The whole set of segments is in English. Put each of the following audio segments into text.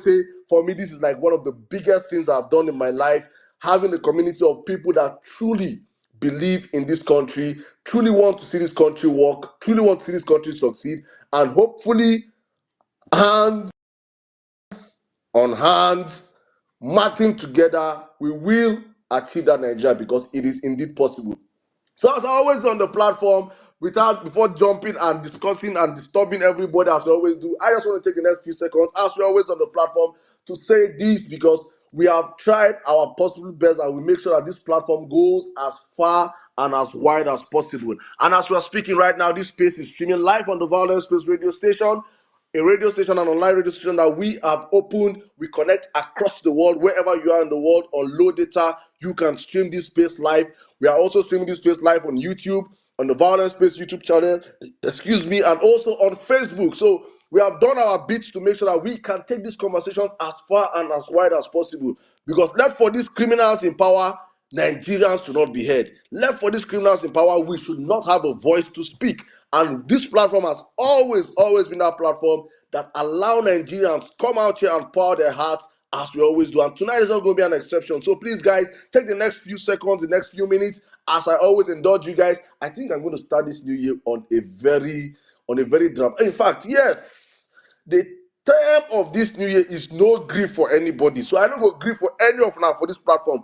always say, for me, this is like one of the biggest things I've done in my life, having a community of people that truly believe in this country, truly want to see this country work, truly want to see this country succeed, and hopefully, hands on hands, marching together, we will achieve that Nigeria, because it is indeed possible. So as I always on the platform, before jumping and discussing and disturbing everybody as we always do, I just want to take the next few seconds, as we're always on the platform, to say this, because we have tried our possible best and we make sure that this platform goes as far and as wide as possible. And as we're speaking right now, this space is streaming live on the Vawulence Space radio station, a radio station and online radio station that we have opened. We connect across the world. Wherever you are in the world on low data, you can stream this space live. We are also streaming this space live on YouTube, on the Vawulence Space YouTube channel, and also on Facebook. So we have done our bits to make sure that we can take these conversations as far and as wide as possible. Because left for these criminals in power, Nigerians should not be heard. Left for these criminals in power, we should not have a voice to speak. And this platform has always been that platform that allow Nigerians come out here and pour their hearts, as we always do. And tonight is not going to be an exception. So please, guys, take the next few seconds, the next few minutes, as I always indulge you guys. I think I'm going to start this new year on a very drum. In fact, yes, the term of this new year is no grief for anybody. So I don't go grief for any of now for this platform.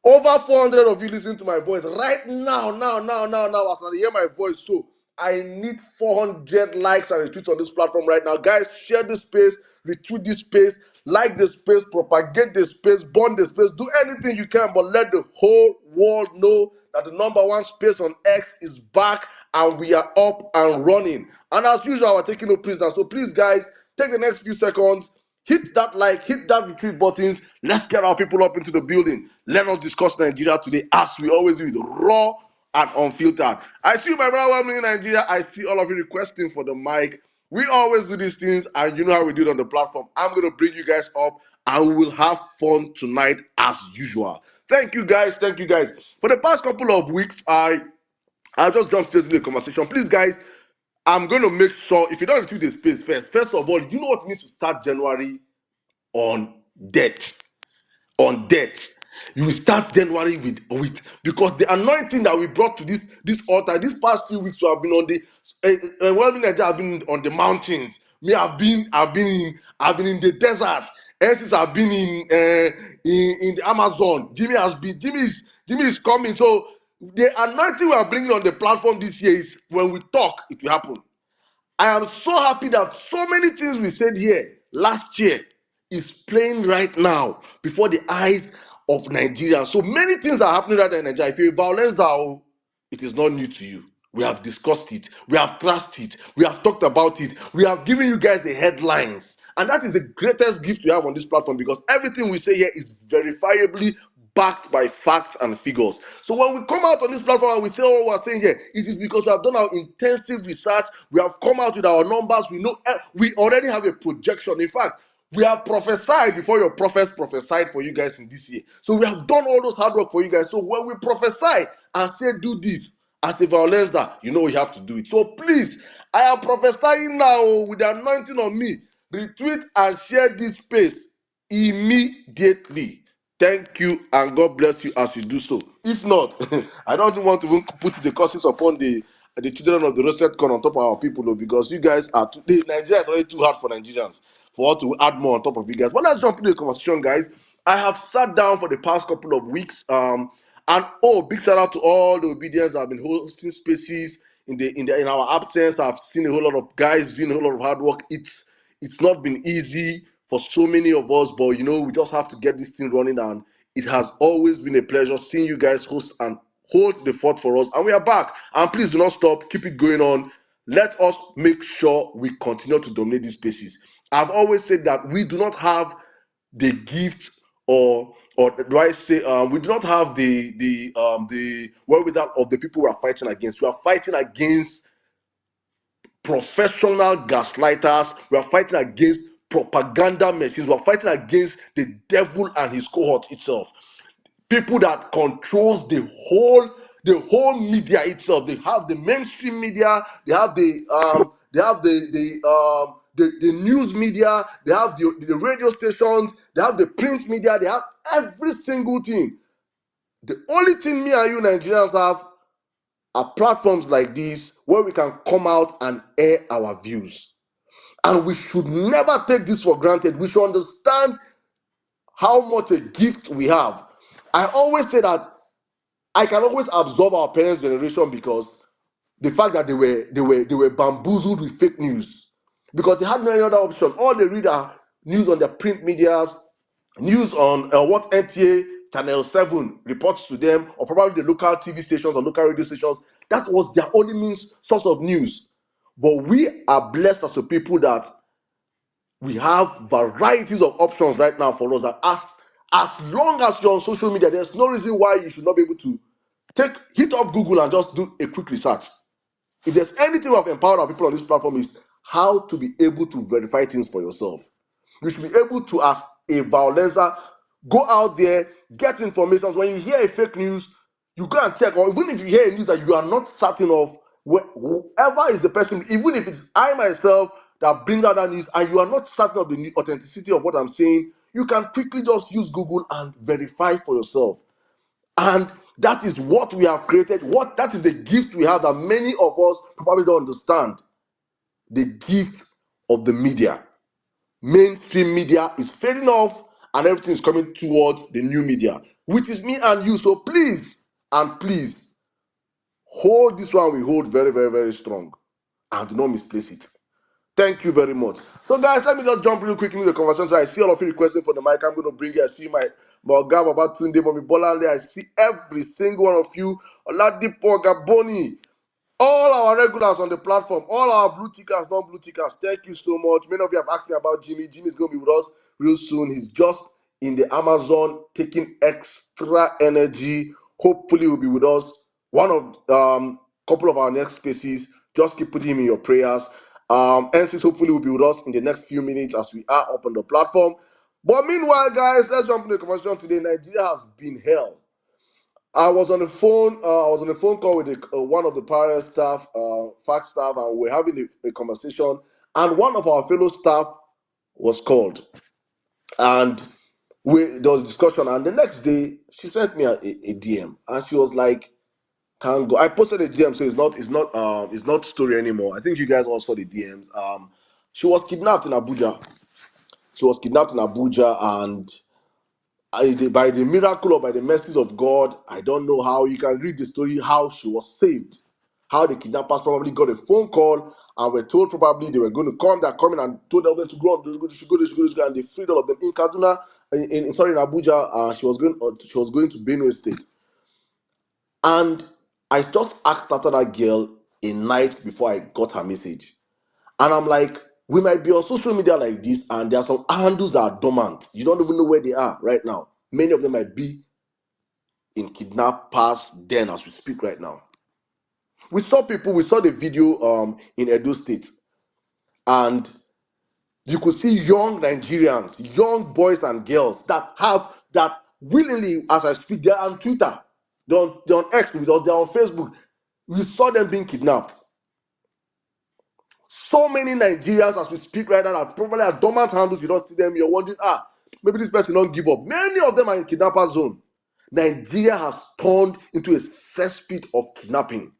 Over 400 of you listening to my voice right now, as I hear my voice. So I need 400 likes and retweets on this platform right now. Guys, share this space, retweet this space, like this space, propagate this space, burn this space, do anything you can, but let the whole world know that the number one space on X is back and we are up and running. And as usual, we're taking no prisoners. So please, guys, take the next few seconds. Hit that like, hit that retweet buttons. Let's get our people up into the building. Let us discuss Nigeria today, as we always do, raw and unfiltered. I see my brother welcoming in Nigeria. I see all of you requesting for the mic. We always do these things, and you know how we do it on the platform. I'm going to bring you guys up, and we will have fun tonight as usual. Thank you, guys. Thank you, guys. For the past couple of weeks, I'll just jump straight into the conversation. Please, guys, I'm going to make sure, if you don't retweet the space first of all, you know what it means to start January on debt. On debt. You will start January with because the anointing that we brought to this altar these past few weeks, we have been on the I've been on the mountains. Me, I've been in the desert. Estes have been in the Amazon. Jimmy is coming. So the anointing we are bringing on the platform this year is, when we talk, it will happen. I am so happy that so many things we said here last year is playing right now before the eyes of Nigeria. So many things are happening right now in Nigeria. If you're violence now, it is not new to you. We have discussed it. We have trashed it. We have talked about it. We have given you guys the headlines. And that is the greatest gift we have on this platform, because everything we say here is verifiably backed by facts and figures. So when we come out on this platform and we say what we're saying here, it is because we have done our intensive research. We have come out with our numbers. We know we already have a projection. In fact, we have prophesied before your prophets prophesied for you guys in this year. So we have done all those hard work for you guys. So when we prophesy and say do this as a violencer, you know you have to do it. So please, I am prophesying now with the anointing on me. Retweet and share this space immediately. Thank you and God bless you as you do so. If not, I don't want to even put the curses upon the children of the roasted corn on top of our people, though, because you guys are Nigeria is already too hard for Nigerians for us to add more on top of you guys. But let's jump into the conversation, guys. I have sat down for the past couple of weeks, and big shout out to all the obedience that have been hosting spaces in our absence. I've seen a whole lot of guys doing a whole lot of hard work. It's not been easy for so many of us, but you know, we just have to get this thing running, and it has always been a pleasure seeing you guys host and hold the fort for us. And we are back. And please do not stop, keep it going on. Let us make sure we continue to dominate these spaces. I've always said that we do not have the gift, or do I say we do not have the wherewithal of the people we are fighting against. We are fighting against professional gaslighters. We are fighting against propaganda machines. We are fighting against the devil and his cohort itself. People that controls the whole media itself. They have the mainstream media. They have the the news media, they have the radio stations, they have the print media, they have every single thing. The only thing me and you Nigerians have are platforms like this where we can come out and air our views. And we should never take this for granted. We should understand how much a gift we have. I always say that I can always absolve our parents' generation because the fact that they were bamboozled with fake news because they had no any other option. All they read are news on their print medias, news on what NTA Channel 7 reports to them, or probably the local TV stations or local radio stations. That was their only source of news. But we are blessed as a people that we have varieties of options right now for us. That as long as you're on social media, there's no reason why you should not be able to hit up Google and just do a quick research. If there's anything we have empowered our people on this platform is how to be able to verify things for yourself. You should be able to, as a violencer, go out there, get information. When you hear a fake news, you go and check. Or even if you hear a news that you are not certain of, whoever is the person, even if it's I myself that brings out that news, and you are not certain of the authenticity of what I'm saying, you can quickly just use Google and verify for yourself. And that is what we have created. That is the gift we have that many of us probably don't understand. The gift of the media. Mainstream media is fading off and everything is coming towards the new media, which is me and you. So please, and please, hold this one we hold very, very, very strong and do not misplace it. Thank you very much. So, guys, let me just jump real quick into the conversation. So I see all of you requesting for the mic. I'm going to bring it. I see my Oga Babatunde, Mami Bolale. I see every single one of you. Oladipo Gaboni. All our regulars on the platform, all our blue tickers, non-blue tickers, thank you so much. Many of you have asked me about Jimmy. Jimmy's going to be with us real soon. He's just in the Amazon taking extra energy. Hopefully, he'll be with us. One of couple of our next spaces. Just keep putting him in your prayers. NCs hopefully will be with us in the next few minutes as we are up on the platform. But meanwhile, guys, let's jump into the conversation today. Nigeria has been hell. I was on the phone. I was on a phone call with one of the parallel staff, fact staff, and we're having a conversation. And one of our fellow staff was called, and there was a discussion. And the next day, she sent me a DM, and she was like, "Thank God." I posted a DM, so it's not story anymore. I think you guys all saw the DMs. She was kidnapped in Abuja. She was kidnapped in Abuja, and by the miracle or by the mercies of God, I don't know how. You can read the story how she was saved, how the kidnappers probably got a phone call and were told probably they were going to come. They're coming and told them to go on, they should go, and they freed all of them in Kaduna, in Abuja. She was going to Benue State, and I just asked after that girl a night before I got her message, and I'm like, we might be on social media like this, and there are some handles that are dormant. You don't even know where they are right now. Many of them might be in kidnappers den as we speak right now. We saw the video in Edo State, and you could see young Nigerians, young boys and girls that willingly, as I speak, they're on Twitter, they're on X with us, they're on Facebook. We saw them being kidnapped. So many Nigerians as we speak right now are probably at dormant handles. You don't see them, you're wondering, maybe this person don't give up. Many of them are in kidnapper zone. Nigeria has turned into a cesspit of kidnapping.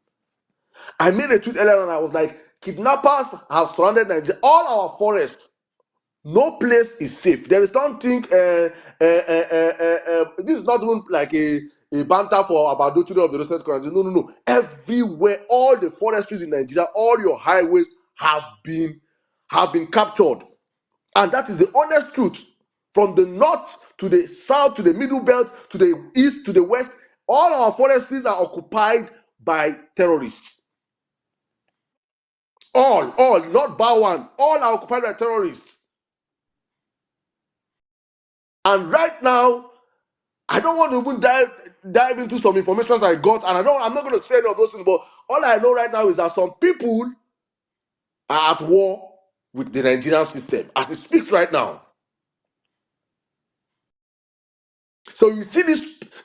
I made a tweet earlier and I was like, kidnappers have surrounded Nigeria, all our forests. No place is safe. There is something, this is not even like a banter for about the children of the respect country. No. Everywhere, all the forestries in Nigeria, all your highways have been captured. And that is the honest truth. From the north to the south to the middle belt to the east to the west, all our forestries are occupied by terrorists. All, not bar one. All are occupied by terrorists. And right now, I don't want to even dive into some information I got, and I'm not going to say any of those things, but all I know right now is that some people are at war with the Nigerian system as it speaks right now. So you see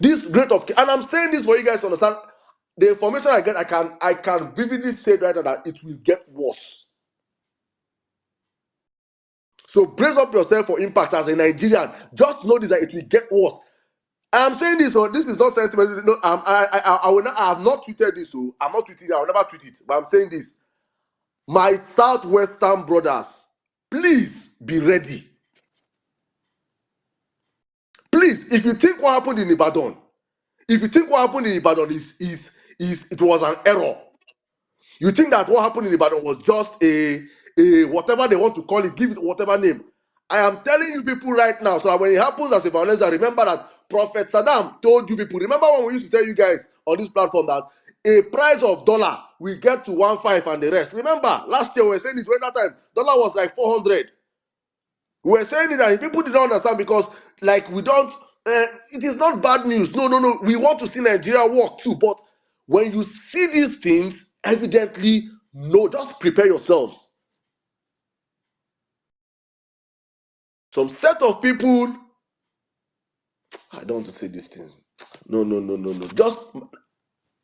this rate of, and I'm saying this for you guys to understand. The information I get, I can vividly say right now that it will get worse. So brace up yourself for impact as a Nigerian. Just know this, that it will get worse. I'm saying this, so this is not sentiment. No, I will not. I have not tweeted this, so I'm not tweeting it. I will never tweet it. But I'm saying this, my Southwestern brothers, please be ready. Please, if you think what happened in Ibadan, if you think what happened in Ibadan is it was an error, you think that what happened in Ibadan was just a whatever they want to call it, give it whatever name. I am telling you people right now, so that when it happens as a violence, remember that Prophet Saddam told you people. Remember when we used to tell you guys on this platform that a price of dollar we get to 1.5 and the rest. Remember last year we were saying it when that time dollar was like 400. We were saying it and people didn't understand because like we don't. It is not bad news. No, no, no. We want to see Nigeria work too, but when you see these things, evidently, no, just prepare yourselves. Some set of people, I don't want to say these things. No, no, no, no, no. Just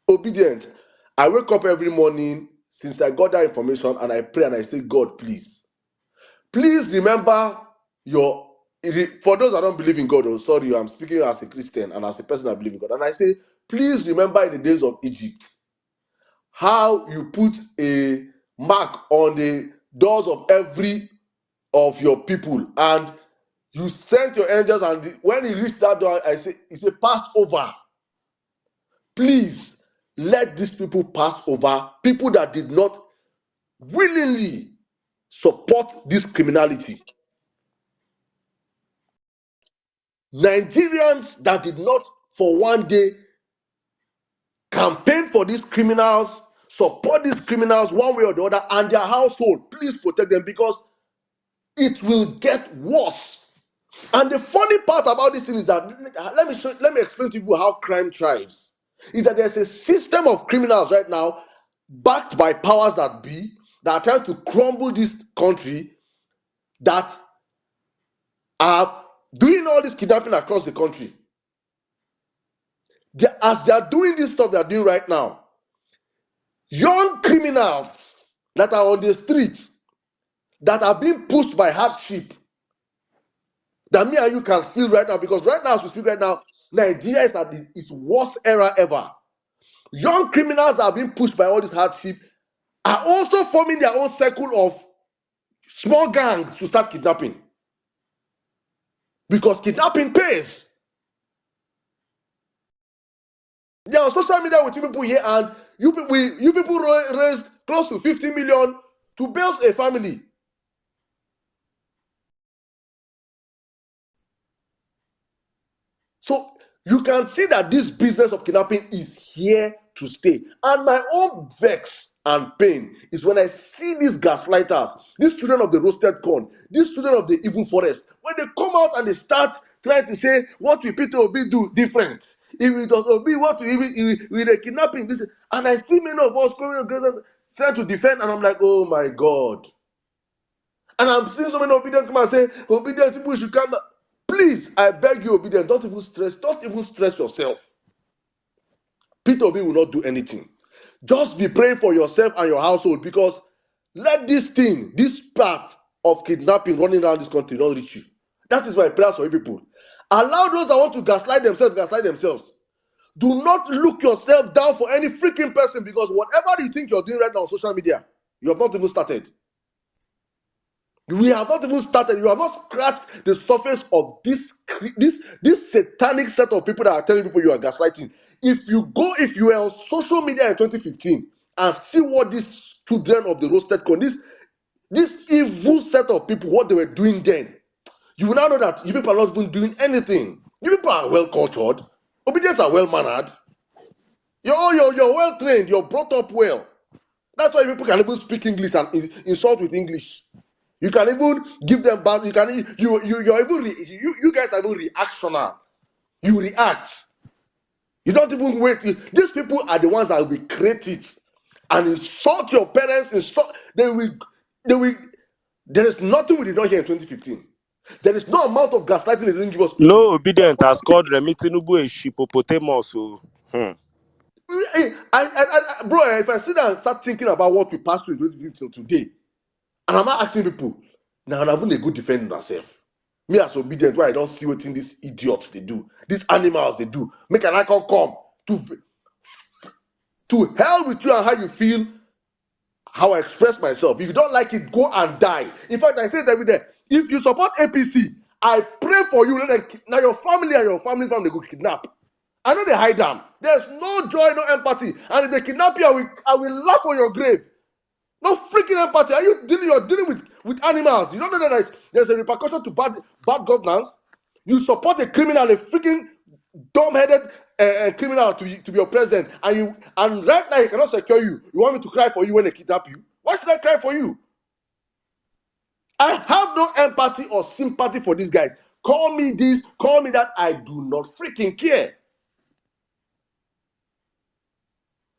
obedient. I wake up every morning since I got that information and I pray and I say, God, please remember your, for those that don't believe in God, oh, sorry, I'm speaking as a Christian and as a person that believes in God. And I say, please remember in the days of Egypt, how you put a mark on the doors of every of your people, and you sent your angels, and when he reached that door, I say, it's a Passover. Please let these people pass over, people that did not willingly support this criminality. Nigerians that did not for one day campaign for these criminals, support these criminals one way or the other, and their household, please protect them because it will get worse. And the funny part about this thing is that let me explain to you how crime thrives. Is that there's a system of criminals right now, backed by powers that be, that are trying to crumble this country, that are doing all this kidnapping across the country. As they are doing this stuff they are doing right now, young criminals that are on the streets, that are being pushed by hardship, that me and you can feel right now, because right now as we speak right now, Nigeria is at its worst era ever. Young criminals are being pushed by all this hardship, are also forming their own circle of small gangs to start kidnapping. Because kidnapping pays. They are on social media with you people here, and you people raised close to 50 million to build a family. So you can see that this business of kidnapping is here to stay. And my own vex and pain is when I see these gaslighters, these children of the roasted corn, these children of the evil forest, when they come out and they start trying to say, what will Peter Obi do different? If it was Obi, what will with the kidnapping? This, and I see many of us coming together trying to defend, and I'm like, oh my God. And I'm seeing so many obedient come and say, obedient people should come down. Please, I beg you, obedient, don't even stress yourself. Peter Obi will not do anything. Just be praying for yourself and your household, because let this thing, this part of kidnapping running around this country not reach you. That is my prayer for you people. Allow those that want to gaslight themselves. Do not look yourself down for any freaking person, because whatever you think you're doing right now on social media, you have not even started. We have not even started. You have not scratched the surface of this satanic set of people that are telling people you are gaslighting. If you were on social media in 2015 and see what these children of the roasted corn, this evil set of people, what they were doing then, you will now know that you people are not even doing anything. You people are well cultured, obedience are well mannered. You're well trained. You're brought up well. That's why people can even speak English and insult with English. You can even give them bad. You can you're even you guys are even reactional. You react. You don't even wait. These people are the ones that will create it and insult your parents. They will. There is nothing we did not hear in 2015. There is no amount of gaslighting they didn't give us. No obedient has called Remi Tinubu a hippopotamus. Bro, if I sit down and start thinking about what we passed through in 2015 till today, and I'm not asking people, Now I'm having a good defending myself. Me as obedient, why I don't see what these idiots they do, these animals they do. Make an icon come to hell with you and how you feel, how I express myself. If you don't like it, go and die. In fact, I say it every day. If you support APC, I pray for you. Let them, now your family and your family they go kidnap. I know they hide them. There's no joy, no empathy. And if they kidnap you, I will laugh on your grave. No freaking empathy. You're dealing with animals. You don't know that there's a repercussion to bad governance. You support a criminal, a freaking dumb-headed criminal to be your president, and right now he cannot secure you. You want me to cry for you when they kidnap you? Why should I cry for you? I have no empathy or sympathy for these guys. Call me this, call me that. I do not freaking care.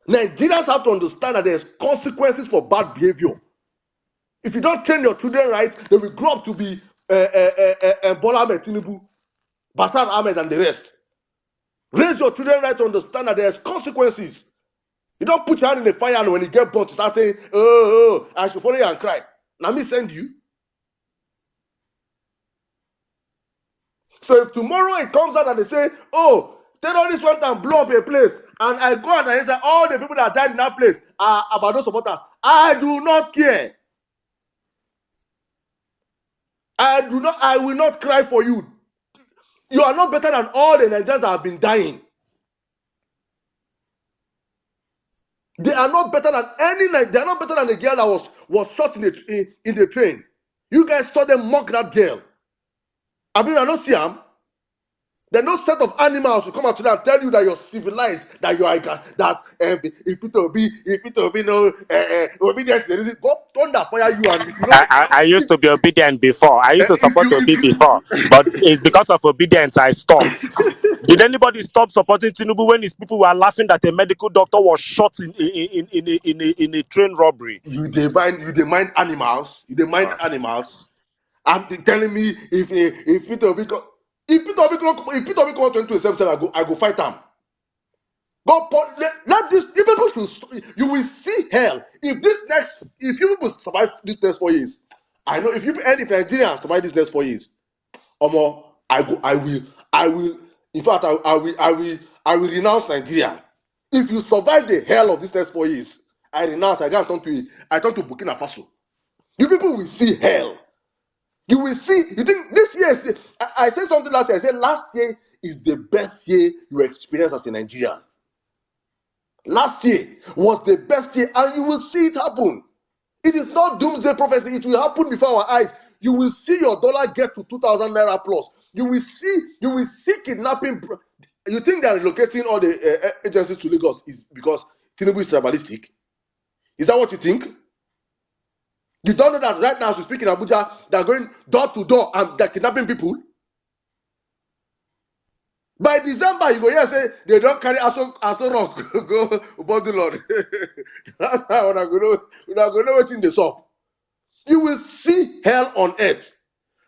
Nigerians have to understand that there's consequences for bad behavior. If you don't train your children right, they will grow up to be Bola Ahmed Tinubu, Bashar Ahmed, and the rest. Raise your children right to understand that there's consequences. You don't put your hand in the fire and when you get burnt, you start saying, oh, I should follow you and cry. Now me send you. So if tomorrow it comes out and they say, oh, terrorists went and blow up a place, and I go out and say all the people that died in that place are Ibadan supporters, I do not care. I will not cry for you. You are not better than all the Nigerians that have been dying. They are not better than they are not better than the girl that was shot in the train. You guys saw them mock that girl. I mean, I don't see them. There are no set of animals who come out today and tell you that you're civilized, that you are that if it be no obedience, there is go thunder fire you, and if you don't I used to be obedient before. I used to if support you Obi before, but it's because of obedience I stopped. Did anybody stop supporting Tinubu when his people were laughing that a medical doctor was shot in a train robbery? you demand animals, animals. I'm telling me if Peter Obi if Peter Obi come 2027, I go fight him. Let this people should, you will see hell if you people survive this next 4 years. I know if Nigerians survive this next 4 years, Omo, I will in fact I will renounce Nigeria. If you survive the hell of this next 4 years, I renounce. I turn to Burkina Faso. You people will see hell. You will see. You think this year I said something last year. I said last year is the best year you experience as a Nigerian. Last year was the best year, and you will see it happen. It is not doomsday prophecy. It will happen before our eyes. You will see your dollar get to 2,000 naira plus. You will see kidnapping. You think they are relocating all the agencies to Lagos is because Tinubu is tribalistic? Is that what you think? You don't know that right now, as we speak in Abuja, they are going door to door and they're kidnapping people. By December, you go here say they don't carry Aso Rock go body Lord. That's how we're gonna know what's in the shop. You will see hell on earth.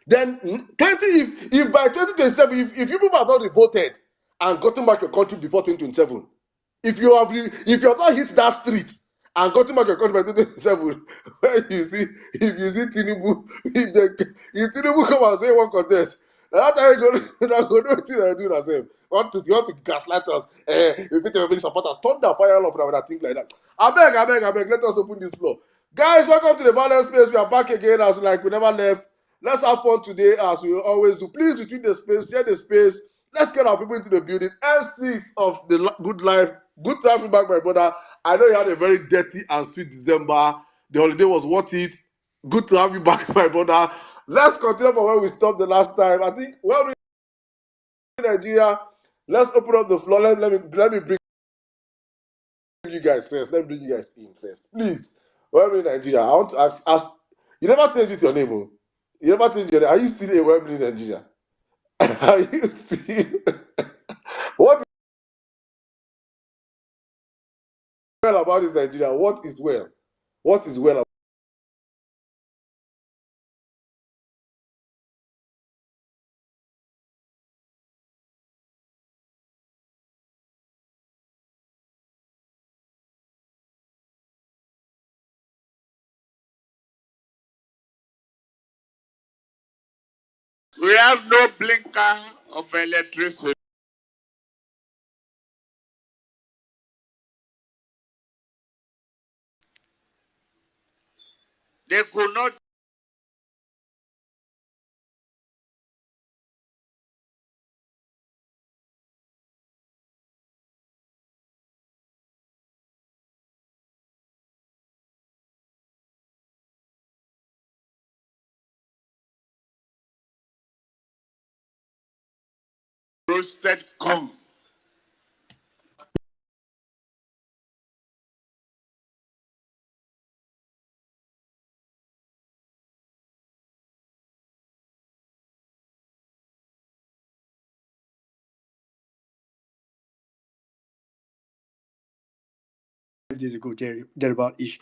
Then if by 2027, if you people have not voted and gotten back your country before 2027, if you have not hit that street and gotten back your country by 2027, when if you see Tinubu, if Tinubu come and say one contest, that time you go know what you do yourself. You want to gaslight us? You people really support us. Thunder fire off and things like that. I beg. Let us open this floor. Guys, welcome to the Vawulence space. We are back again as like we never left. Let's have fun today as we always do. Please retweet the space, share the space. Let's get our people into the building. L6 of the good life. Good to have you back, my brother. I know you had a very dirty and sweet December. The holiday was worth it. Good to have you back, my brother. Let's continue from where we stopped the last time. I think, well, in Nigeria, let's open up the floor. Let me bring you guys first. Let me bring you guys in first. Please. Well, in Nigeria, I want to ask you never changed it your name, oh? You never changed your name. Are you still a Wembley in Nigeria? Are you still? What is well about this Nigeria? What is well? What is well We have no blinker of electricity. They could not roasted corn. Days ago, there about ish.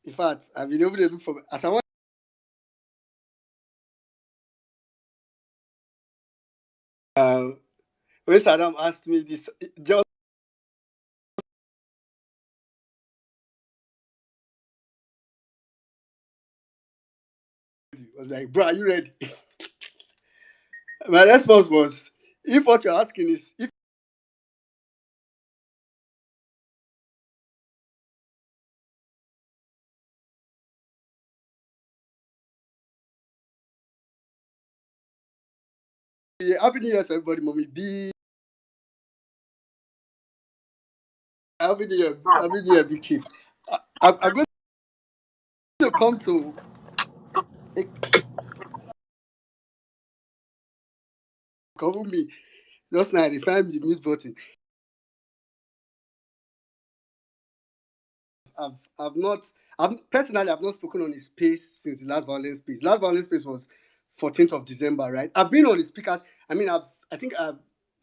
In fact, I've been able to look for as I want. When Saddam asked me this, just was like, "Bro, are you ready?" My response was, "If what you're asking is if happy New Year to everybody, mommy B, happy New Year, Big Chief. I'm going to come to cover me just now. They find the mute button. I've not personally I've not spoken on his space since the last violence space. Last violence space was 14th of December, right? I've been on the speakers. I mean, I think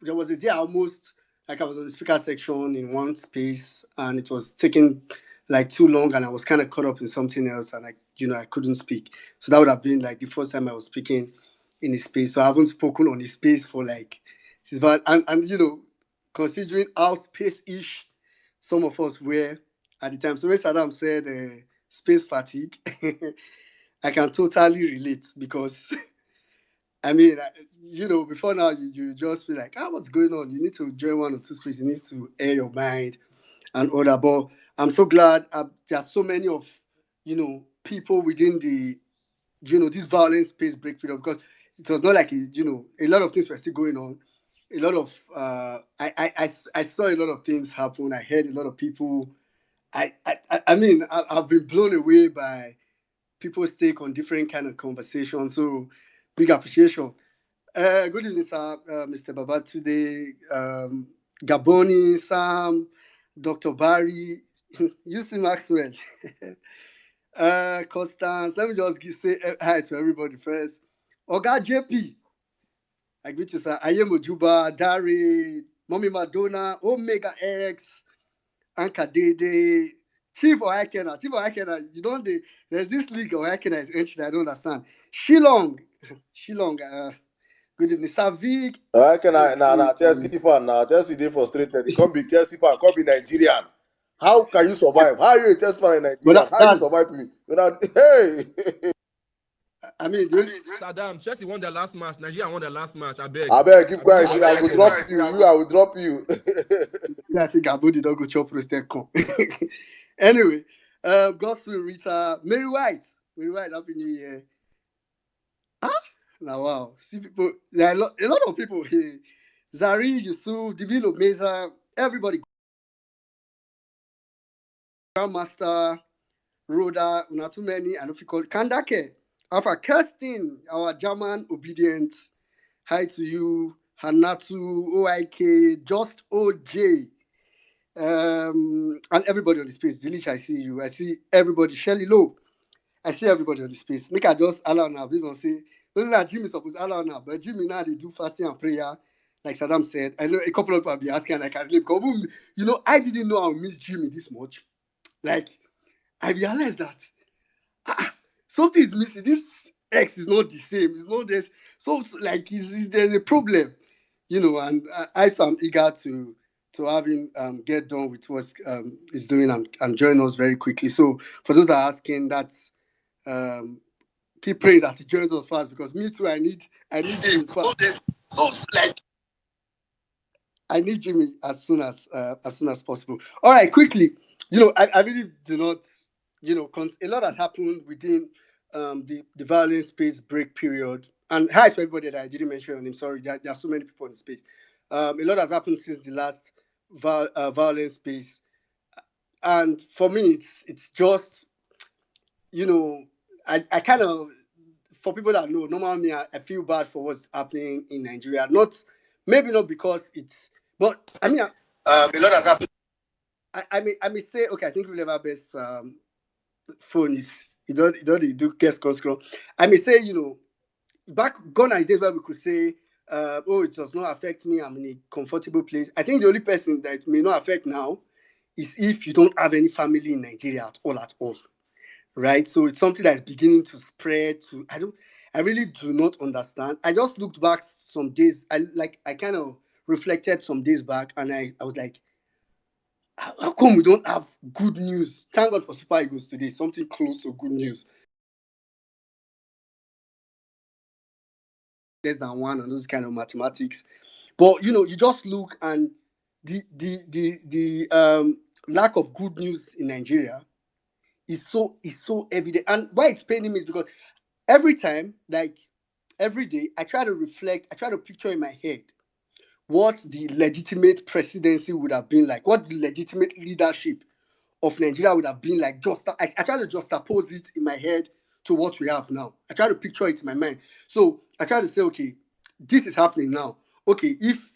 there was a day I almost like I was on the speaker section in one space and it was taking like too long and I was kind of caught up in something else and I couldn't speak. So that would have been like the first time I was speaking in his space. So I haven't spoken on his space for like since but and considering how space-ish some of us were at the time. So when Saddam said space fatigue, I can totally relate because I mean, before now you just feel like, what's going on? You need to join one or two spaces. You need to air your mind and all that. But I'm so glad there are so many of people within the this violent space break freedom because it was not like a lot of things were still going on. A lot of I saw a lot of things happen. I heard a lot of people. I mean, I've been blown away by people's take on different kind of conversations. So big appreciation. Good evening, sir, Mr. Babatunde, Gaboni, Sam, Dr. Barry, UC Maxwell, Constance. Let me just say hi to everybody first. Oga JP, I greet you, sir. Ayem Ojuba, Dari, Mommy Madonna, Omega X, Anka Dede, Chief Oakena. Chief Oakena, there's this league Oakena is entering, I don't understand. Shillong, good evening. Savik. I can Chelsea fan now. Chelsea they frustrated. They can't be Chelsea fan, can't be Nigerian. How can you survive? How are you a Chelsea fan in Nigerian? But How you survive? Hey, I mean, Saddam, Chelsea won their last match. Nigeria won their last match. I beg. I beg, keep quiet. I will drop you. I will drop you. I say Gabo did not go chop roasted corn. Anyway, Gospel Rita, Mary White, Happy New Year. Now wow, see people. There are a lot of people here. Zari, Yusuf, Divino Meza, everybody. Grandmaster, Rhoda, not too many. I don't know if you call it Kandake. Alpha Kirsten, our German obedient. Hi to you, Hanatu, OIK, Just OJ, and everybody on the space. Delish, I see you. I see everybody. Shelly Low, I see everybody on the space. Make I just allow now. Please don't say, those are Jimmy supposed to allow now, but Jimmy now they do fasting and prayer. Like Saddam said, I know a couple of people will be asking, and I can relate. I didn't know I would miss Jimmy this much. Like, I realized that something is missing. This X is not the same. It's not this. So like, there's a problem. and I too am eager to have him get done with what he's doing and join us very quickly. So for those that are asking, that's keep praying that he joins us fast, because me too, I need him fast. So like I need Jimmy as soon as possible. All right, quickly. I really do not. A lot has happened within the violence space break period. And hi to everybody that I didn't mention your name. Sorry, there are so many people in the space. A lot has happened since the last violence space, and for me, it's just I kind of, for people that know, normally I feel bad for what's happening in Nigeria. Maybe not because it's, but I mean, a lot has happened. I may say, okay, I think we never best phone is you do guest conscroll. I may say, back gone are the days where we could say, oh, it does not affect me. I'm in a comfortable place. I think the only person that it may not affect now is if you don't have any family in Nigeria at all. Right? So it's something that's beginning to spread to, I really do not understand. I just looked back some days, I kind of reflected some days back, and I was like, how come we don't have good news? Thank God for Super Eagles today, something close to good news. Less than one and those kind of mathematics. But you just look, and the lack of good news in Nigeria is so evident. And why it's paining me is because every time, like every day, I try to reflect, I try to picture in my head what the legitimate presidency would have been like, what the legitimate leadership of Nigeria would have been like. I try to juxtapose it in my head to what we have now. I try to picture it in my mind. So I try to say, okay, this is happening now. Okay, if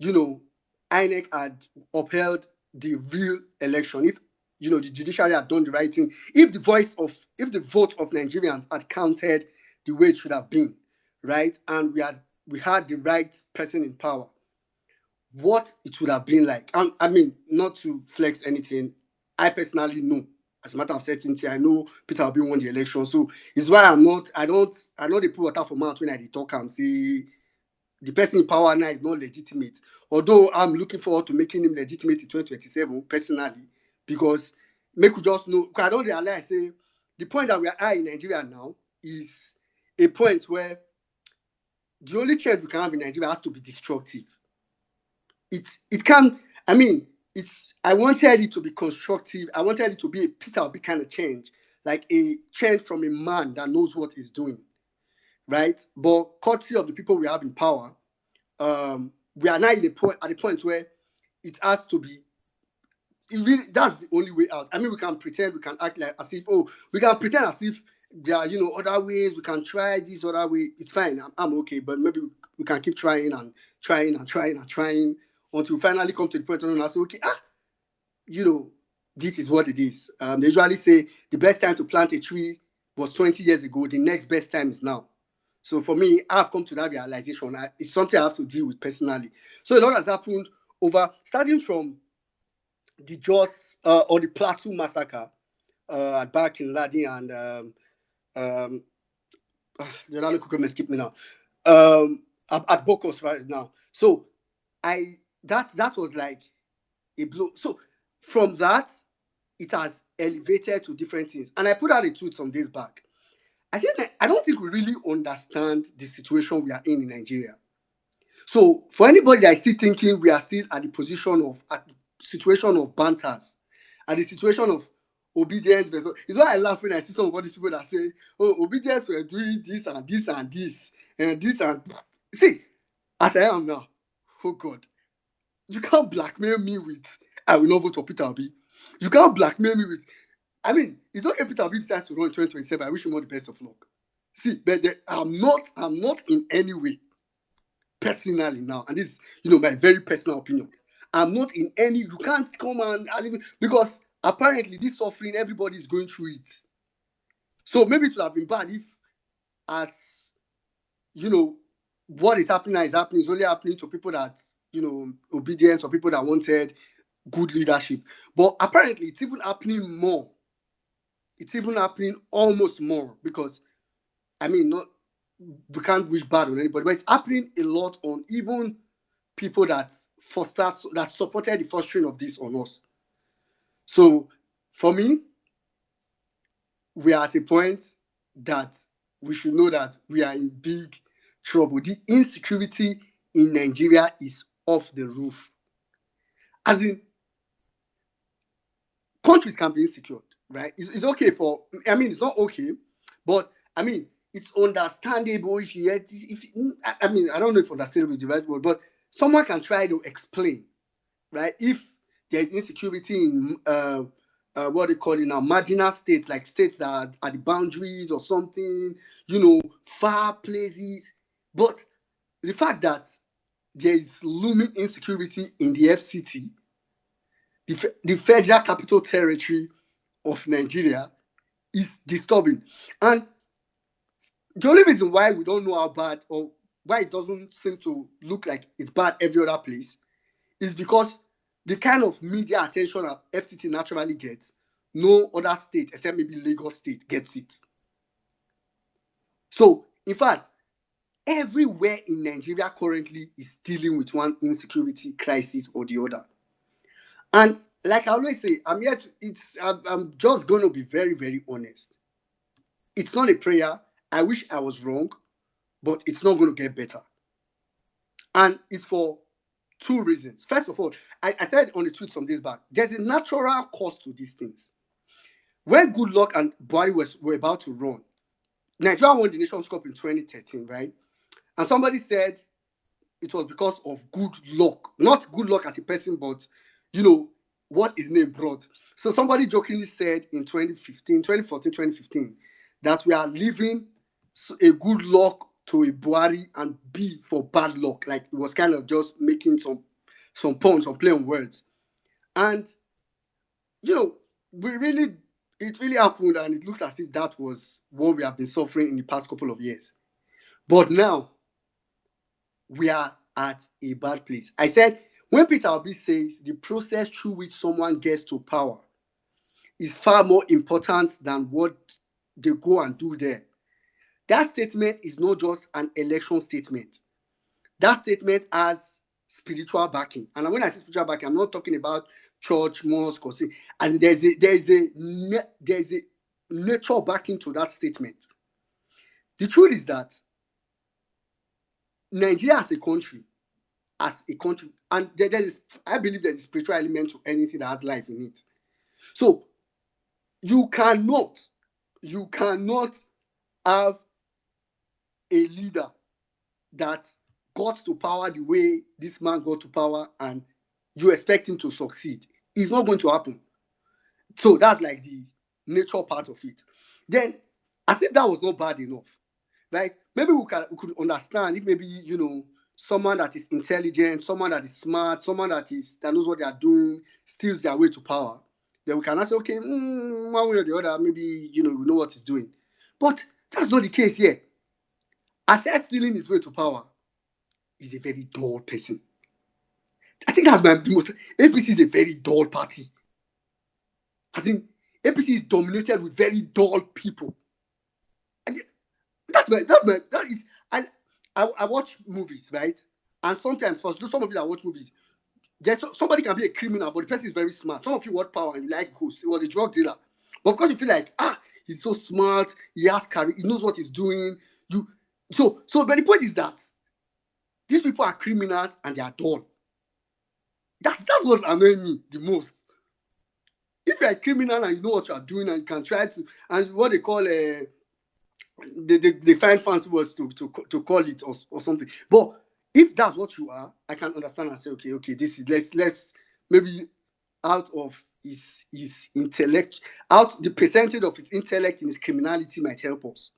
INEC had upheld the real election, if the judiciary had done the right thing, if the vote of Nigerians had counted the way it should have been, right, and we had the right person in power, what it would have been like. And I mean, not to flex anything, I personally know, as a matter of certainty, I know Peter Obi won the election. So it's why I know they put water for mouth when I talk and say the person in power now is not legitimate. Although I'm looking forward to making him legitimate in 2027 personally, because make you just know, because I don't realize, say, the point that we are at in Nigeria now is a point where the only change we can have in Nigeria has to be destructive. It can, I mean, I wanted it to be constructive. I wanted it to be a Peter Obi kind of change, like a change from a man that knows what he's doing, right? But courtesy of the people we have in power, we are now at the point where it has to be. That's the only way out. I mean, we can pretend, we can act like as if, we can pretend as if there are other ways. We can try this other way. It's fine. I'm okay, but maybe we can keep trying and trying and trying and trying until we finally come to the point where we say, okay, this is what it is. They usually say the best time to plant a tree was 20 years ago. The next best time is now. So for me, I've come to that realization. It's something I have to deal with personally. So a lot has happened starting from the Jos or the Plateau massacre at back in Ladi and the other cook may skip me now. At Bokos right now. So that was like a blow. So from that, it has elevated to different things. And I put out a tweet some days back. I don't think we really understand the situation we are in Nigeria. So for anybody that is still thinking we are still at the situation of banters, at the situation of obedience, it's why I laugh when I see some of these people that say, oh, obedience were doing this and this and this and this and see, as I am now, oh God, you can't blackmail me with I will not vote for Peter Obi. You can't blackmail me with, I mean, it's okay Peter Obi decides to run in 2027. I wish him all the best of luck. See, but I'm not in any way personally now, and this is my very personal opinion. I'm not in any, you can't come and because apparently this suffering, everybody is going through it. So maybe it would have been bad if, as what is happening now is only happening to people that obedience, or people that wanted good leadership. But apparently it's even happening more. It's even happening almost more, because I mean, we can't wish bad on anybody, but it's happening a lot on even people that supported the fostering of this on us. So for me, we are at a point that we should know that we are in big trouble. The insecurity in Nigeria is off the roof. As in, countries can be insecure, right? It's okay for, I mean, it's not okay, but I mean, it's understandable if you hear this. I mean, I don't know if understandable is the right word, but someone can try to explain, right? If there is insecurity in what they call it now, marginal states, like states that are at the boundaries or something, far places. But the fact that there is looming insecurity in the FCT, the Federal Capital Territory of Nigeria, is disturbing. And the only reason why we don't know how bad, or why it doesn't seem to look like it's bad every other place, is because the kind of media attention that FCT naturally gets, no other state except maybe Lagos State gets it. So, in fact, everywhere in Nigeria currently is dealing with one insecurity crisis or the other. And like I always say, I'm just going to be very, very honest. It's not a prayer. I wish I was wrong, but it's not going to get better. And it's for two reasons. First of all, I said on the tweet some days back, there's a natural cost to these things. When Goodluck and Buhari were about to run, Nigeria won the Nations Cup in 2013, right? And somebody said it was because of good luck. Not good luck as a person, but, what his name brought. So somebody jokingly said in 2014, 2015, that we are leaving a good luck to a Buhari and B for bad luck. Like, it was kind of just making some puns or play on words. And, it really happened, and it looks as if that was what we have been suffering in the past couple of years. But now, we are at a bad place. I said, when Peter Obi says the process through which someone gets to power is far more important than what they go and do there, that statement is not just an election statement. That statement has spiritual backing. And when I say spiritual backing, I'm not talking about church, mosque, or thing. And there's a nature backing to that statement. The truth is that Nigeria as a country, and I believe there's a spiritual element to anything that has life in it. So you cannot have a leader that got to power the way this man got to power and you expect him to succeed. It's not going to happen. So that's like the nature part of it. Then, as if that was not bad enough, right? Maybe we could understand if maybe, someone that is intelligent, someone that is smart, someone that knows what they are doing, steals their way to power. Then we can say, okay, one way or the other, maybe, we know what he's doing. But that's not the case here. Aside stealing his way to power, is a very dull person. I think that's the most. APC is a very dull party. As in, APC is dominated with very dull people. And I watch movies, right? And sometimes, for some of you that watch movies, somebody can be a criminal, but the person is very smart. Some of you watch Power and you like Ghost. It was a drug dealer. But because you feel like, he's so smart, he has career, he knows what he's doing. But the point is that these people are criminals and they are dull. That's what's annoying me the most. If you're a criminal and you know what you are doing and you can try to, and what they call they find fancy words to call it or something. But if that's what you are, I can understand and say, okay, this is let's maybe out of his intellect, the percentage of his intellect in his criminality might help us.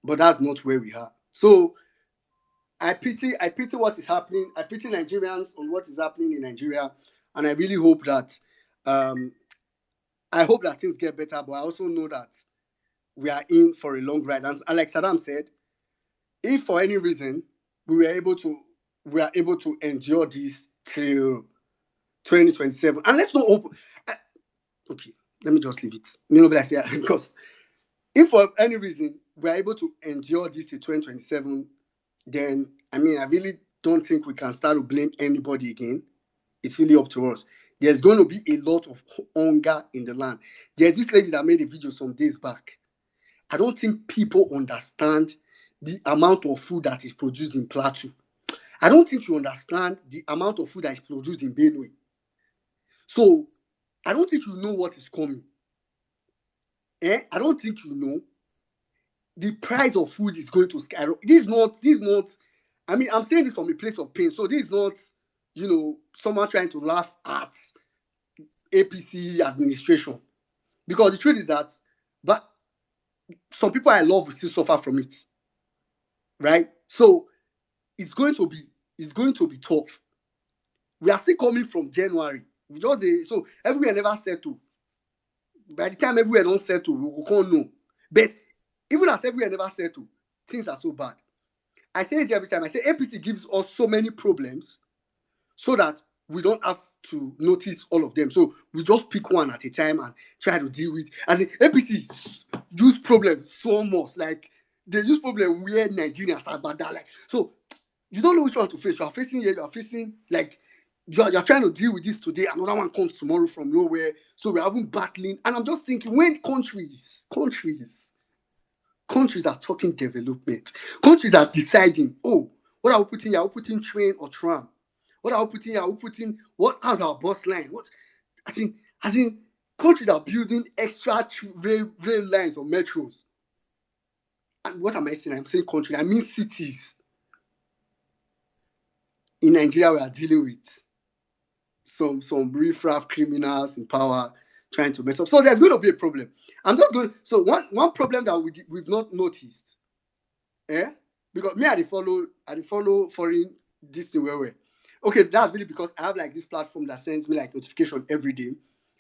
But that's not where we are. So I pity what is happening. I pity Nigerians on what is happening in Nigeria, and I really hope that things get better. But I also know that we are in for a long ride. And like Saddam said, if for any reason we are able to endure this till 2027, and let's not open. Okay, let me just leave it. Because if for any reason we are able to endure this till 2027. Then, I really don't think we can start to blame anybody again. It's really up to us. There's going to be a lot of hunger in the land. There's this lady that made a video some days back. I don't think people understand the amount of food that is produced in Plateau. I don't think you understand the amount of food that is produced in Benue. So, I don't think you know what is coming. I don't think you know. The price of food is going to skyrocket. This is not, I mean, I'm saying this from a place of pain. So this is not, someone trying to laugh at APC administration. Because the truth is that, but some people I love will still suffer from it. Right? So it's going to be tough. We are still coming from January. So everywhere never settle. By the time everywhere don't settle, we can't know. But even as everywhere never settle, things are so bad. I say it every time. I say APC gives us so many problems so that we don't have to notice all of them. So we just pick one at a time and try to deal with. As in, APC use problems so much. Like, they use problems where Nigerians are bad. Like, so you don't know which one to face. You are facing here, you are facing, like, you're trying to deal with this today, another one comes tomorrow from nowhere. So we're having battling. And I'm just thinking, when countries are talking development, countries are deciding, oh, what are we putting here? Are we putting train or tram? What are we putting here? Are we putting, how's our bus line? As in, countries are building extra rail lines or metros. And what am I saying? I'm saying country. I mean cities. In Nigeria, we are dealing with some riffraff criminals in power trying to mess up. So there's going to be a problem. So one problem that we've not noticed, because me I follow foreign this thing where okay, that's really because I have like this platform that sends me like notification every day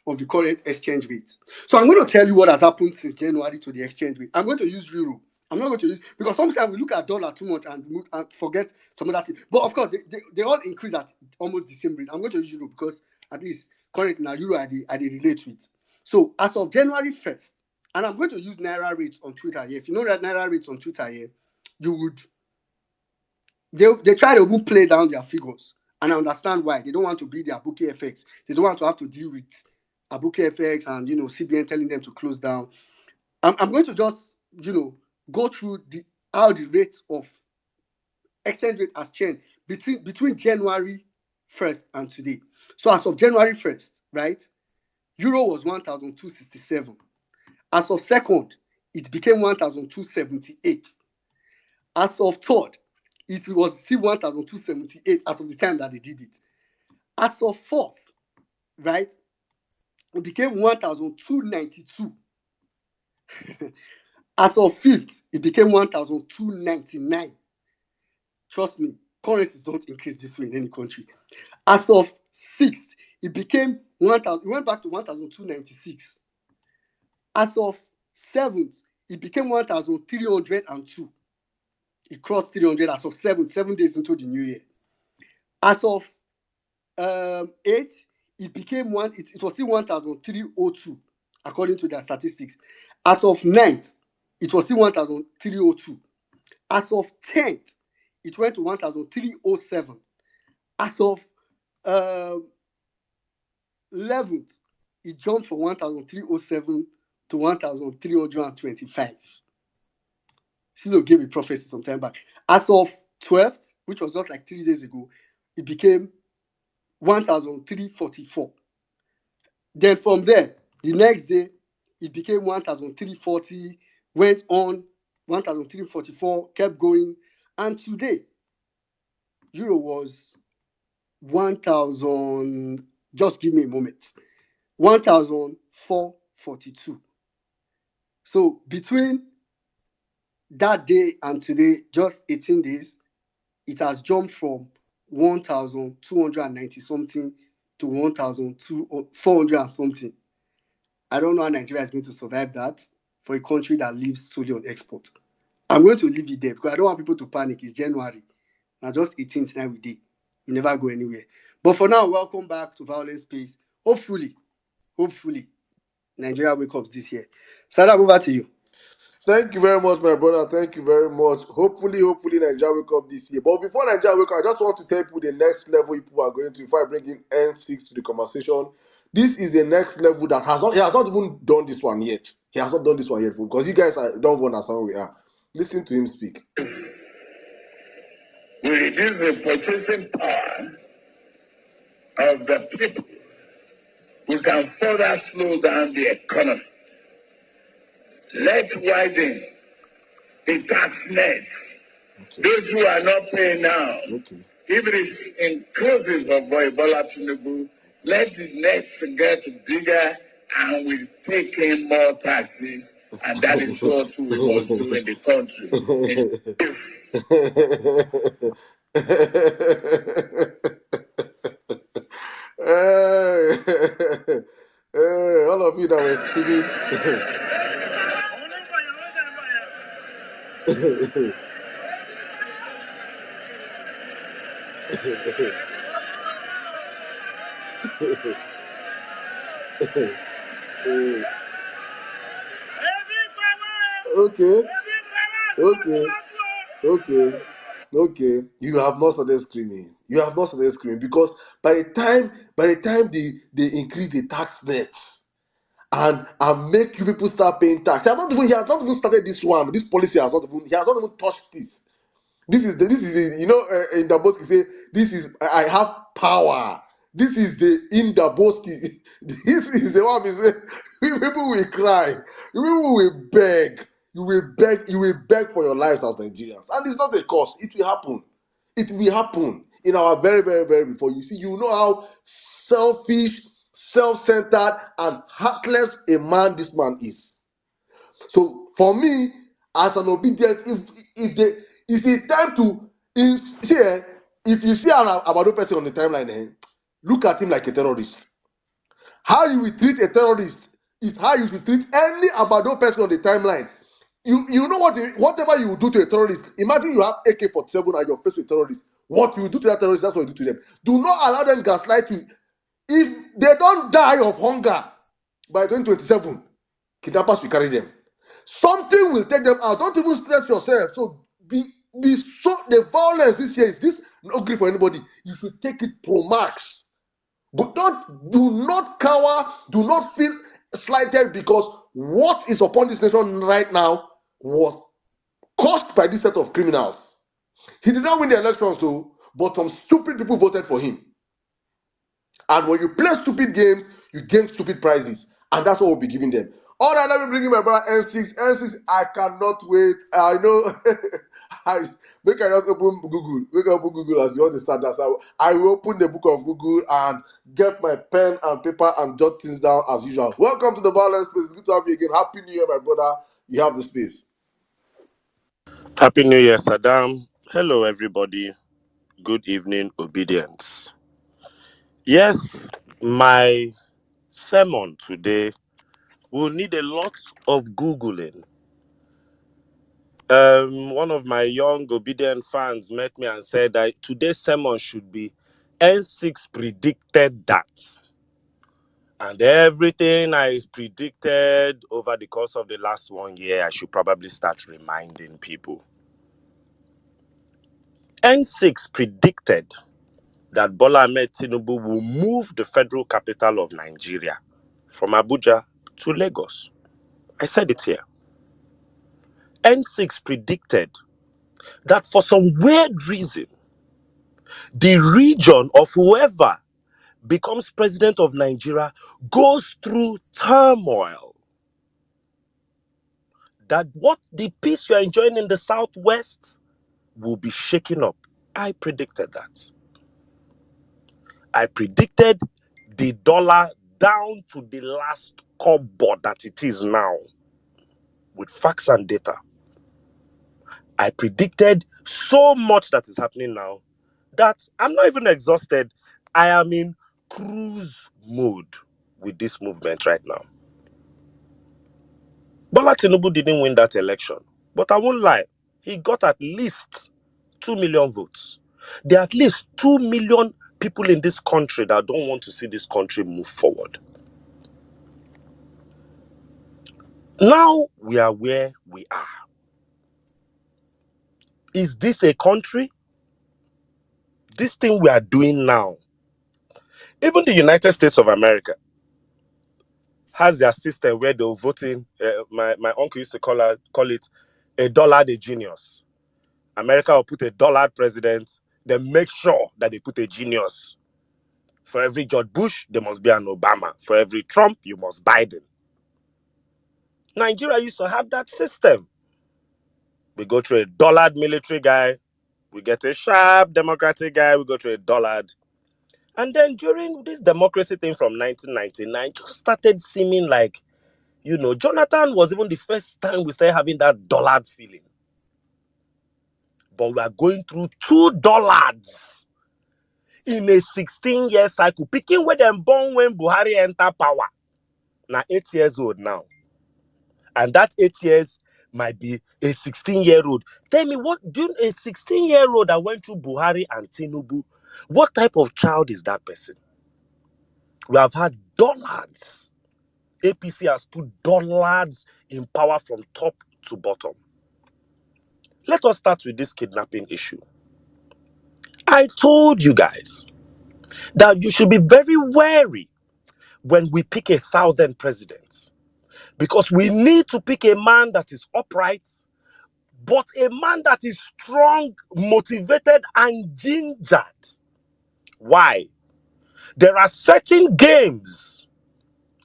of the current exchange rate. So I'm going to tell you what has happened since January to the exchange rate. I'm going to use euro. I'm not going to use, because sometimes we look at dollar too much and forget some other things. But of course, they all increase at almost the same rate. I'm going to use euro because at least currently now euro I relate to it. So as of January 1st, and I'm going to use Naira rates on Twitter here. If you know that Naira rates on Twitter here, you would, they try to even play down their figures. And I understand why. They don't want to be their bookie effects. They don't want to have to deal with a bookie effects and, CBN telling them to close down. I'm going to just, go through how the rate of exchange rate has changed between January 1st and today. So as of January 1st, right, euro was 1,267. As of 2nd, it became 1,278. As of 3rd, it was still 1,278 as of the time that they did it. As of 4th, right, it became 1,292. As of 5th, it became 1,299. Trust me, currencies don't increase this way in any country. As of 6th, it became 1,000. It went back to 1,296. As of 7th, it became 1,302. It crossed 300 as of 7 days into the new year. As of 8th, it became it was still 1,302 according to their statistics. As of 9th, it was still 1,302. As of 10th, it went to 1,307. As of 11th, it jumped from 1,307 to 1,325. Caesar gave a prophecy some time back. As of 12th, which was just like 3 days ago, it became 1,344. Then from there, the next day, it became 1,340, went on 1,344, kept going. And today, euro was 1,000, just give me a moment, 1,442. So between that day and today, just 18 days, it has jumped from 1,290 something to 1,400 and something. I don't know how Nigeria is going to survive that for a country that lives solely on export. I'm going to leave it there because I don't want people to panic. It's January. Now just 18th night we did. We never go anywhere. But for now, welcome back to Vawulence Space. Hopefully, Nigeria wake up this year. Sadam, over to you. Thank you very much, my brother. Thank you very much. Hopefully, Nigeria wake up this year. But before Nigeria wake up, I just want to tell people the next level people are going to. Before I bring in N6 to the conversation, this is the next level that he has not even done this one yet. He has not done this one yet, because you guys don't understand where we are. Listen to him speak. We reduce the purchasing power of the people. We can further slow down the economy. Let's widen the tax net. Okay. Those who are not paying now, okay, if it is inclusive of Bola Tinubu, let the net get bigger and we take in more taxes, and that is what we must do in the country. All of you that were screaming. Okay. You have not started screaming. Because by the time they increase the tax nets and make you people start paying tax, he has not even started this one. This policy he has not even touched this. This is in the Boski say, this is, I have power. This is the in the Boski. This is the one we say, people will cry. People will beg. You will beg for your lives as Nigerians. And it's not a cause. It will happen. It will happen in our very, very, very before. You see, you know how selfish, self-centered, and heartless a man this man is. So for me, as an obedient, if they it's the time to if you see an Abado person on the timeline, look at him like a terrorist. How you will treat a terrorist is how you should treat any Abado person on the timeline. You know whatever you will do to a terrorist. Imagine you have AK-47 and you're faced with a terrorist. What you will do to that terrorist, that's what you do to them. Do not allow them gaslight you. If they don't die of hunger by 2027, kidnappers will carry them. Something will take them out. Don't even stress yourself. So be so the violence this year is this no grief for anybody. You should take it pro max. But do not cower, do not feel slighted, because what is upon this nation right now was caused by this set of criminals. He did not win the election, but some stupid people voted for him. And when you play stupid games, you gain stupid prizes. And that's what we'll be giving them. All right, let me bring in my brother N6. N6, I cannot wait. I know. Make I just open Google. Make I open Google as you understand that. So I will open the book of Google and get my pen and paper and jot things down as usual. Welcome to the Violence Space. Good to have you again. Happy New Year, my brother. You have the space. Happy New Year, Saddam. Hello, everybody. Good evening, obedience. Yes, my sermon today will need a lot of Googling. One of my young obedient fans met me and said that today's sermon should be N6 predicted that. And everything I predicted over the course of the last 1 year, I should probably start reminding people. N6 predicted that Bola Ahmed Tinubu will move the federal capital of Nigeria from Abuja to Lagos. I said it here. N6 predicted that for some weird reason, the region of whoever becomes president of Nigeria goes through turmoil. That what the peace you are enjoying in the southwest will be shaken up. I predicted that. I predicted the dollar down to the last kobo that it is now, with facts and data. I predicted so much that is happening now that I'm not even exhausted. I am in cruise mode with this movement right now. Bola Tinubu didn't win that election, but I won't lie, he got at least 2 million votes. There are at least 2 million people in this country that don't want to see this country move forward. Now we are where we are. Is this a country? This thing we are doing now, even the United States of America has their system where they'll vote in. My uncle used to call it a dollar a genius. America will put a dollar president, then make sure that they put a genius. For every George Bush, there must be an Obama. For every Trump, you must Biden. Nigeria used to have that system. We go through a dollared military guy, we get a sharp democratic guy, we go through a dollared. And then during this democracy thing from 1999, just started seeming like, Jonathan was even the first time we started having that dollared feeling. But we are going through $2 in a 16-year cycle. Picking where them born when Buhari enter power. Now 8 years old now. And that 8 years might be a 16-year-old. Tell me, what do a 16-year-old that went through Buhari and Tinubu, what type of child is that person? We have had dollars. APC has put dollars in power from top to bottom. Let us start with this kidnapping issue. I told you guys that you should be very wary when we pick a southern president, because we need to pick a man that is upright, but a man that is strong, motivated, and gingered. Why? There are certain games,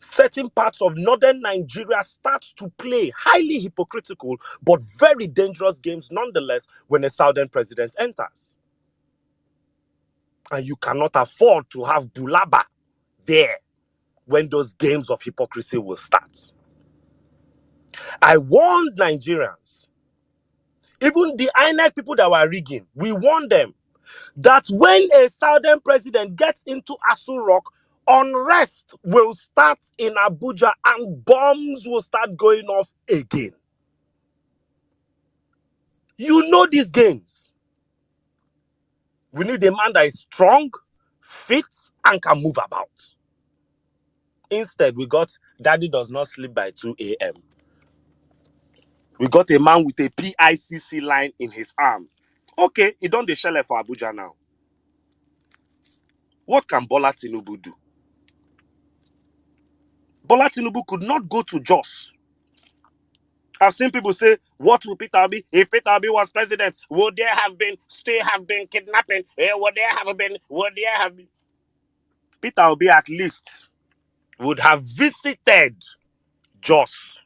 certain parts of northern Nigeria start to play highly hypocritical, but very dangerous games nonetheless when a southern president enters. And you cannot afford to have Bulaba there when those games of hypocrisy will start. I warned Nigerians, even the INEC people that were rigging, we warned them that when a southern president gets into Asu Rock, unrest will start in Abuja and bombs will start going off again. You know these games. We need a man that is strong, fit, and can move about. Instead, we got daddy does not sleep by 2 a.m. We got a man with a PICC line in his arm. Okay, he done the shell for Abuja now. What can Bola Tinubu do? Bola Tinubu could not go to Jos. I've seen people say, what will Peter Obi, if Peter Obi was president, would there have been kidnapping? Would there have been? Peter Obi at least would have visited Jos.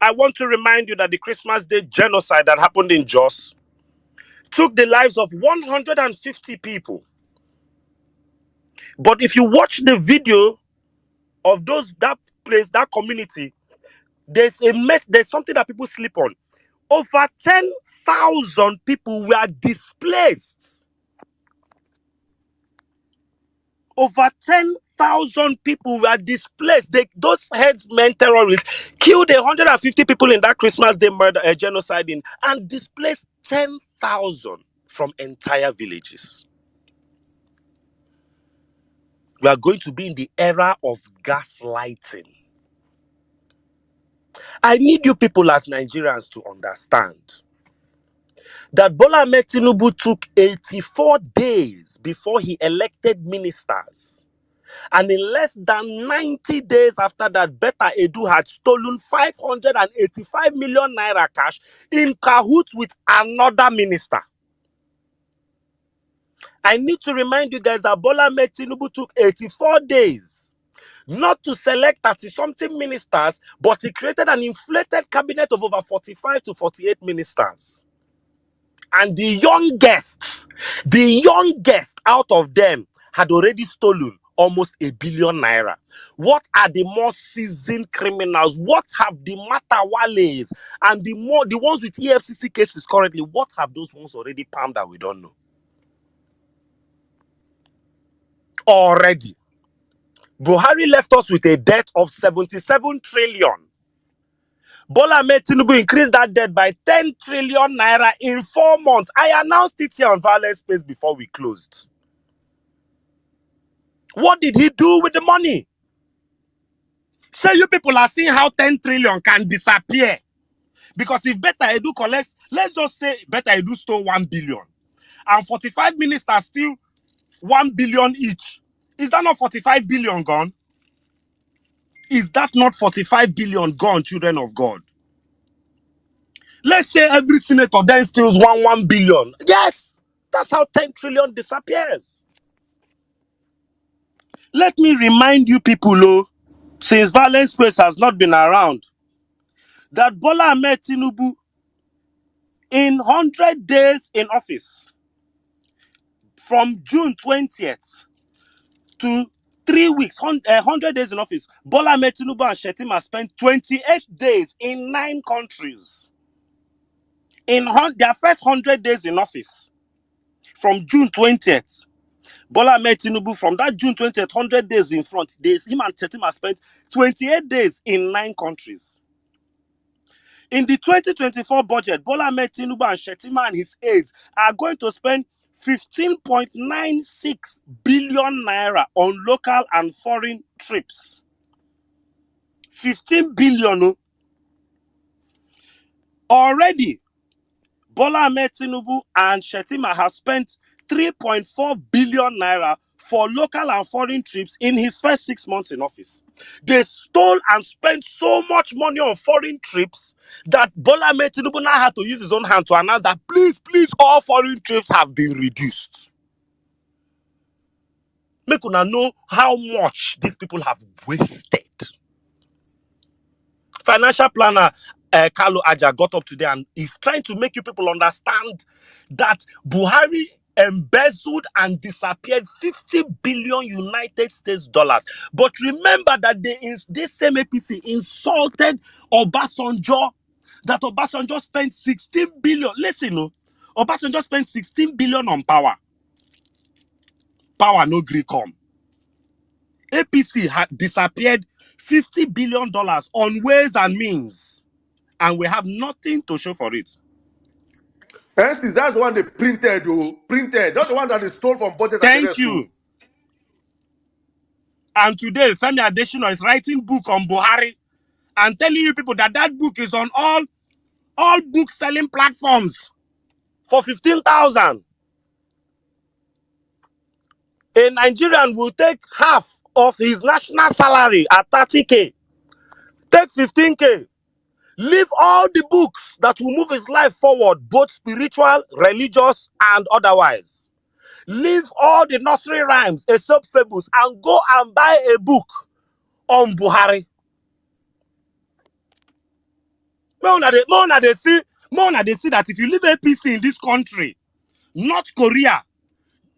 I want to remind you that the Christmas Day genocide that happened in Jos took the lives of 150 people. But if you watch the video of that place, that community, there's something that people sleep on. Over 10,000 people were displaced. Over 10,000 people were displaced. Those headsmen terrorists killed 150 people in that Christmas Day murder genocide and displaced 10,000 from entire villages. We are going to be in the era of gaslighting. I need you people as Nigerians to understand that Bola Ahmed Tinubu took 84 days before he elected ministers. And in less than 90 days after that, Betta Edu had stolen 585 million naira cash in cahoots with another minister. I need to remind you guys that Bola Ahmed Tinubu took 84 days not to select 30-something ministers, but he created an inflated cabinet of over 45 to 48 ministers. And the youngest out of them had already stolen almost 1 billion naira. What are the more seasoned criminals? What have the Matawales and the ones with EFCC cases currently, what have those ones already palmed that we don't know? Already. Buhari left us with a debt of 77 trillion. Bola Ahmed Tinubu increased that debt by 10 trillion naira in 4 months. I announced it here on Vawulence Space before we closed. What did he do with the money? So you people are seeing how 10 trillion can disappear. Because if Beta Edu collects, let's just say Beta Edu stole 1 billion. And 45 ministers steal 1 billion each. Is that not 45 billion gone? Is that not 45 billion gone, children of God? Let's say every senator then steals 1 billion. Yes, that's how 10 trillion disappears. Let me remind you people, since Violence Space has not been around, that Bola Ahmed Tinubu, in 100 days in office, from June 20th to 3 weeks, 100 days in office, Bola Ahmed Tinubu and Shetima spent 28 days in 9 countries. In their first 100 days in office, from June 20th, Bola Ahmed Tinubu, from that June 20th, 100 days in front, him and Shetima spent 28 days in 9 countries. In the 2024 budget, Bola Ahmed Tinubu and Shetima and his aides are going to spend 15.96 billion naira on local and foreign trips. 15 billion. Already, Bola Ahmed Tinubu and Shetima have spent 3.4 billion naira for local and foreign trips in his first 6 months in office. They stole and spent so much money on foreign trips that Bola Ahmed Tinubu now had to use his own hand to announce that please, all foreign trips have been reduced. Make una know how much these people have wasted. Financial planner Carlo Aja got up today and is trying to make you people understand that Buhari embezzled and disappeared 50 billion United States dollars. But remember that this same APC insulted Obasanjo, that Obasanjo spent 16 billion. Listen, no, Obasanjo spent 16 billion on power. Power no gree come. APC had disappeared $50 billion on ways and means, and we have nothing to show for it. Hence, that's the one they printed, printed. Not the one that they stole from budget and the Thank rest, you. And today, Femi Adesina is writing book on Buhari and telling you people that that book is on all book selling platforms for 15,000. A Nigerian will take half of his national salary at 30K. Take 15K. Leave all the books that will move his life forward, both spiritual, religious, and otherwise. Leave all the nursery rhymes, except fables, and go and buy a book on Buhari. They see that if you leave APC in this country, North Korea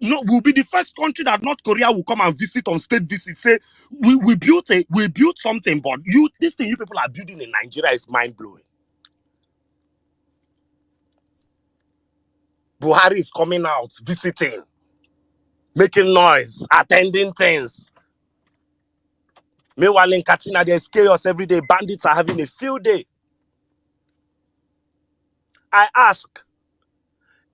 will be the first country that North Korea will come and visit on state visit. Say we built something, but this thing you people are building in Nigeria is mind blowing. Buhari is coming out, visiting, making noise, attending things. Meanwhile, in Katsina, there's chaos every day. Bandits are having a field day. I ask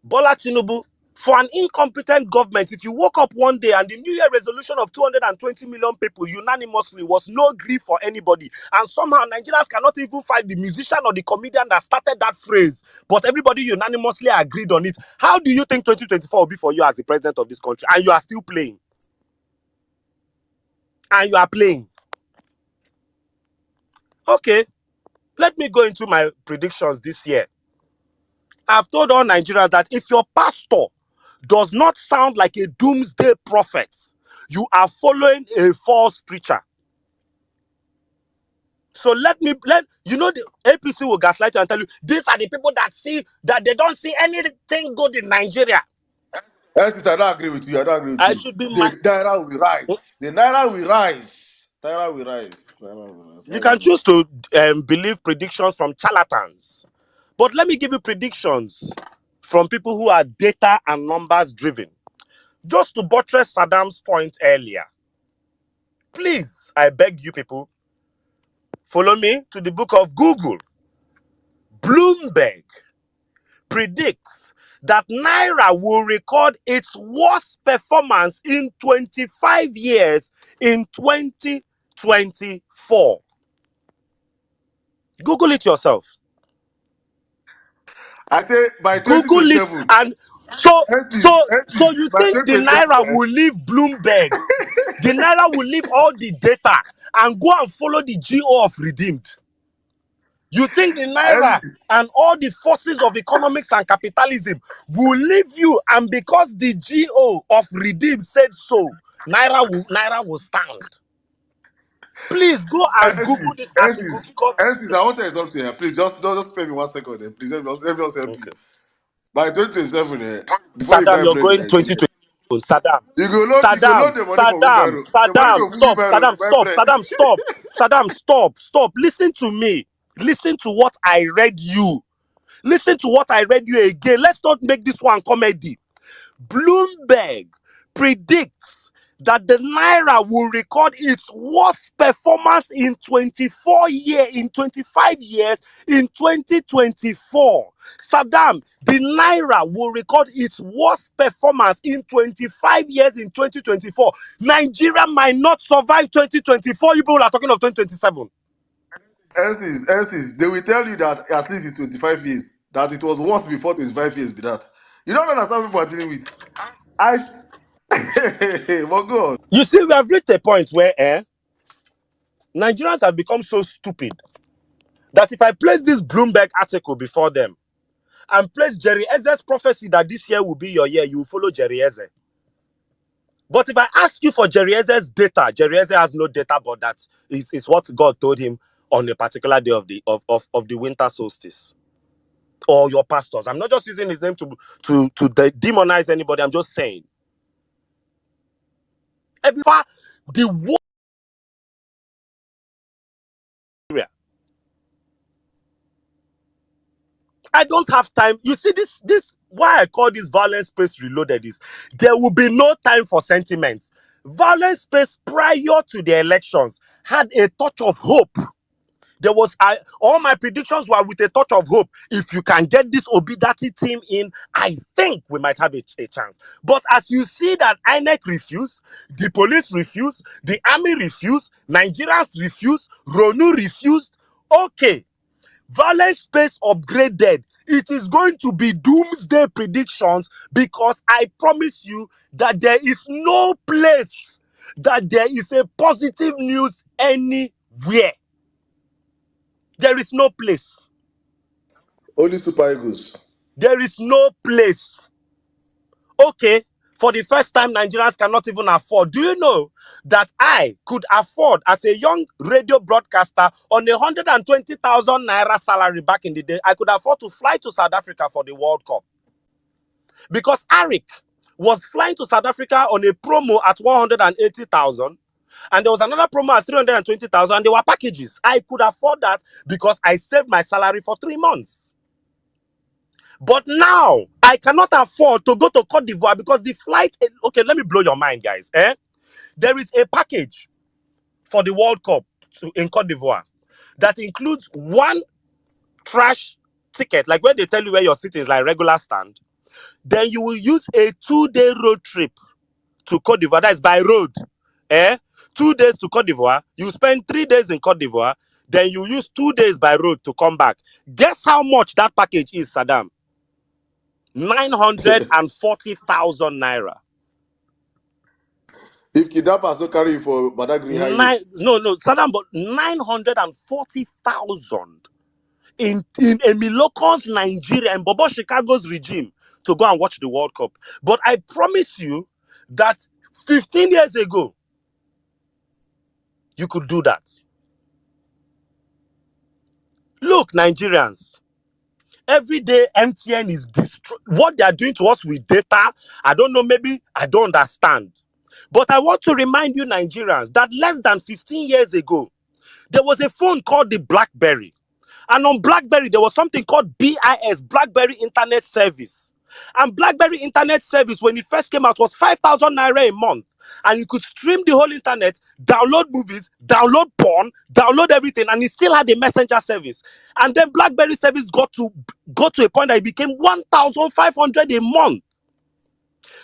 Bola Tinubu, for an incompetent government, if you woke up one day and the New Year resolution of 220 million people unanimously was no grief for anybody, and somehow Nigerians cannot even find the musician or the comedian that started that phrase, but everybody unanimously agreed on it, how do you think 2024 will be for you as the president of this country? And you are still playing. And you are playing. Okay, let me go into my predictions this year. I've told all Nigerians that if your pastor does not sound like a doomsday prophet, you are following a false preacher. So the APC will gaslight you and tell you, these are the people that see that they don't see anything good in Nigeria. I don't agree with you. I don't agree with I you. should be The Naira will rise. The Naira will rise. Naira will rise. You can choose to believe predictions from charlatans. But let me give you predictions from people who are data and numbers driven. Just to buttress Saddam's point earlier, please, I beg you people, follow me to the book of Google. Bloomberg predicts that Naira will record its worst performance in 25 years in 2024. Google it yourself. I say by Google it, 2027, and so SPs, you by think the 2027, naira will leave Bloomberg? The naira will leave all the data and go and follow the GO of redeemed. You think the naira SPs, and all the forces of economics and capitalism will leave you, and because the GO of redeemed said so, naira will stand? Please go and Google this article because SPs, I want to tell you something here. Please, just spare me 1 second. Please, let me just help you. okay. By 2027, before you Saddam, buy you're bread in going Nigeria, 2020. Saddam, you go load the money for wheelbarrow. The money Saddam, go full stop, wheelbarrow to Saddam, buy stop, bread. Saddam, stop, Saddam, stop. Listen to me. Listen to what I read you. Listen to what I read you again. Let's not make this one comedy. Bloomberg predicts that the naira will record its worst performance in 25 years in 2024. Saddam, the naira will record its worst performance in 25 years in 2024. Nigeria might not survive 2024. You people are talking of 2027. They will tell you that at least in 25 years, that it was worse before 25 years be that. You don't understand what people are dealing with. I, but go on. You see, we have reached a point where Nigerians have become so stupid that if I place this Bloomberg article before them and place Jerry Eze's prophecy that this year will be your year, you will follow Jerry Eze. But if I ask you for Jerry Eze's data, Jerry Eze has no data, but that is what God told him on a particular day of the winter solstice. Or your pastors. I'm not just using his name to demonize anybody. I'm just saying. The war area. I don't have time. You see, this why I call this violence space reloaded is there will be no time for sentiments. Violence space prior to the elections had a touch of hope. There was all my predictions were with a touch of hope. If you can get this Obidati team in, I think we might have a chance. But as you see that INEC refused, the police refused, the army refused, Nigerians refused, Ronu refused. Okay, violence space upgraded. It is going to be doomsday predictions because I promise you that there is no place that there is a positive news anywhere. There is no place. Only Super Eagles. There is no place. Okay, for the first time, Nigerians cannot even afford. Do you know that I could afford, as a young radio broadcaster, on 120,000 naira salary back in the day, I could afford to fly to South Africa for the World Cup. Because Arik was flying to South Africa on a promo at 180,000. And there was another promo at 320,000. And they were packages. I could afford that because I saved my salary for 3 months. But now, I cannot afford to go to Cote d'Ivoire because the flight... Okay, let me blow your mind, guys. There is a package for the World Cup in Cote d'Ivoire that includes one trash ticket, like when they tell you where your seat is, like regular stand. Then you will use a 2-day road trip to Cote d'Ivoire. That is by road. 2 days to Cote d'Ivoire. You spend 3 days in Cote d'Ivoire. Then you use 2 days by road to come back. Guess how much that package is, Saddam? 940,000 naira. If kidnappers don't carry you for Badagry Highway. No, Saddam, but 940,000 in Emilokon's Nigeria, in Bobo Chicago's regime, to go and watch the World Cup. But I promise you that 15 years ago, you could do that. Look, Nigerians, every day MTN is what they are doing to us with data. I don't know, maybe I don't understand. But I want to remind you, Nigerians, that less than 15 years ago, there was a phone called the BlackBerry. And on BlackBerry, there was something called BIS, BlackBerry Internet Service. And BlackBerry Internet Service, when it first came out, was 5,000 naira a month. And you could stream the whole internet, download movies, download porn, download everything, and it still had a messenger service. And then BlackBerry service got to a point that it became 1,500 a month.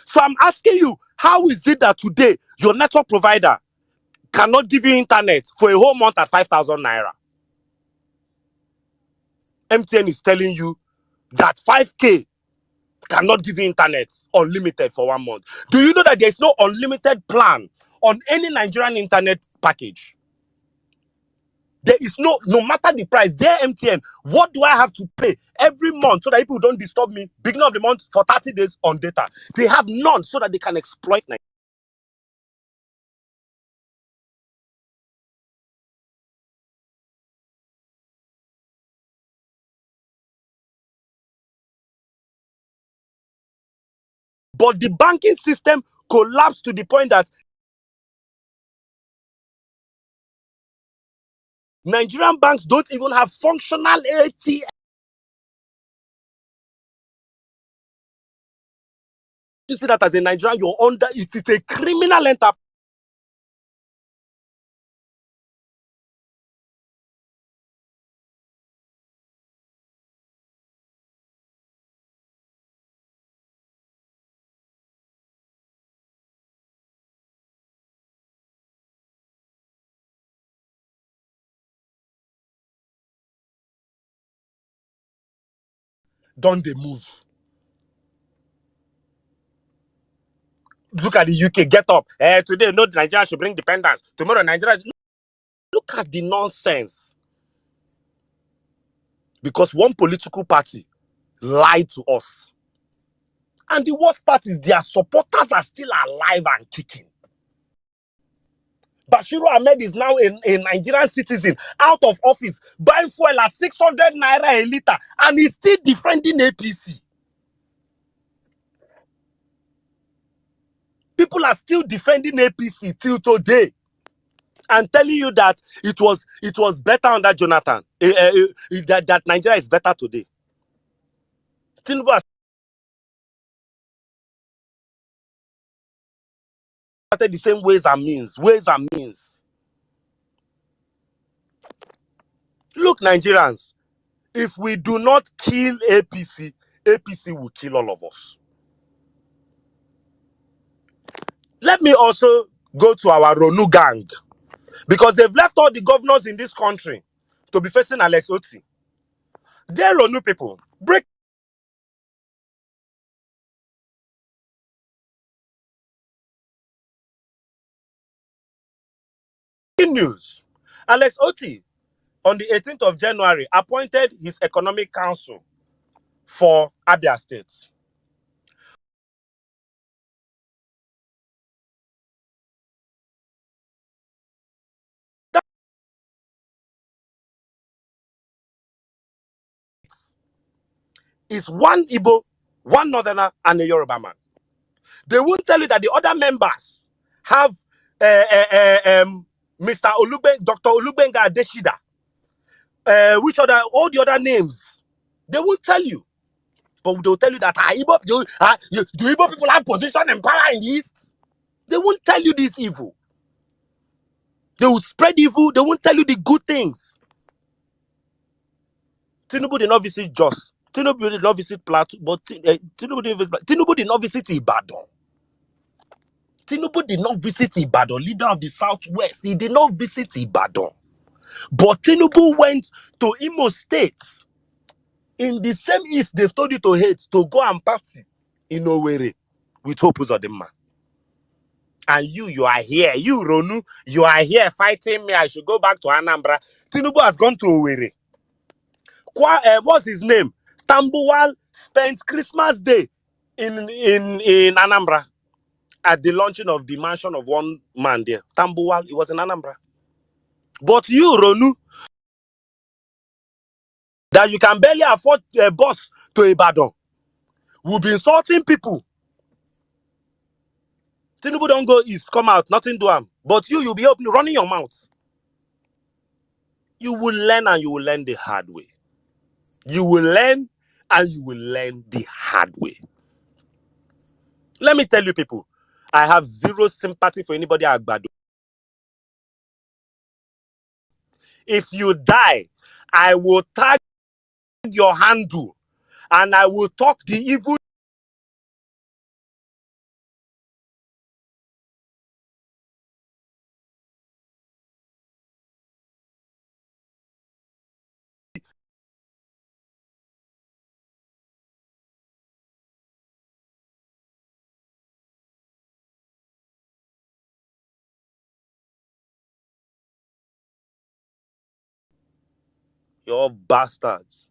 So I'm asking you, how is it that today your network provider cannot give you internet for a whole month at 5,000 naira? MTN is telling you that 5K cannot give you internet unlimited for 1 month. Do you know that there is no unlimited plan on any Nigerian internet package? There is no matter the price. Dear MTN, what do I have to pay every month so that people don't disturb me beginning of the month for 30 days on data? They have none so that they can exploit Nigeria. But the banking system collapsed to the point that Nigerian banks don't even have functional ATM. You see that as a Nigerian, you're under it. Is a criminal enterprise. Don't they move? Look at the UK. Get up. Today, no, Nigeria should bring dependence. Tomorrow, Nigeria. Look at the nonsense. Because one political party lied to us. And the worst part is their supporters are still alive and kicking. Bashiru Ahmed is now a Nigerian citizen out of office, buying fuel at 600 naira a litre, and he's still defending APC. People are still defending APC till today and telling you that it was better under Jonathan. That Nigeria is better today. Tinubu has started the same ways and means. Look, Nigerians, if we do not kill APC, APC will kill all of us. Let me also go to our Ronu gang, because they've left all the governors in this country to be facing Alex Oti. They're Ronu people. Breaking news. Alex Oti, on the 18th of January, appointed his economic council for Abia State. That is one Igbo, one Northerner, and a Yoruba man. They won't tell you that the other members have Mr. Dr. Olubenga Adeshida, which other, all the other names. They won't tell you. But they'll tell you that do Igbo people have position and power in the East? They won't tell you this evil. They will spread evil. They won't tell you the good things. Tinubu did not visit Jos. Tinubu did not visit Plateau. But Tinubu did not visit Ibadan. Tinubu did not visit Ibadan, leader of the Southwest. He did not visit Ibadan. But Tinubu went to Imo State. In the same East they've told you to hate, to go and party in Owerri with Hope Uzodinma. And you are here. You, Ronu, you are here fighting me. I should go back to Anambra. Tinubu has gone to Owerri. What's his name? Tambuwal spent Christmas Day in Anambra at the launching of the mansion of one man there. Tambuwal, it was in Anambra. But you, Ronu, that you can barely afford a bus to Ibadan, will be insulting people. Tinubu don't go east, come out, nothing do him. But you'll be running your mouth. You will learn, and you will learn the hard way. You will learn, and you will learn the hard way. Let me tell you, people, I have zero sympathy for anybody at Agbado. If you die, I will tag your handle, and I will talk the evil You're bastards.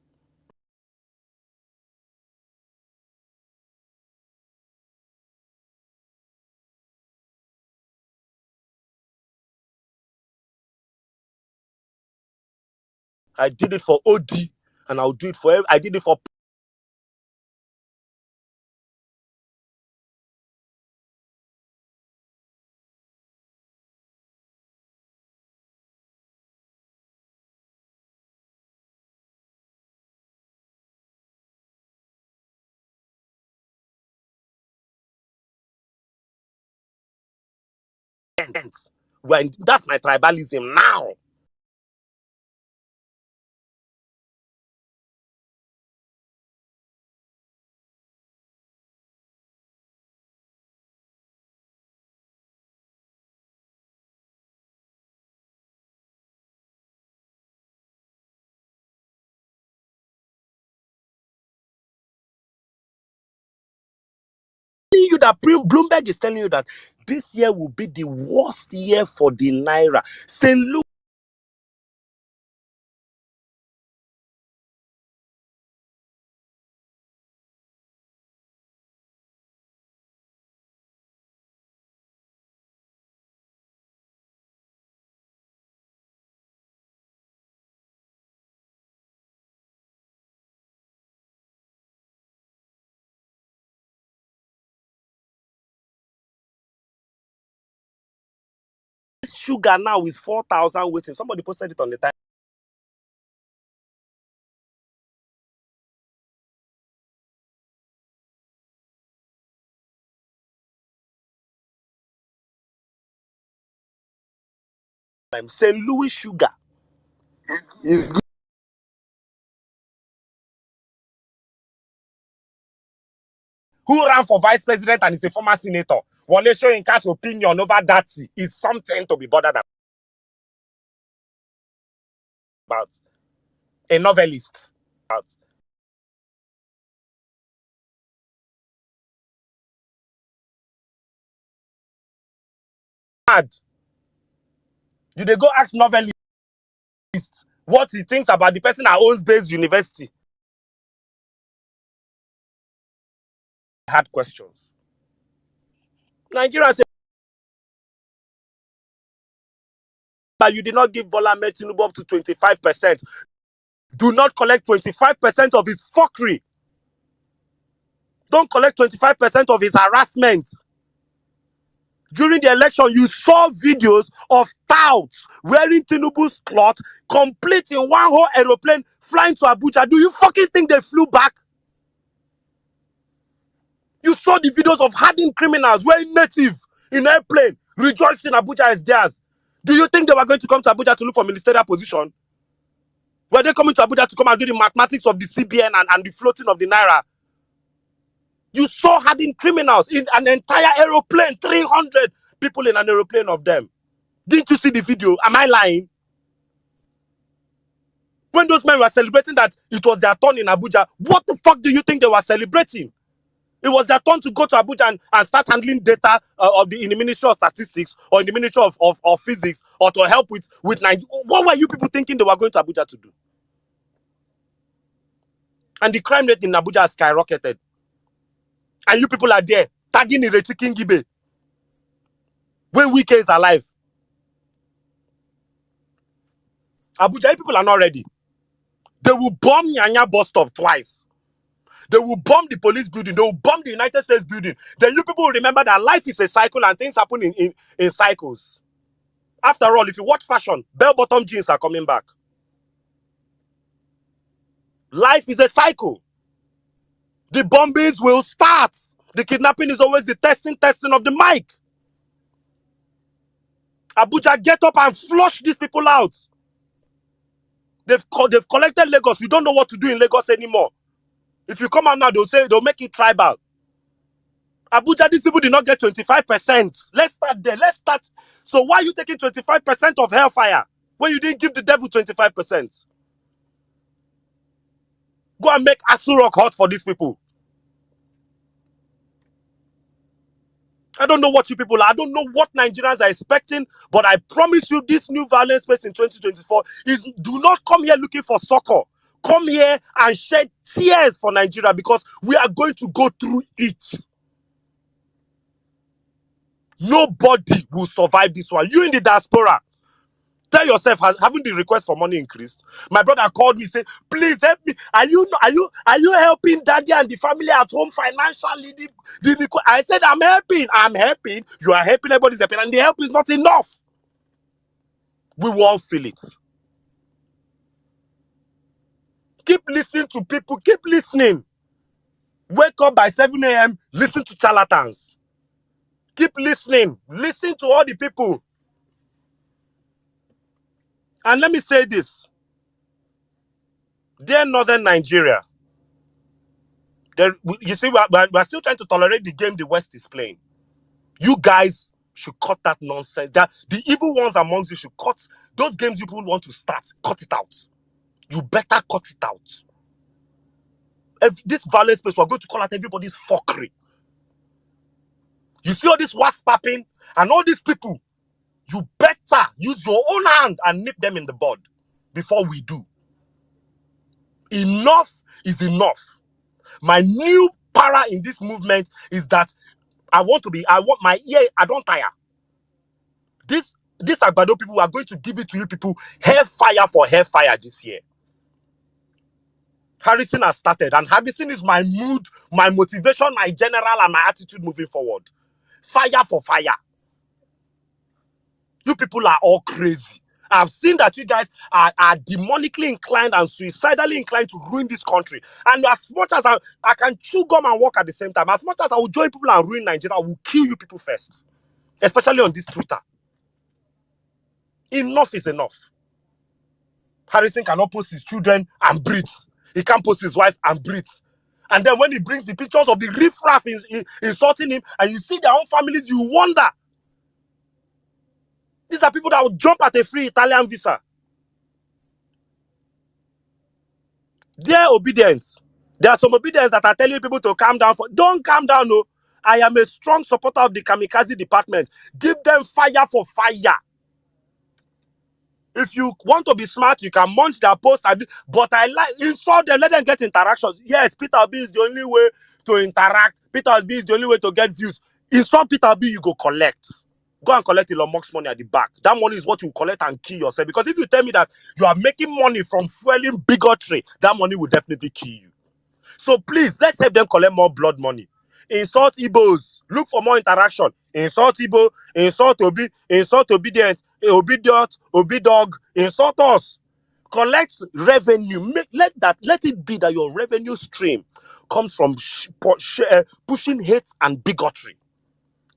I did it for OD, and I'll do it for I did it for presidents. When that's my tribalism now. You that Bloomberg is telling you that this year will be the worst year for the naira. St. Louis sugar now is 4,000 waiting. Somebody posted it on the time. St. Louis sugar. It's good. Who ran for vice president and is a former senator. Wale Soyinka's opinion over that is something to be bothered about. A novelist. About. You they go ask novelist what he thinks about the person that owns Base University. Had questions. Nigerians say, but you did not give Bola Ahmed Tinubu up to 25%. Do not collect 25% of his fuckery. Don't collect 25% of his harassment. During the election, you saw videos of touts wearing Tinubu's cloth, complete in one whole aeroplane, flying to Abuja. Do you fucking think they flew back? You saw the videos of hardened criminals wearing native in airplane, rejoicing Abuja is theirs. Do you think they were going to come to Abuja to look for ministerial position? Were they coming to Abuja to come and do the mathematics of the CBN and the floating of the Naira? You saw hardened criminals in an entire aeroplane, 300 people in an aeroplane of them. Didn't you see the video? Am I lying? When those men were celebrating that it was their turn in Abuja, what the fuck do you think they were celebrating? It was their turn to go to Abuja and start handling data in the Ministry of Statistics or in the Ministry of Physics or to help with Nigeria. What were you people thinking they were going to Abuja to do? And the crime rate in Abuja has skyrocketed. And you people are there tagging Ireti Kingibe when Wike is alive. Abuja people are not ready. They will bomb Nyanya bus stop twice. They will bomb the police building. They will bomb the United States building. Then you people will remember that life is a cycle and things happen in cycles. After all, if you watch fashion, bell-bottom jeans are coming back. Life is a cycle. The bombings will start. The kidnapping is always the testing of the mic. Abuja, get up and flush these people out. They've collected Lagos. We don't know what to do in Lagos anymore. If you come out now, they'll make it tribal. Abuja, these people did not get 25%. Let's start there. Let's start. So why are you taking 25% of hellfire when you didn't give the devil 25%? Go and make Asu Rock hot for these people. I don't know what you people are. I don't know what Nigerians are expecting, but I promise you this new violence space in 2024 is do not come here looking for succor. Come here and shed tears for Nigeria because we are going to go through it. Nobody will survive this one. You in the diaspora, tell yourself, haven't the request for money increased? My brother called me, say, please help me. Are you helping daddy and the family at home financially? I said, I'm helping. I'm helping. You are helping, everybody's helping, and the help is not enough. We will all feel it. Keep listening to people. Keep listening. Wake up by 7 a.m. Listen to charlatans. Keep listening. Listen to all the people. And let me say this. Dear Northern Nigeria, you see, we're still trying to tolerate the game the West is playing. You guys should cut that nonsense. That the evil ones amongst you should cut those games you people want to start. Cut it out. You better cut it out. If this violence space, we're going to call out everybody's fuckery. You see all this wasp popping and all these people, you better use your own hand and nip them in the bud before we do. Enough is enough. My new para in this movement is that I want my ear, I don't tire. This Agbado people are going to give it to you people hair fire this year. Harrison has started, and Harrison is my mood, my motivation, my general, and my attitude moving forward. Fire for fire. You people are all crazy. I've seen that you guys are demonically inclined and suicidally inclined to ruin this country. And as much as I can chew gum and walk at the same time, as much as I will join people and ruin Nigeria, I will kill you people first. Especially on this Twitter. Enough is enough. Harrison cannot post his children and breathe. He can't post his wife and breathe. And then when he brings the pictures of the riffraff insulting him, and you see their own families, you wonder. These are people that will jump at a free Italian visa. Their obedience. There are some obedience that are telling people to calm down. Don't calm down, no. I am a strong supporter of the kamikaze department. Give them fire for fire. If you want to be smart, you can munch their post. But I like insult them, let them get interactions. Yes, Peter B is the only way to interact. Peter B is the only way to get views. Insult Peter B, you go collect. Go and collect Elon Musk's money at the back. That money is what you collect and kill yourself. Because if you tell me that you are making money from fueling bigotry, that money will definitely kill you. So please, let's help them collect more blood money. Insult Igbos. Look for more interaction. Insult Igbo, insult Obi, insult Obedient, Obedient, Obidog, insult us. Collect revenue. Let it be that your revenue stream comes from pushing hate and bigotry.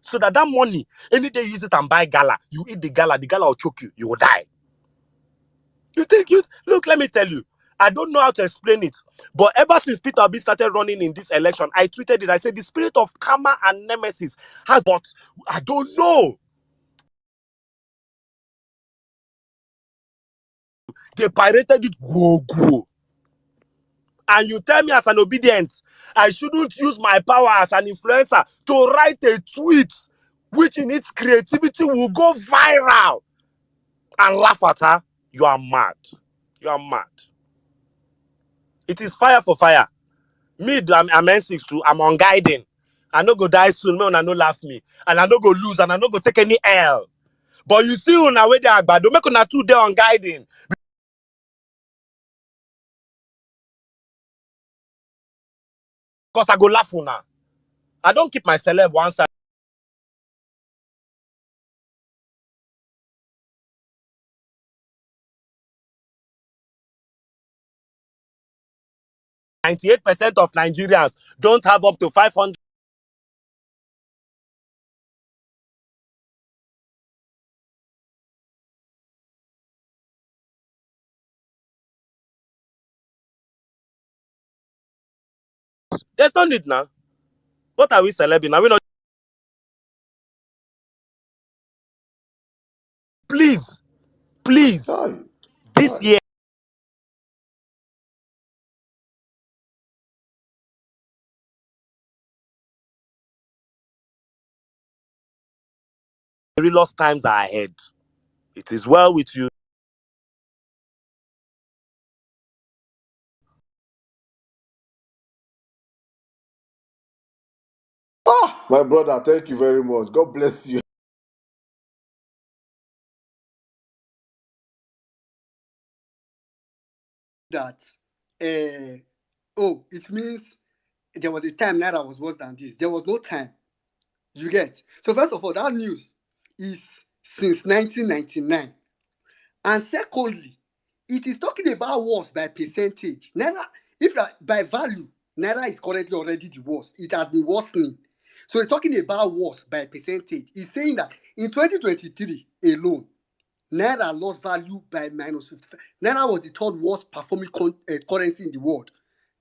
So that money, any day you use it and buy gala, you eat the gala will choke you, you will die. Look, let me tell you, I don't know how to explain it, but ever since Peter Obi started running in this election, I tweeted it. I said the spirit of karma and nemesis has, but I don't know. They pirated it, go. And you tell me as an obedient, I shouldn't use my power as an influencer to write a tweet which in its creativity will go viral and laugh at her. You are mad. You are mad. It is fire for fire. Me, I'm N6 too. I'm on guiding. I no go die soon. Me, I no laugh me. And I no go lose. And I no go take any L. But you see, una way there, Agbado, make una two there on guiding. Because I go laugh una. I don't keep my celeb one side. 98% of Nigerians don't have up to 500. There's no need now. What are we celebrating? Are we not? Please, this year. perilous times are ahead. It is well with you. My brother, thank you very much. God bless you. That, it means there was a time Naira was worse than this. There was no time. You get? So first of all, that news is since 1999. And secondly, it is talking about worse by percentage. Naira, if by value, Naira is currently already the worst. It has been worsening. So it's talking about worse by percentage. It's saying that in 2023 alone, Naira lost value by minus 55. Naira was the third worst performing currency in the world.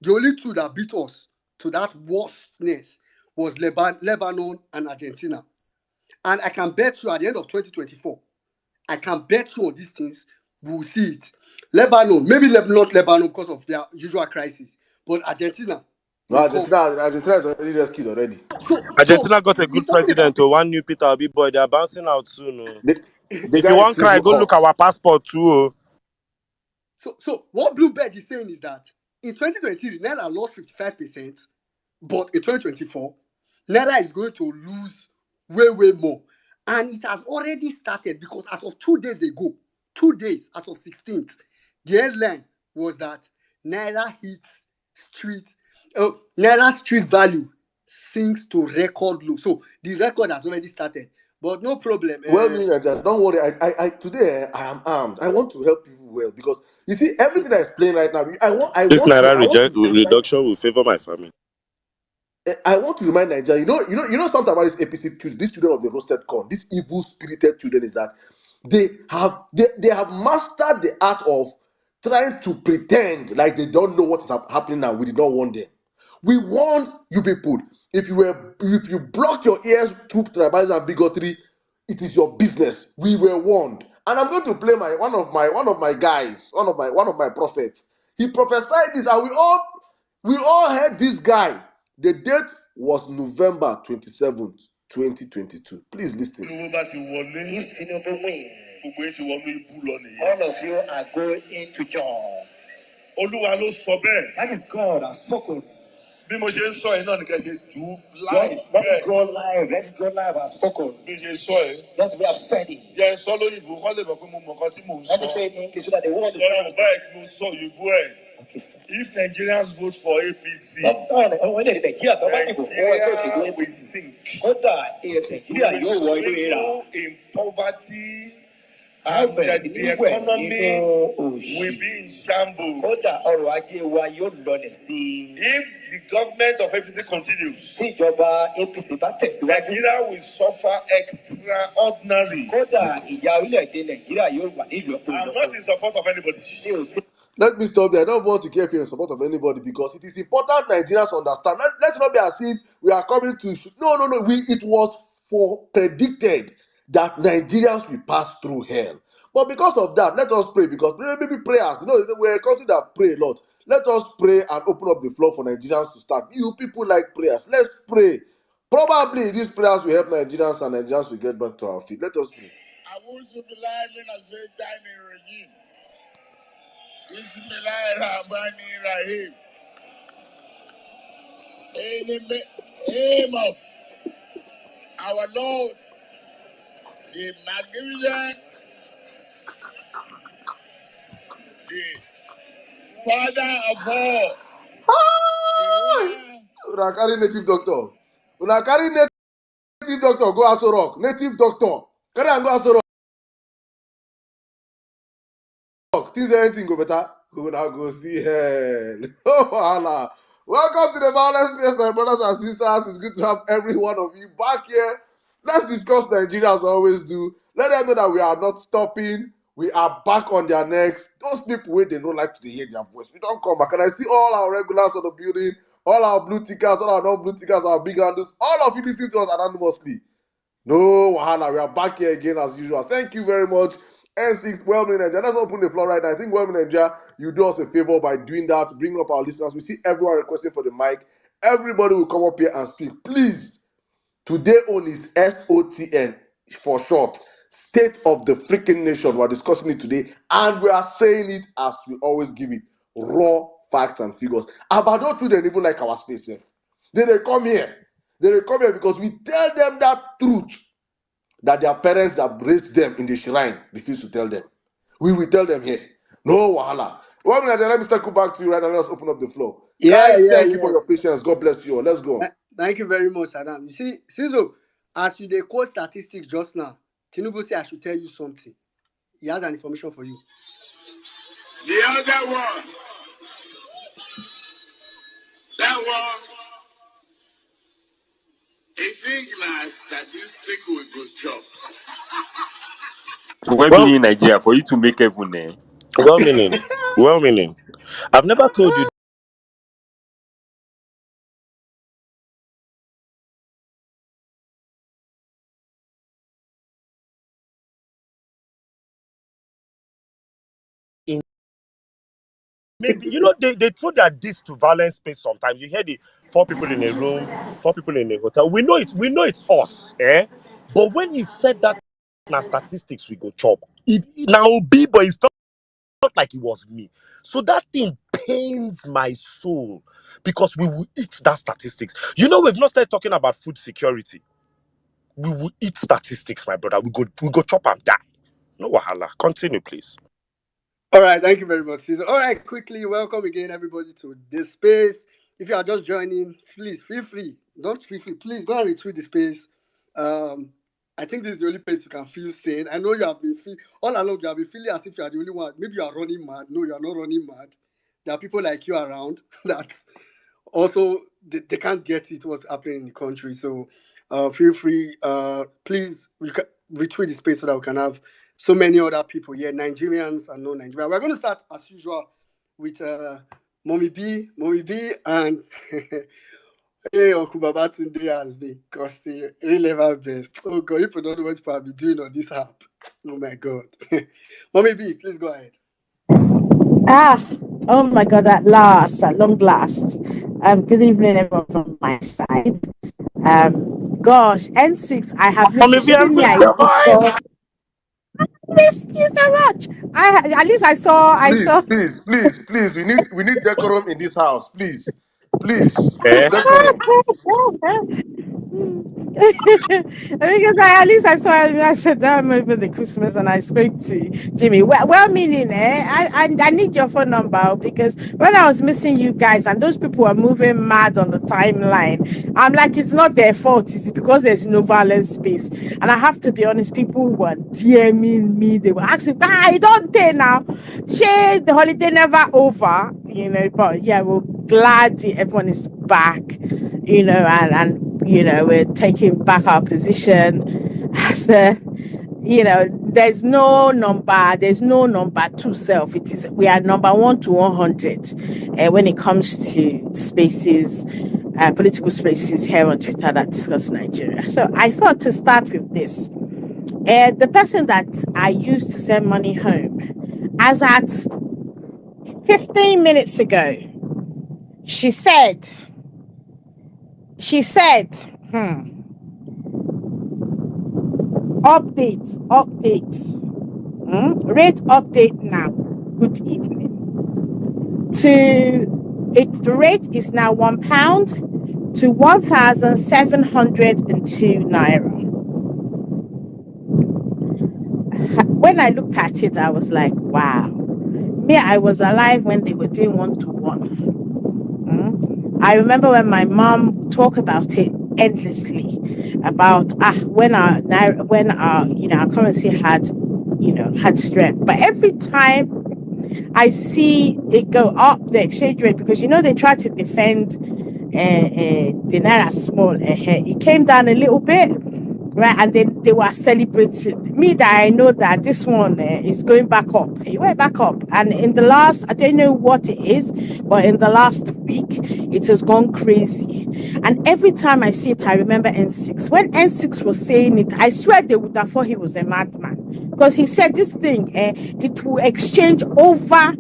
The only two that beat us to that worstness was Lebanon and Argentina. And I can bet you at the end of 2024, I can bet you on these things, we will see it. Lebanon, maybe not Lebanon because of their usual crisis, but Argentina No, will come. Argentina is already rescued already. So Argentina got a he's good talking about president, one new Peter Obi boy. They are bouncing out soon. The If you guy is want cry, Tibu go look Hawks. our passport too. So what Bloomberg is saying is that in 2023, Naira lost 55%, but in 2024, Naira is going to lose way more. And it has already started because as of 2 days ago, 2 days, as of 16th, the headline was that Naira hits Naira street value sinks to record low. So the record has already started. But no problem. Well, me, Naija, don't worry. I today I am armed. I want to help people well because you see everything that is playing right now. This Naira I want to remind reduction will favor my family. I want to remind Nigeria, something about this APC children, these children of the roasted corn, these evil spirited children is that they have mastered the art of trying to pretend like they don't know what is happening now. We did not warn them. We warned you people. If you block your ears through tribalism and bigotry, it is your business. We were warned. And I'm going to play one of my guys, one of my prophets. He prophesied this, and we all heard this guy. The date was November 27th, 2022. Please listen. All of you are going into joy. That is God has spoken. Bí mo ṣe ń sọ yìí náà nìkan ṣe jù ú láì bẹ́ẹ̀. Let it go live has spoken. Bí mo ṣe sọ yìí. That's why I've said it. Jẹ́ sọ lóyìnbó kọ́ lè mọ̀ pé mo mọ̀ nǹkan tí mò ń sọ. Let me say it in English so that they won't understand. Sọ Yorùbá ẹ̀ kí mo sọ Yorùbá ẹ̀. Okay, sir. If Nigerians vote for APC. Nàìjíríà will sink. Kódà Nàìjíríà yóò wọ inú ìrà. In poverty. And the economy will be in shambles. If the government of APC continues, Nigeria will suffer extraordinary. I'm not in support of anybody. Let me stop there. I don't want to care if you're in support of anybody because it is important Nigerians understand. Let's not be as if we are coming to. No. It was predicted that Nigerians will pass through hell. But because of that, let us pray because maybe prayers. We're a country that pray a lot. Let us pray and open up the floor for Nigerians to start. You people like prayers. Let's pray. Probably these prayers will help Nigerians and Nigerians will get back to our feet. Let us pray. I want to be living as a tiny regime. Bismillahirrahmanirrahim. In the name of our Lord, the magnificent, the Father of all, Una carry native doctor. Una carry native doctor go Aso Rock. Native doctor. Carry am go Aso Rock. Things anything go better. Una go see hell. Oh, Allah. Welcome to the Violence Space, my brothers and sisters. It's good to have every one of you back here. Let's discuss Nigeria as I always do. Let them know that we are not stopping. We are back on their necks. Those people where they don't like to hear their voice, we don't come back. And I see all our regulars on the building, all our blue tickers, all our non-blue tickers, our big handles, all of you listening to us anonymously. No, wahala, we are back here again as usual. Thank you very much. N6, Wellman Nigeria. Let's open the floor right now. I think Wellman Nigeria, you do us a favor by doing that, bringing up our listeners. We see everyone requesting for the mic. Everybody will come up here and speak. Please, today on is SOTN. for short. State of the freaking nation. We're discussing it today, and we are saying it as we always give it. Raw facts and figures. Ibadan too, they even like our space. Then they come here. They come here because we tell them that truth that their parents that raised them in the shrine refuse to tell them. We will tell them here. No wahala. One minute, let me circle back to you right now. Let's open up the floor. Yeah, Guys, yeah, thank you for yeah. your patience. God bless you all. Let's go on. Thank you very much, Adam. You see, Sizo, as you dey quote statistics just now, Tinubu say I should tell you something. He has an information for you. The other one, that one, I think na statistic we go chop. When Well, being in Nigeria, for you to make heaven, eh? well meaning. Well meaning. I've never told you in maybe they throw their diss to violence space sometimes. You hear the 4 people in a room, 4 people in a hotel. We know it's us, eh? But when he said that na statistics we go chop, it now be but it felt like it was me. So that thing pains my soul because we will eat that statistics. We've not started talking about food security. We will eat statistics, my brother. We go chop and die. No wahala. Continue, please. All right, thank you very much, Caesar. All right, quickly, welcome again, everybody, to this space. If you are just joining, please feel free. Don't feel free. Please go and retweet the space. I think this is the only place you can feel sane. I know you have been all along. You have been feeling as if you are the only one. Maybe you are running mad. No, you are not running mad. There are people like you around that also they can't get it what's happening in the country. So feel free. Please retweet the space so that we can have so many other people here, Nigerians and non-Nigerians. We're going to start as usual with Mommy B, and hey, Uncle Babatunde has been costing really level best. Oh God, if you don't know what people have been doing on this app, oh my God. Mommy B, please go ahead. Oh my God, at long last. Good evening, everyone from my side. Gosh, N6, I have missed you. Maybe I Shipping me, I missed your saw, voice. missed you so much. At least I Please, saw. please, please, please. We need decorum in this house. Please. Please. Eh? Decorum. Because at least I saw him. I sat down over the Christmas and I spoke to Jimmy. Well meaning, I need your phone number because when I was missing you guys and those people were moving mad on the timeline, I'm like, it's not their fault. It's because there's no violence space. And I have to be honest, people were DMing me. They were asking, I don't tell now. Shey, the holiday never over, but yeah, we're glad everyone is back, and we're taking back our position as there's no number two self. We are number 1 to 100 when it comes to spaces, political spaces here on Twitter that discuss Nigeria. So I thought to start with this. The person that I used to send money home, as at 15 minutes ago, she said, update, rate update now. Good evening. The rate is now £1 to 1,702 naira. When I looked at it, I was like, wow. Me, I was alive when they were doing 1-to-1. I remember when my mom talked about it endlessly about when our currency had strength. But every time I see it go up, the exchange rate, because they try to defend the naira small. It came down a little bit, right? And then they were celebrating. Me, that I know that this one is going back up. It went back up, and in the last, I don't know what it is, but in the last week, it has gone crazy. And every time I see it, I remember N6. When N6 was saying it, I swear they would have thought he was a madman, because he said this thing, it will exchange over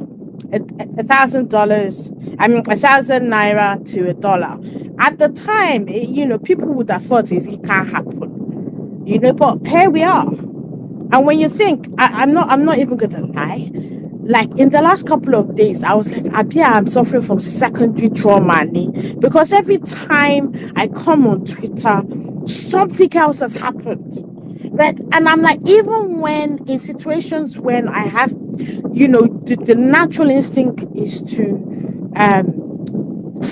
$1,000. I mean, 1,000 naira to $1. At the time, people would have thought it can't happen. But here we are. And when you think, I'm not even gonna lie. Like in the last couple of days, I was like, Abia, I'm suffering from secondary trauma, because every time I come on Twitter, something else has happened. Right. And I'm like, even when in situations when I have, the natural instinct is to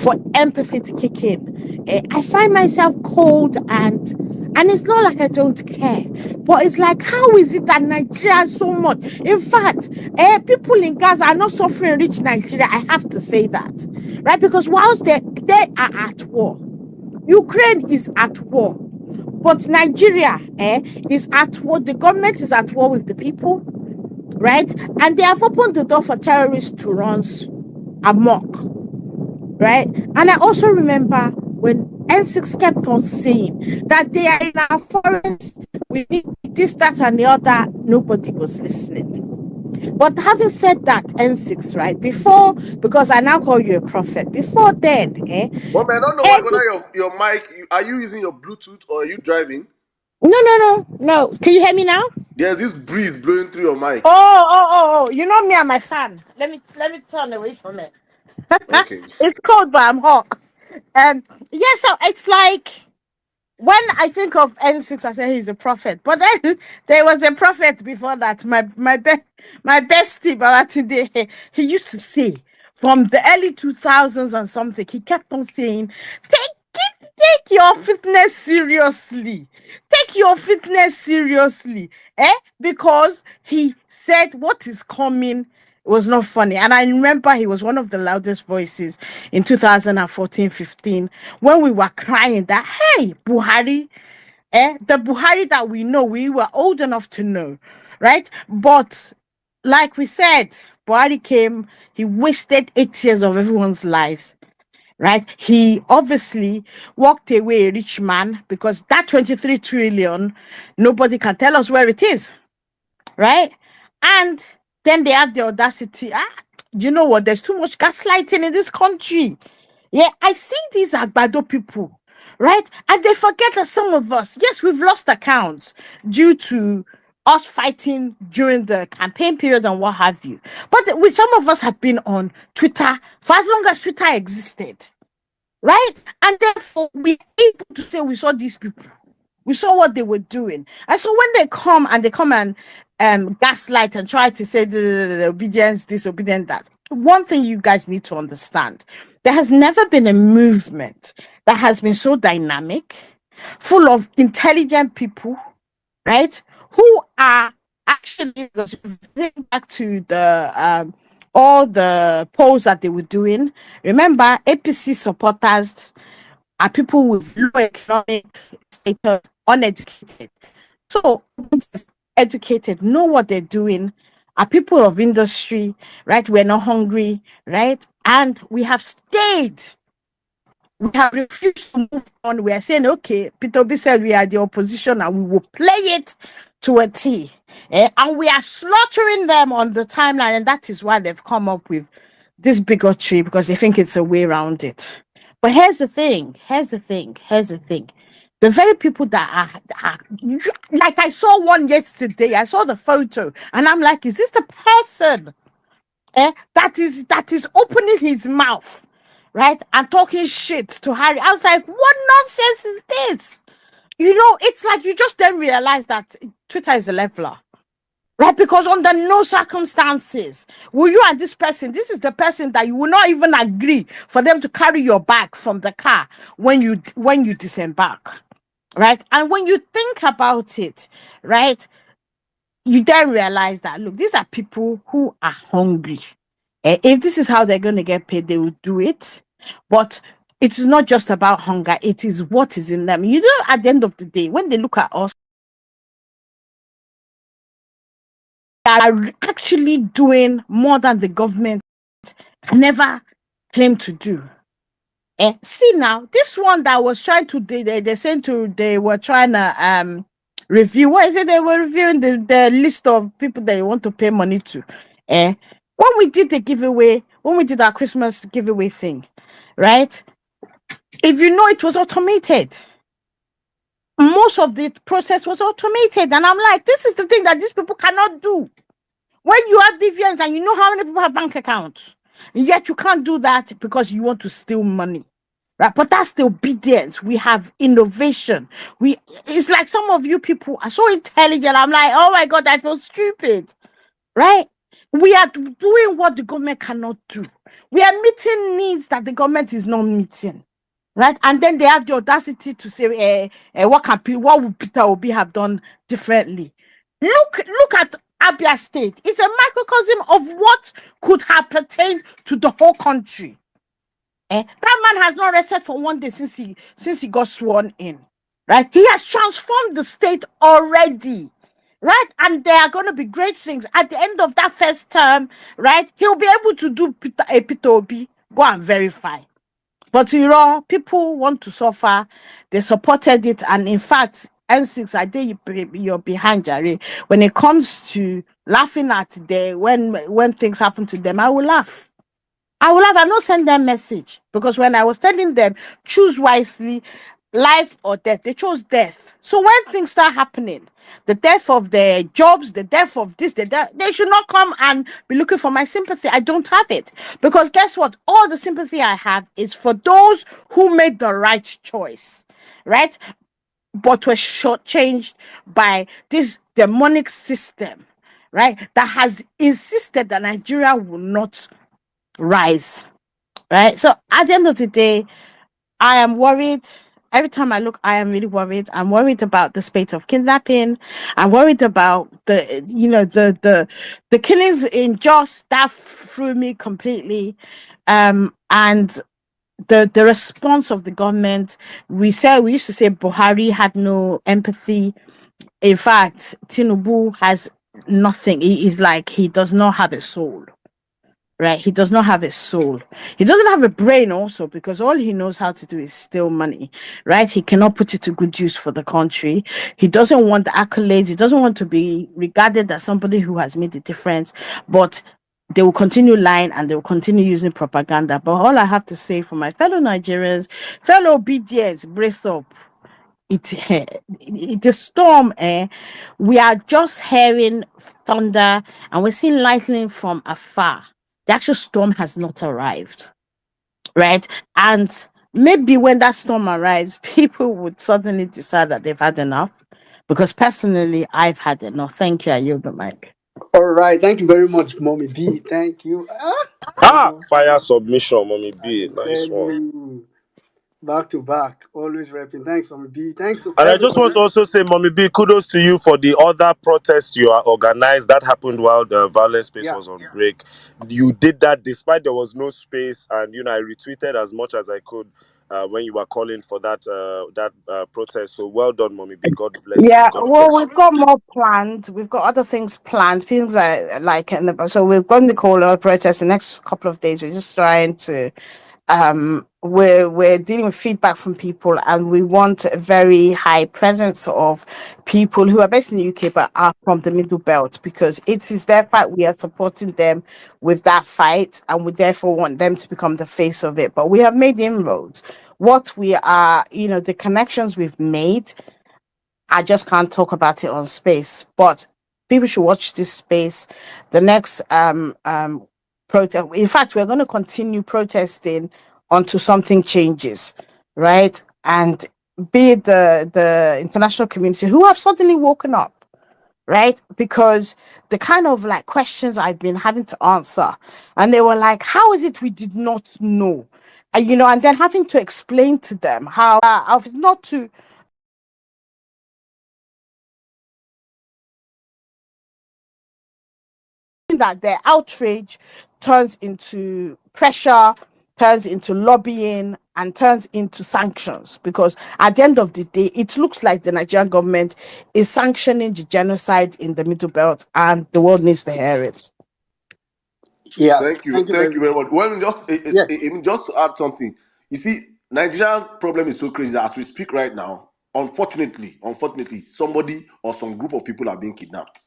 for empathy to kick in. I find myself cold, and it's not like I don't care, but it's like, how is it that Nigeria so much? In fact, people in Gaza are not suffering rich Nigeria. I have to say that, right? Because whilst they are at war, Ukraine is at war, but Nigeria is at war. The government is at war with the people, right? And they have opened the door for terrorists to run amok. Right? And I also remember when N6 kept on saying that they are in our forest, we need this, that, and the other. Nobody was listening. But having said that, N6, right? Before, because I now call you a prophet, before then, Mommy, I don't know whether your mic, are you using your Bluetooth or are you driving? no. Can you hear me now? There's this breeze blowing through your mic. Oh. You know me and my fan. Let me turn away from it. Okay. It's cold, but I'm hot. Yeah, so it's like, when I think of N6, I say he's a prophet. But then there was a prophet before that. My bestie, Baba today, he used to say from the early 2000s and something. He kept on saying, Take your fitness seriously. Take your fitness seriously. Because he said what is coming was not funny. And I remember he was one of the loudest voices in 2014-15 when we were crying that, hey, Buhari, the Buhari that we were old enough to know, right? But like we said, Buhari came, he wasted 8 years of everyone's lives. Right, he obviously walked away a rich man, because that 23 trillion, nobody can tell us where it is, right? And then they have the audacity. You know what? There's too much gaslighting in this country. Yeah, I see these Agbado people, right? And they forget that some of us, yes, we've lost accounts due to us fighting during the campaign period and what have you. But some of us have been on Twitter for as long as Twitter existed, right? And therefore, we're able to say we saw these people. We saw what they were doing. And so when they come and gaslight and try to say the obedience, disobedience, that, one thing you guys need to understand, there has never been a movement that has been so dynamic, full of intelligent people, right? Who are actually, because think back to the all the polls that they were doing. Remember, APC supporters are people with low economic status, uneducated. So educated, know what they're doing, are people of industry, right? We're not hungry, right? And we have stayed. We have refused to move on. We are saying, okay, Peter Obi said we are the opposition and we will play it to a T. And we are slaughtering them on the timeline. And that is why they've come up with this bigotry, because they think it's a way around it. But here's the thing. The very people that are like, I saw one yesterday, I saw the photo, and I'm like, is this the person that is opening his mouth, right, and talking shit to Harry? I was like, what nonsense is this? It's like you just then realize that Twitter is a leveler. Right, because under no circumstances will you and this is the person that you will not even agree for them to carry your bag from the car when you disembark. Right. And when you think about it, right, you then realize that, look, these are people who are hungry. If this is how they're going to get paid, they will do it. But it's not just about hunger. It is what is in them. At the end of the day, when they look at us, they are actually doing more than the government can never claim to do. See now, this one that was trying to, they were trying to review. What is it? They were reviewing the list of people that you want to pay money to. When we did the giveaway, when we did our Christmas giveaway thing, right? If it was automated. most of the process was automated. And I'm like, this is the thing that these people cannot do. When you have BVNs and you know how many people have bank accounts, yet you can't do that because you want to steal money. Right? But that's the obedience. We have innovation. It's like some of you people are so intelligent. I'm like, oh my God, I feel stupid. Right? We are doing what the government cannot do. We are meeting needs that the government is not meeting. Right? And then they have the audacity to say, what would Peter Obi have done differently? Look at Abia State. It's a microcosm of what could have pertained to the whole country. That man has not rested for one day since he got sworn in. Right? He has transformed the state already. Right? And there are going to be great things at the end of that first term. Right? He'll be able to do Peter Obi. Go and verify. But people want to suffer. They supported it, and in fact, N6, I think you're behind, Jerry. When it comes to laughing at when things happen to them, I will laugh. I not send them message, because when I was telling them choose wisely, life or death, they chose death. So when things start happening, the death of their jobs, the death of this, they should not come and be looking for my sympathy. I don't have it, because guess what? All the sympathy I have is for those who made the right choice, right? But were shortchanged by this demonic system, right? That has insisted that Nigeria will not rise, right? So at the end of the day, I am worried. Every time I look, I am really worried. I'm worried about the spate of kidnapping. I'm worried about the killings in Jos. That threw me completely. And the response of the government. We used to say Buhari had no empathy. In fact, Tinubu has nothing. He is like, he does not have a soul. Right, he does not have a soul. He doesn't have a brain also, because all he knows how to do is steal money. Right, he cannot put it to good use for the country. He doesn't want the accolades. He doesn't want to be regarded as somebody who has made a difference. But they will continue lying, and they will continue using propaganda. But all I have to say for my fellow Nigerians, fellow BDS, brace up. The storm, we are just hearing thunder, and we're seeing lightning from afar. The actual storm has not arrived, right? And maybe when that storm arrives, people would suddenly decide that they've had enough. Because personally, I've had enough. Thank you. I yield the mic. All right, thank you very much, Mommy B. Thank you. Omo, Fire submission, Mommy I B. Nice tell one. you, back to back, always repping. Thanks, Mommy B. Thanks to And I just want everybody. to also say, Mommy B, kudos to you for the other protest you are organized. That happened while the violence space Yeah, was on break. You did that despite there was no space, and I retweeted as much as I could when you were calling for that protest. So well done, Mommy B. God bless you. Yeah, God well, bless you. we've got more planned. We've got other things planned. Things like, so we've got the call of protest the next couple of days. We're just trying to, we're dealing with feedback from people, and we want a very high presence of people who are based in the UK but are from the Middle Belt, because it is their fight. We are supporting them with that fight, and we therefore want them to become the face of it. But we have made inroads. What we are, the connections we've made, I just can't talk about it on space, but people should watch this space. The next protest. In fact, we're going to continue protesting until something changes, right? And be it the international community who have suddenly woken up, right? Because the kind of like questions I've been having to answer, and they were like, "How is it we did not know?" And then having to explain to them how of not to that their outrage turns into pressure, turns into lobbying, and turns into sanctions. Because at the end of the day, it looks like the Nigerian government is sanctioning the genocide in the Middle Belt, and the world needs to hear it. yeah. Thank you Thank very you much. very much. Well, Yes. just to add something, you see, Nigeria's problem is so crazy that as we speak right now. Unfortunately, somebody or some group of people are being kidnapped.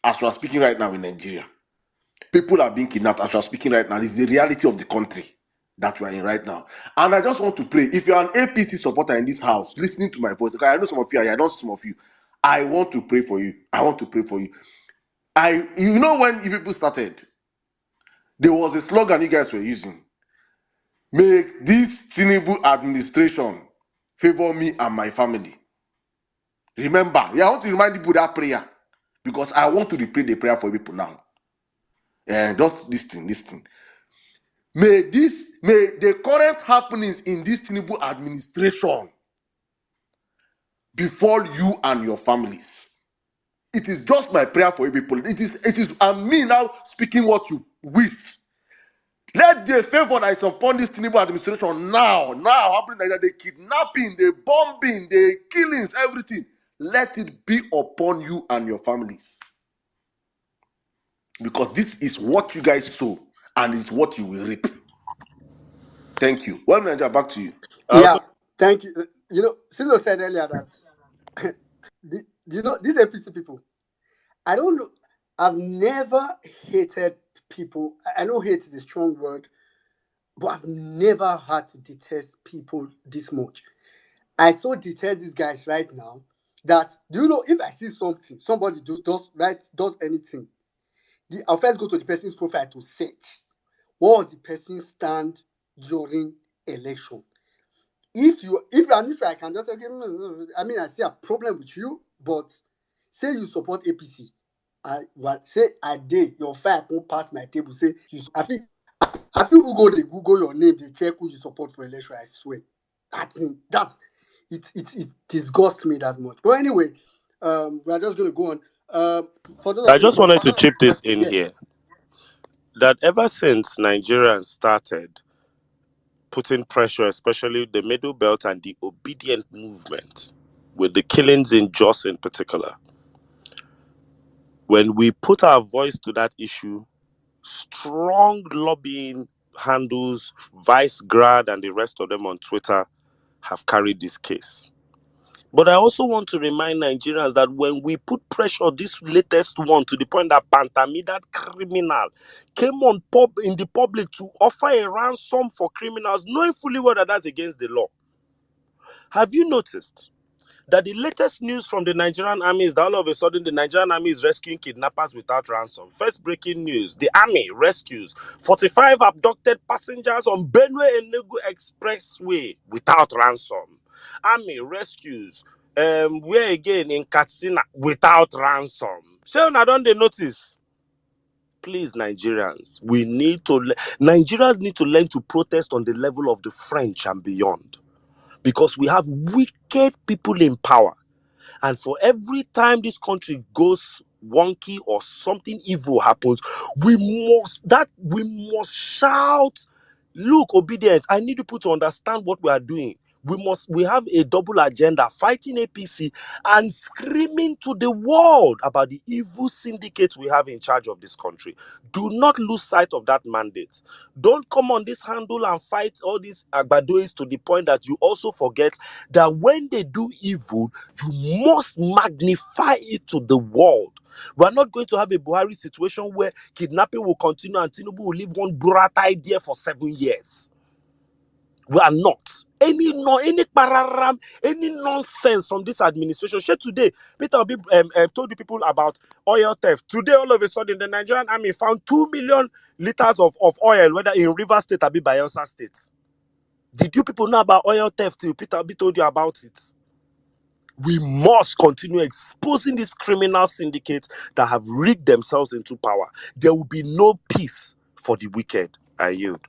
As we are speaking right now in Nigeria, people are being kidnapped. As we are speaking right now, it's the reality of the country. that we are in right now. And I just want to pray. If you're an APC supporter in this house, listening to my voice, because I know some of you are here, I don't see some of you. I want to pray for you. I want to pray for you. You know, when you people started, there was a slogan you guys were using. Make this Tinubu administration favor me and my family. Remember, I want to remind people that prayer because I want to repeat the prayer for people now. And just listen. May the current happenings in this Tinubu administration befall you and your families. It is just my prayer for you people. It is and me now speaking what you wish. Let the favor that is upon this Tinubu administration now happening like that, the kidnapping, the bombing, the killings, everything. Let it be upon you and your families. Because this is what you guys sow and it's what you will reap. Thank you. Well, Nigeria, back to you. Yeah, thank you. You know, Silo said earlier that these APC people, I don't know. I've never hated people. I know hate is a strong word, but I've never had to detest people this much. I so detest these guys right now that, do you know, if I see something, somebody does anything, I'll first go to the person's profile to search what was the person's stand during election. If I'm neutral, I can just say, okay, I mean, I see a problem with you, but say you support APC. Say I did your file won't pass my table. Say I feel they Google your name, they check who you support for election. I swear, it disgusts me that much. But anyway, we're just gonna go on. For those I of you just wanted to chip this in yeah. here that ever since Nigerians started putting pressure, especially the middle belt and the obedient movement, with the killings in Jos in particular, when we put our voice to that issue, strong lobbying handles, Vice Grad and the rest of them on Twitter have carried this case. But I also want to remind Nigerians that when we put pressure, this latest one, to the point that Pantami, that criminal, came on in the public to offer a ransom for criminals, knowing fully well that that's against the law. Have you noticed that the latest news from the Nigerian army is that all of a sudden the Nigerian army is rescuing kidnappers without ransom? First breaking news, the army rescues 45 abducted passengers on Benue-Enugu Expressway without ransom. Army rescues where again in Katsina without ransom. So now don't they notice? Please, Nigerians, Nigerians need to learn to protest on the level of the French and beyond, because we have wicked people in power. And for every time this country goes wonky or something evil happens, we must shout, look, obedience, I need people to understand what we are doing. We have a double agenda, fighting APC and screaming to the world about the evil syndicates we have in charge of this country. Do not lose sight of that mandate. Don't come on this handle and fight all these agbadois to the point that you also forget that when they do evil, you must magnify it to the world. We are not going to have a Buhari situation where kidnapping will continue and Tinubu will leave one brat idea for 7 years. We are not. Any pararam, any nonsense from this administration. Today, Peter Obi told the people about oil theft. Today, all of a sudden, the Nigerian army found 2 million liters of oil, whether in Rivers State or Bayelsa State. Did you people know about oil theft till Peter Obi told you about it? We must continue exposing these criminal syndicates that have rigged themselves into power. There will be no peace for the wicked. I yield.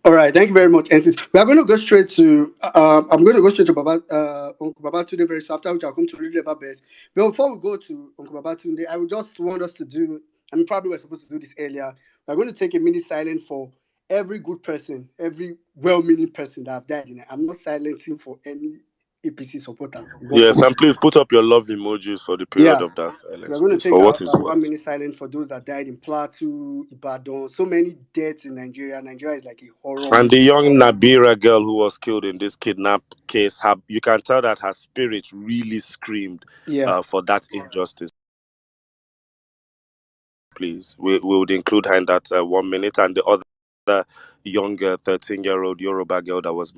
All right, thank you very much, Ensis. We are going to go straight to. I'm going to go straight to Uncle Babatunde very soon. After which I'll come to Read Level Best. But before we go to Uncle Babatunde, I would just want us to do. I mean, probably we're supposed to do this earlier. We're going to take a minute silent for every good person, every well-meaning person that have died in it. I'm not silencing for any APC supporter. Yes, and please put up your love emojis for the period of that silence. We're going to Please, take for what is 1 worth. minute silent for those that died in Plateau, Ibadan. So many deaths in Nigeria. Nigeria is like a horror. And the young Nabira girl who was killed in this kidnap case, you can tell that her spirit really screamed for that injustice. Please, we would include her in that 1 minute, and the other the younger 13-year-old Yoruba girl that was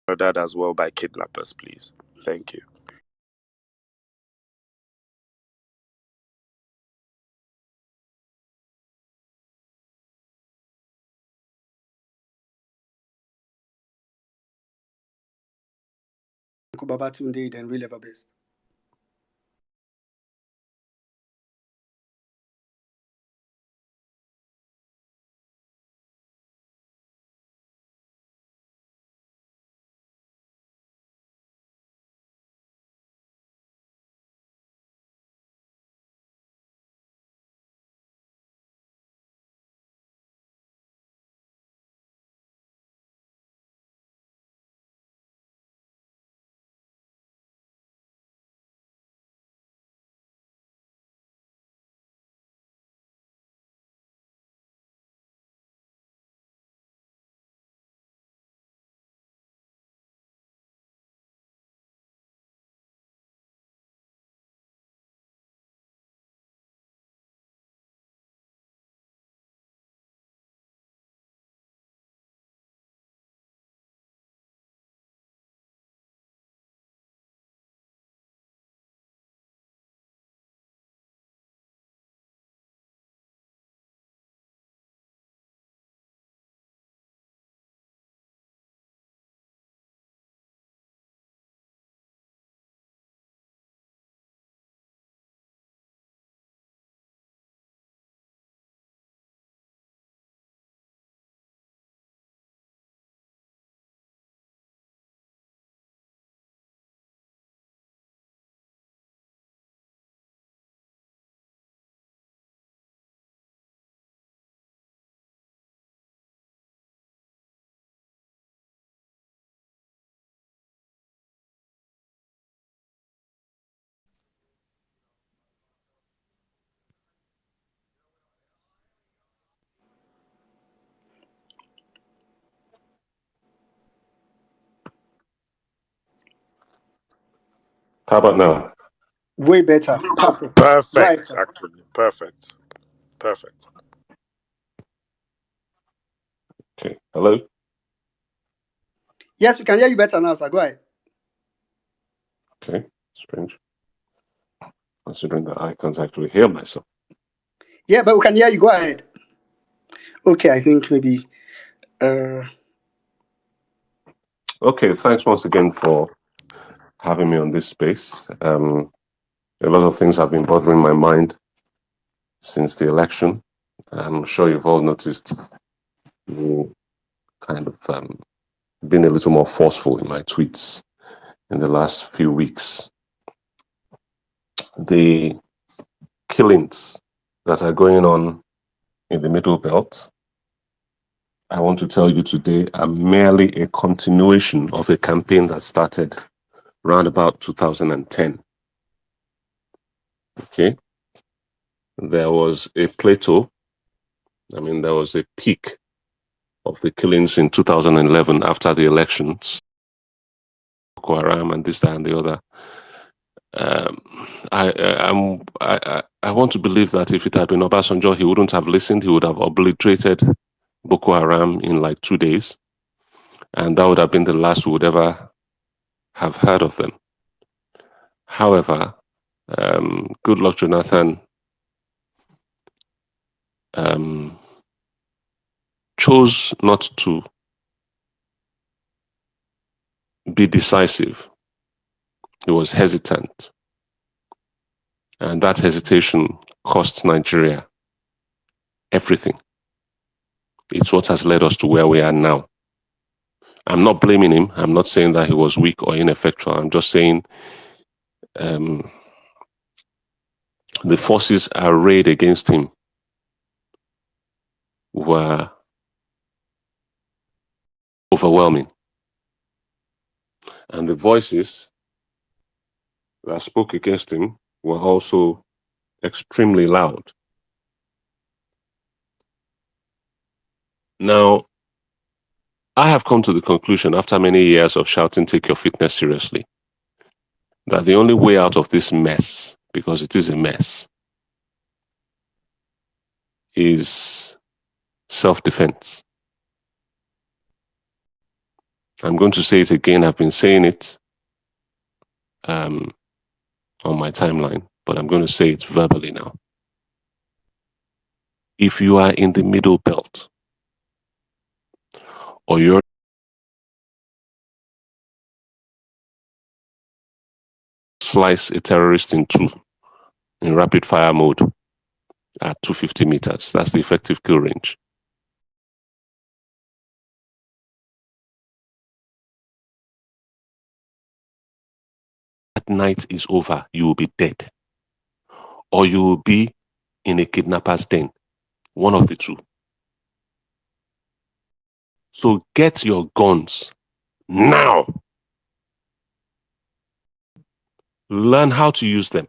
murdered as well by kidnappers, please? Thank you. Babatunde, then Real Ever Best. How about now? Way better. Perfect. Right, Perfect, sir. actually. Perfect. Perfect. Okay. Hello? Yes, we can hear you better now, sir. Go ahead. Okay. Strange. Considering that I can't actually hear myself. Yeah, but we can hear you. Go ahead. Okay, I think maybe. Okay. Thanks once again for having me on this space. A lot of things have been bothering my mind since the election. I'm sure you've all noticed me kind of being a little more forceful in my tweets in the last few weeks. The killings that are going on in the Middle Belt, I want to tell you today, are merely a continuation of a campaign that started around about 2010. Okay. There was a plateau. There was a peak of the killings in 2011 after the elections, Boko Haram and this, that, and the other. I want to believe that if it had been Obasanjo, he wouldn't have listened. He would have obliterated Boko Haram in like 2 days. And that would have been the last we would ever have heard of them. However, good luck, Jonathan, chose not to be decisive. He was hesitant. And that hesitation cost Nigeria everything. It's what has led us to where we are now. I'm not blaming him. I'm not saying that he was weak or ineffectual. I'm just saying the forces arrayed against him were overwhelming. And the voices that spoke against him were also extremely loud. Now, I have come to the conclusion after many years of shouting, take your fitness seriously, that the only way out of this mess, because it is a mess, is self-defense. I'm going to say it again. I've been saying it on my timeline, but I'm going to say it verbally now. If you are in the middle belt, or you're slice a terrorist in two in rapid fire mode at 250 meters, that's the effective kill range. That night is over, you will be dead, or you will be in a kidnapper's den, one of the two. So get your guns now. Learn how to use them.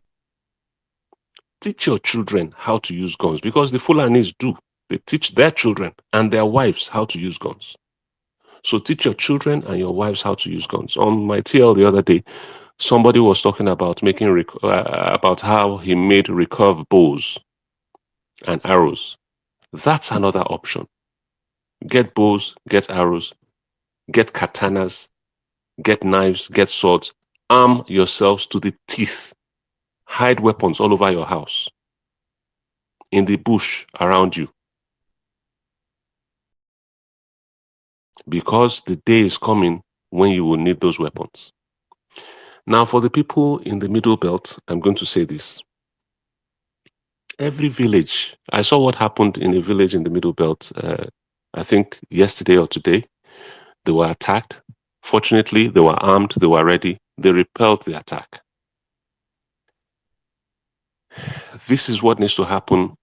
Teach your children how to use guns, because the Fulanis do. They teach their children and their wives how to use guns. So teach your children and your wives how to use guns. On my TL the other day, somebody was talking about about how he made recurve bows and arrows. That's another option. Get bows, get arrows, get katanas, get knives, get swords. Arm yourselves to the teeth. Hide weapons all over your house, in the bush around you. Because the day is coming when you will need those weapons. Now, for the people in the middle belt, I'm going to say this. Every village, I saw what happened in a village in the middle belt, I think yesterday or today. They were attacked. Fortunately, they were armed, they were ready. They repelled the attack. This is what needs to happen.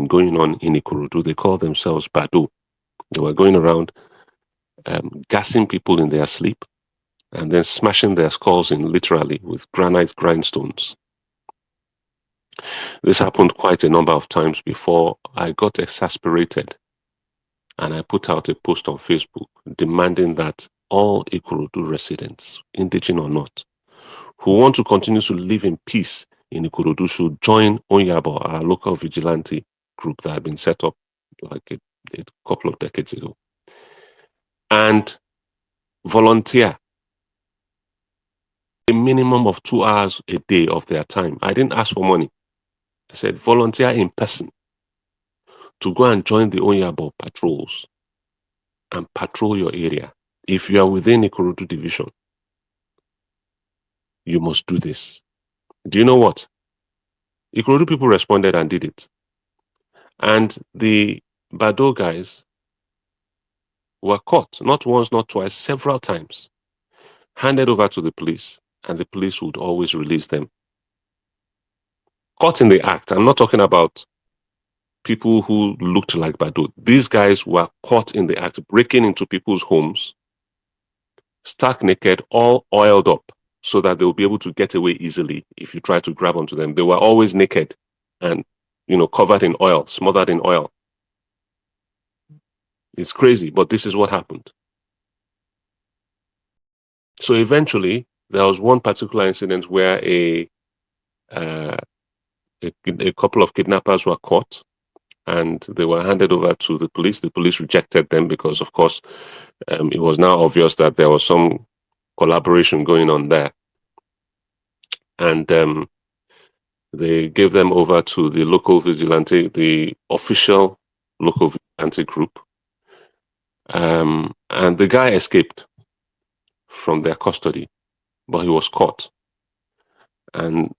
Going on in Ikorodu, they call themselves Badu. They were going around gassing people in their sleep and then smashing their skulls in literally with granite grindstones. This happened quite a number of times before I got exasperated and I put out a post on Facebook demanding that all Ikorodu residents, indigenous or not, who want to continue to live in peace in Ikorodu should join Onyabo, our local vigilante group that had been set up like a couple of decades ago, and volunteer a minimum of 2 hours a day of their time. I didn't ask for money. I said volunteer in person to go and join the Onyabo patrols and patrol your area. If you are within Ikorodu division, you must do this. Do you know what? Ikorodu people responded and did it. And the Bado guys were caught, not once, not twice, several times, handed over to the police, and the police would always release them. Caught in the act. I'm not talking about people who looked like Bado. These guys were caught in the act, breaking into people's homes, stark naked, all oiled up, so that they'll be able to get away easily if you try to grab onto them. They were always naked and, covered in oil, smothered in oil. It's crazy, but this is what happened. So eventually, there was one particular incident where a couple of kidnappers were caught and they were handed over to the police. The police rejected them because, of course, it was now obvious that there was some collaboration going on there. And they gave them over to the local vigilante, the official local vigilante group. And the guy escaped from their custody, but he was caught. And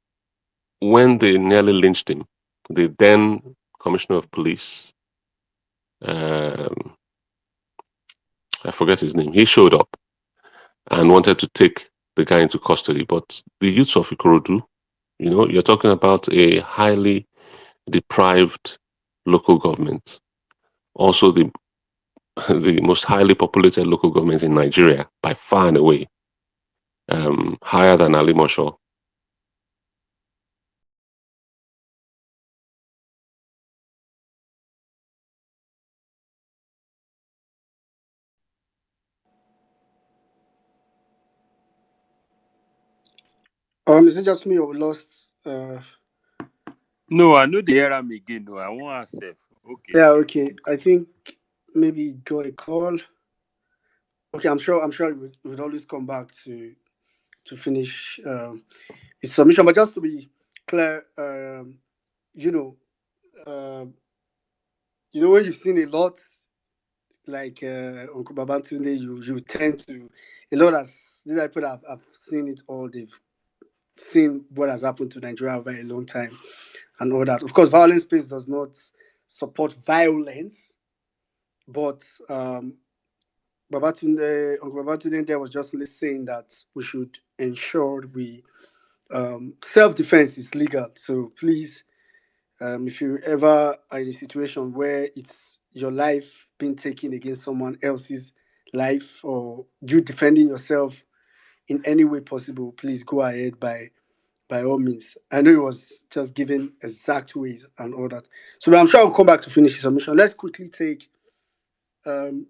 when they nearly lynched him, the then commissioner of police, I forget his name, he showed up and wanted to take the guy into custody. But the youths of Ikorodu, you're talking about a highly deprived local government, also the most highly populated local government in Nigeria, by far and away, higher than Alimosho. Is it just me or we lost? No, I know the hear am again. No, I won't accept. Okay. Yeah, okay. I think maybe he got a call. Okay, I'm sure we would always come back to finish his submission. But just to be clear, you know, um, when you've seen a lot, like Uncle Babatunde, you tend to a lot as these are people that have seen it all. They've seen what has happened to Nigeria over a long time and all that. Of course, violence space does not support violence, but Uncle Babatunde there was just saying that we should ensure we self-defense is legal. So please, if you ever are in a situation where it's your life being taken against someone else's life or you defending yourself in any way possible, please go ahead by all means. I know it was just given exact ways and all that. So I'm sure I'll come back to finish the submission. Let's quickly take um,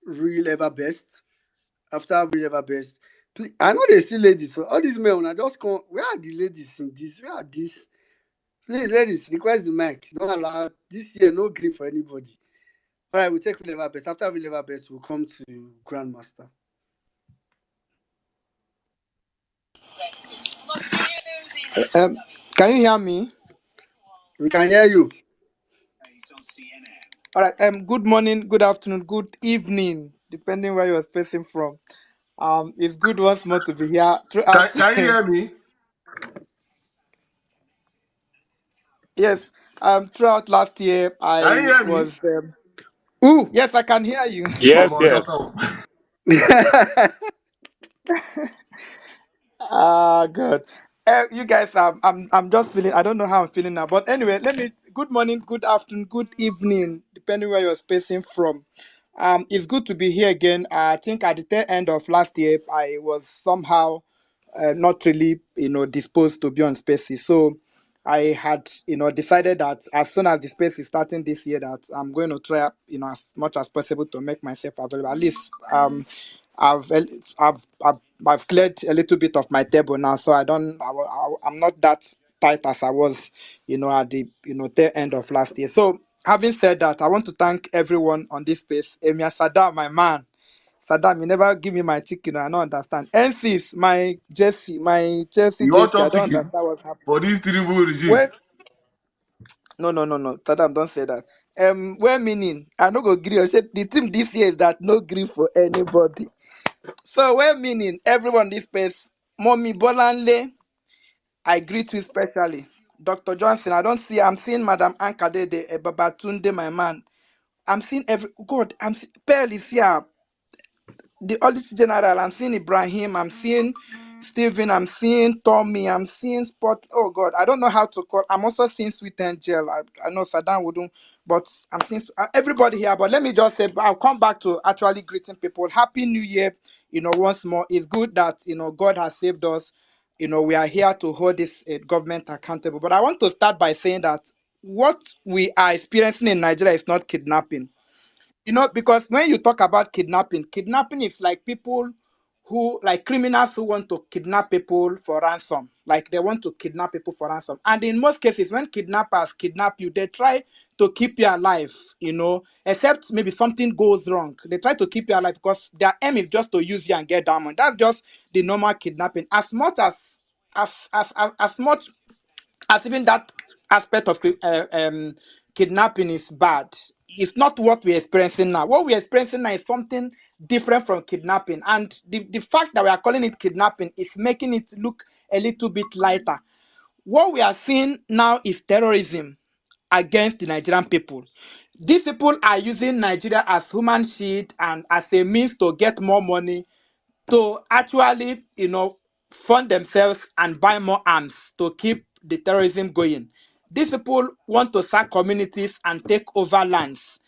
real ever best. After real ever best, please, I know they still ladies. So all these men, I just come. Where are the ladies in this? Where are these? Please, ladies, request the mic. Don't allow this year. No grief for anybody. All right, we'll take real ever best. After real ever best, we'll come to Grandmaster. Um, can you hear me? We can hear you. All right. Good morning, good afternoon, good evening, depending where you're speaking from. It's good once more to be here throughout. Can you hear me? Yes. Throughout last year, Can you I hear me? was. Ooh, yes, I can hear you. Yes, Omo, talk yes. am. Good. You guys, I'm just feeling. I don't know how I'm feeling now, but anyway, let me. Good morning, good afternoon, good evening, depending where you're spacing from. It's good to be here again. I think at the tail end of last year, I was somehow not really, disposed to be on spaces. So I had, decided that as soon as the space is starting this year, that I'm going to try, as much as possible to make myself available. At least, I've, I've, I've, I've cleared a little bit of my table now, so I'm not that tight as I was, at the, tail end of last year. So having said that, I want to thank everyone on this space. Emia Sada, my man. Saddam, you never give me my chicken. I don't understand. Ensis, my Chelsea You want JC. I chop don't chicken understand what's happening. for this terrible regime? Well, no. Saddam, don't say that. Well, meaning I no go agree. The team this year is that no grief for anybody. So, well, meaning everyone this space, Mommy Bolanle, I greet you specially. Dr. Johnson, I don't see. I'm seeing Madam Ankadede, Babatunde, my man. I'm seeing God. Pearl is here. The Auditor General, I'm seeing Ibrahim, I'm seeing Stephen, I'm seeing Tommy, I'm seeing Spot. Oh God, I don't know how to call. I'm also seeing Sweet Angel. I know Saddam wouldn't, but I'm seeing everybody here. But let me just say, I'll come back to actually greeting people. Happy New Year, once more. It's good that, God has saved us. We are here to hold this government accountable. But I want to start by saying that what we are experiencing in Nigeria is not kidnapping. Because when you talk about kidnapping is like people who, like criminals who want to kidnap people for ransom. Like they want to kidnap people for ransom. And in most cases, when kidnappers kidnap you, they try to keep you alive, except maybe something goes wrong. They try to keep you alive because their aim is just to use you and get diamond. That's just the normal kidnapping. As much as even that aspect of kidnapping is bad, it's not what we're experiencing now. What we're experiencing now is something different from kidnapping. And the fact that we are calling it kidnapping is making it look a little bit lighter. What we are seeing now is terrorism against the Nigerian people. These people are using Nigeria as human shield and as a means to get more money to actually, fund themselves and buy more arms to keep the terrorism going. These people want to sack communities and take over lands.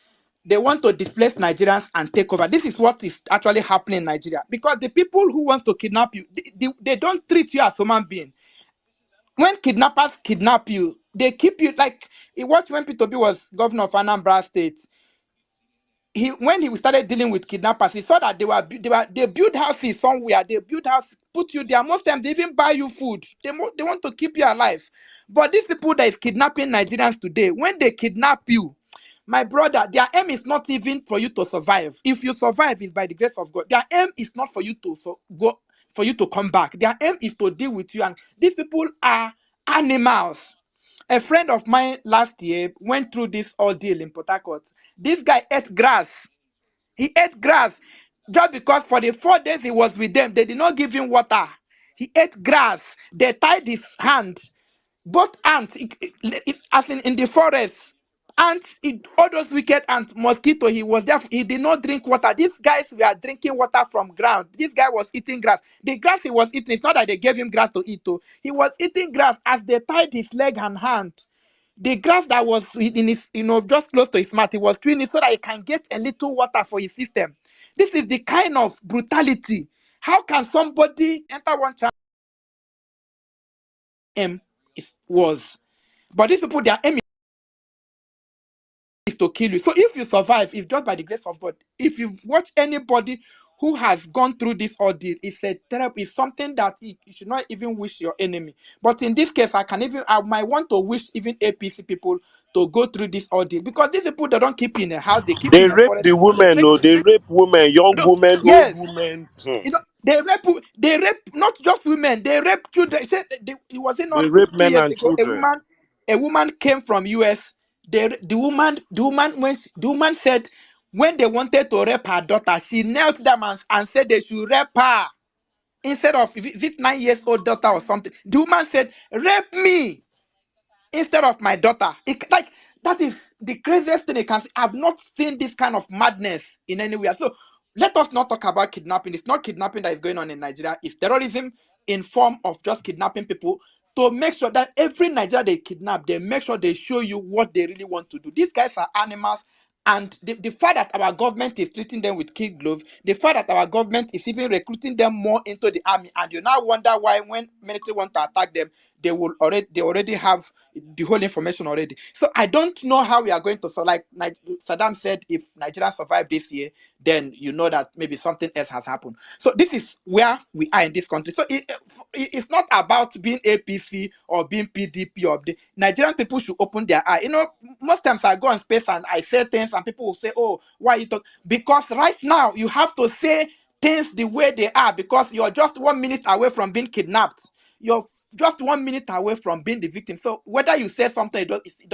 They want to displace Nigerians and take over. This is what is actually happening in Nigeria. Because the people who want to kidnap you, they don't treat you as human being. When kidnappers kidnap you, they keep you like when Peter B was governor of Anambra State. When he started dealing with kidnappers, he saw that they build houses somewhere. They build house put you there. Most times they even buy you food. They want to keep you alive. But these people that is kidnapping Nigerians today, when they kidnap you, my brother, their aim is not even for you to survive. If you survive, it's by the grace of God. Their aim is not for you to go, for you to come back. Their aim is to deal with you. And these people are animals. A friend of mine last year went through this ordeal in Port Harcourt. This guy ate grass. He ate grass just because for the 4 days he was with them, they did not give him water. He ate grass. They tied his hand. Both ants, as in the forest, ants, all those wicked ants, mosquito. He was there. He did not drink water. These guys were drinking water from ground. This guy was eating grass. The grass he was eating, it's not that they gave him grass to eat. Oh. He was eating grass as they tied his leg and hand. The grass that was in his, just close to his mouth, he was doing it so that he can get a little water for his system. This is the kind of brutality. How can somebody enter one child? Was, but these people, their aim is to kill you. So if you survive, it's just by the grace of God. If you watch anybody who has gone through this ordeal, it's a terrible, it's something that you should not even wish your enemy. But in this case, I might want to wish even APC people to go through this ordeal, because these people, they don't keep in a house, they keep They in a rape forest. the women, no, they rape women, young No, women, old yes. women. They rape not just women, they rape children. It was They not rape 2 men years and ago. children. A woman came from US. The woman said when they wanted to rape her daughter, she knelt them and said they should rape her instead of, is it 9 years old daughter or something. The woman said, "Rape me instead of my daughter." Like, that is the craziest thing you can see. I've not seen this kind of madness in anywhere. So let us not talk about kidnapping. It's not kidnapping that is going on in Nigeria. It's terrorism in form of just kidnapping people to make sure that every Nigeria they kidnap, they make sure they show you what they really want to do. These guys are animals. And the fact that our government is treating them with kid gloves, the fact that our government is even recruiting them more into the army, and you now wonder why when military want to attack them, they already have the whole information already. So I don't know how we are going to. So like Saddam said, if Nigeria survive this year, then you know that maybe something else has happened. So this is where we are in this country. So it's not about being APC or being PDP or the Nigerian people should open their eye. Most times I go on space and I say things and people will say, "Oh, why you talk?" Because right now you have to say things the way they are, because you're just 1 minute away from being kidnapped. You're just 1 minute away from being the victim. So whether you say something, it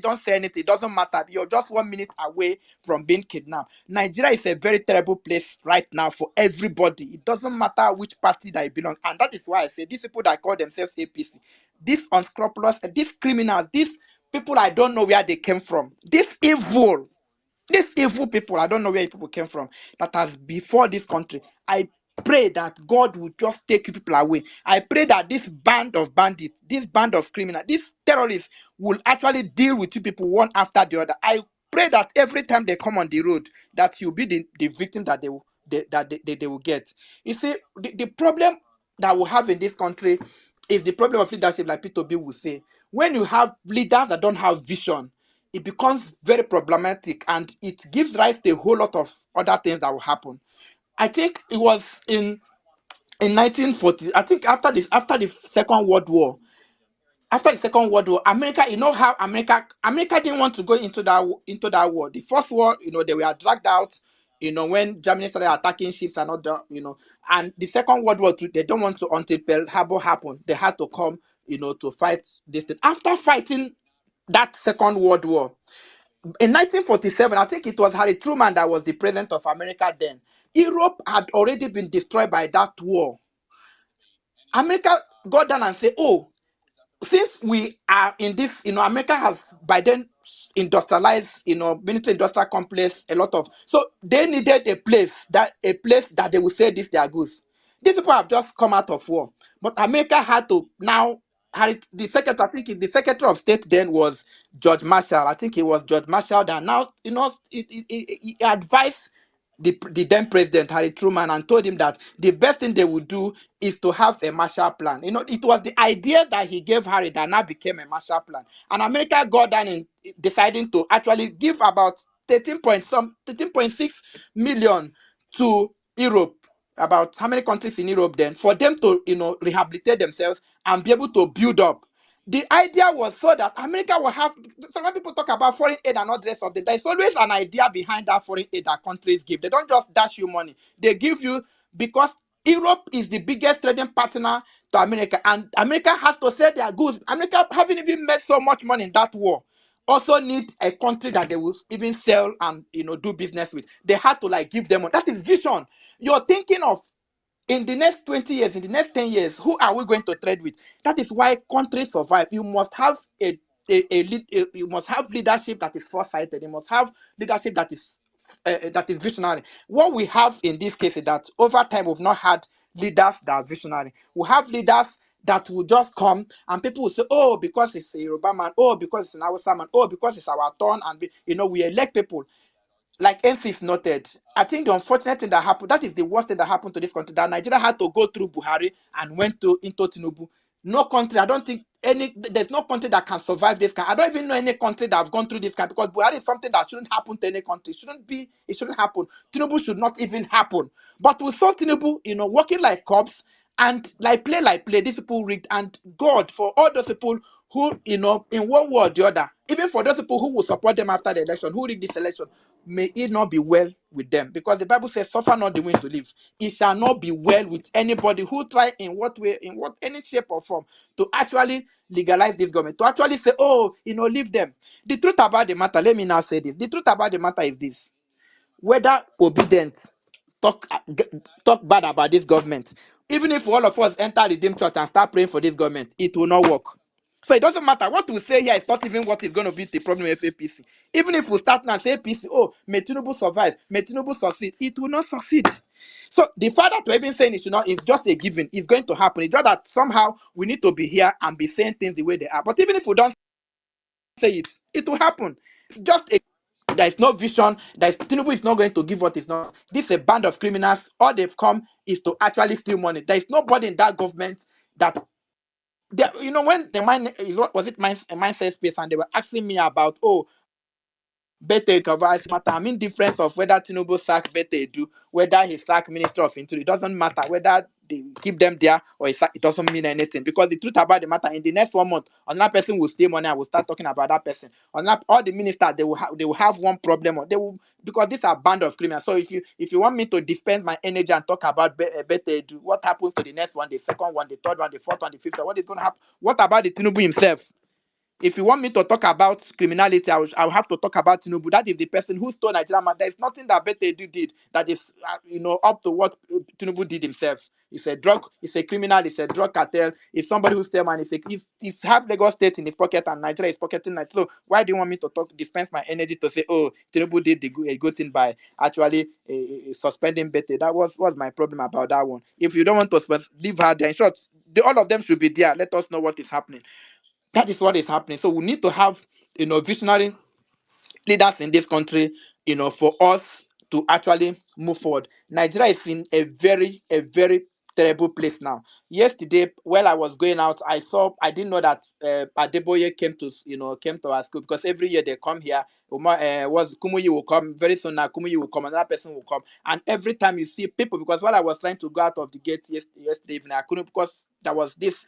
don't say anything. It doesn't matter. You're just 1 minute away from being kidnapped. Nigeria is a very terrible place right now for everybody. It doesn't matter which party that you belong, and that is why I say these people that call themselves APC, these unscrupulous, these criminals, these people, I don't know where they came from. These evil people, I don't know where people came from, that has before this country. I pray that God will just take you people away. I pray that this band of bandits, this band of criminals, these terrorists will actually deal with you people one after the other. I pray that every time they come on the road, that you'll be the victim that they will get. You see, the problem that we have in this country is the problem of leadership, like Peter B will say. When you have leaders that don't have vision, it becomes very problematic, and it gives rise to a whole lot of other things that will happen. I think it was in 1940. I think after the Second World War. After the Second World War, America, you know how America didn't want to go into that war. The first war, they were dragged out. When Germany started attacking ships and other. And the Second World War too, they don't want to until Pearl Harbor happened. They had to come, to fight this thing. After fighting that Second World War, in 1947, I think it was Harry Truman that was the president of America then. Europe had already been destroyed by that war. America got down and said, "Oh, since we are in this, America has by then industrialized, military industrial complex, a lot of, so they needed a place that they would say this their goods. These people have just come out of war, but America had to now. The secretary, I think the Secretary of State then was George Marshall. I think it was George Marshall that now, he advised the then president Harry Truman and told him that the best thing they would do is to have a Marshall Plan. It was the idea that he gave Harry that now became a Marshall Plan. And America got down in deciding to actually give about 13.6 million to Europe. about how many countries in Europe then, for them to, rehabilitate themselves and be able to build up. The idea was so that America will have, some people talk about foreign aid and all the rest of it. There's always an idea behind that foreign aid that countries give. They don't just dash you money. They give you because Europe is the biggest trading partner to America, and America has to sell their goods. America haven't even made so much money in that war. Also need a country that they will even sell and do business with. They had to like give them money. That is vision. You're thinking of in the next 20 years, in the next 10 years, who are we going to trade with? That is why countries survive. You must have you must have leadership that is foresighted. You must have leadership that is visionary. What we have in this case is that over time we've not had leaders that are visionary. We have leaders that will just come and people will say, oh, because it's a Yoruba man, oh, because it's an Hausa man, oh, because it's our turn, and we elect people. Like NC's noted, I think the unfortunate thing that happened, that is the worst thing that happened to this country, that Nigeria had to go through Buhari and went into Tinubu. No country, I don't think there's no country that can survive this kind. I don't even know any country that have gone through this kind, because Buhari is something that shouldn't happen to any country. It shouldn't happen. Tinubu should not even happen. But we saw Tinubu, working like cops and like play, these people rigged. And God, for all those people who, in one way or the other, even for those people who will support them after the election, who rigged this election, may it not be well with them, because the Bible says, suffer not the wind to live. It shall not be well with anybody who try in what way, in what any shape or form, to actually legalize this government, to actually say, oh, leave them. The truth about the matter, let me now say this. The truth about the matter is this: whether obedient talk bad about this government, even if all of us enter the Redeemed Church and start praying for this government, it will not work. So it doesn't matter what we say here. It's not even what is going to be the problem with APC. Even if we start now and say APC, oh, may Tinubu survive, may Tinubu succeed, it will not succeed. So the fact that we're even saying it should not is just a given. It's going to happen. It's just that somehow we need to be here and be saying things the way they are. But even if we don't say it, it will happen. Just a There is no vision. Tinubu is not going to give what is not. This is a band of criminals. All they've come is to actually steal money. There is nobody in that government that when the mind is, what was it, a mindset space, and they were asking me about, oh, Bete covers matter. I mean, difference of whether Tinubu sack Bete do, whether he sack Minister of Interior, it doesn't matter. Whether they keep them there or it doesn't mean anything. Because the truth about the matter, in the next 1 month, another person will steal money. I will start talking about that person. All the ministers, they will have one problem, or they will, because these are band of criminals. So if you want me to dispense my energy and talk about Bete do, what happens to the next one, the second one, the third one, the fourth one, the fifth one? What is going to happen? What about the Tinubu himself? If you want me to talk about criminality, I will have to talk about Tinubu. That is the person who stole Nigeria. There is nothing that Bete did that is, up to what Tinubu did himself. It's a criminal, it's a drug cartel, it's somebody who stole money. He's half Lagos State in his pocket and Nigeria is pocketing Nigeria. So why do you want me to dispense my energy to say, oh, Tinubu did a good thing by actually suspending Bete? That was my problem about that one. If you don't want to leave her there, in short, all of them should be there. Let us know what is happening. That is what is happening. So we need to have, visionary leaders in this country, for us to actually move forward. Nigeria is in a very terrible place now. Yesterday, while I was going out, I didn't know that Adeboye came to our school, because every year they come here. Was Kumuyi will come very soon. Now Kumuyi will come, another person will come, and every time you see people, because while I was trying to go out of the gate yesterday evening, I couldn't, because there was this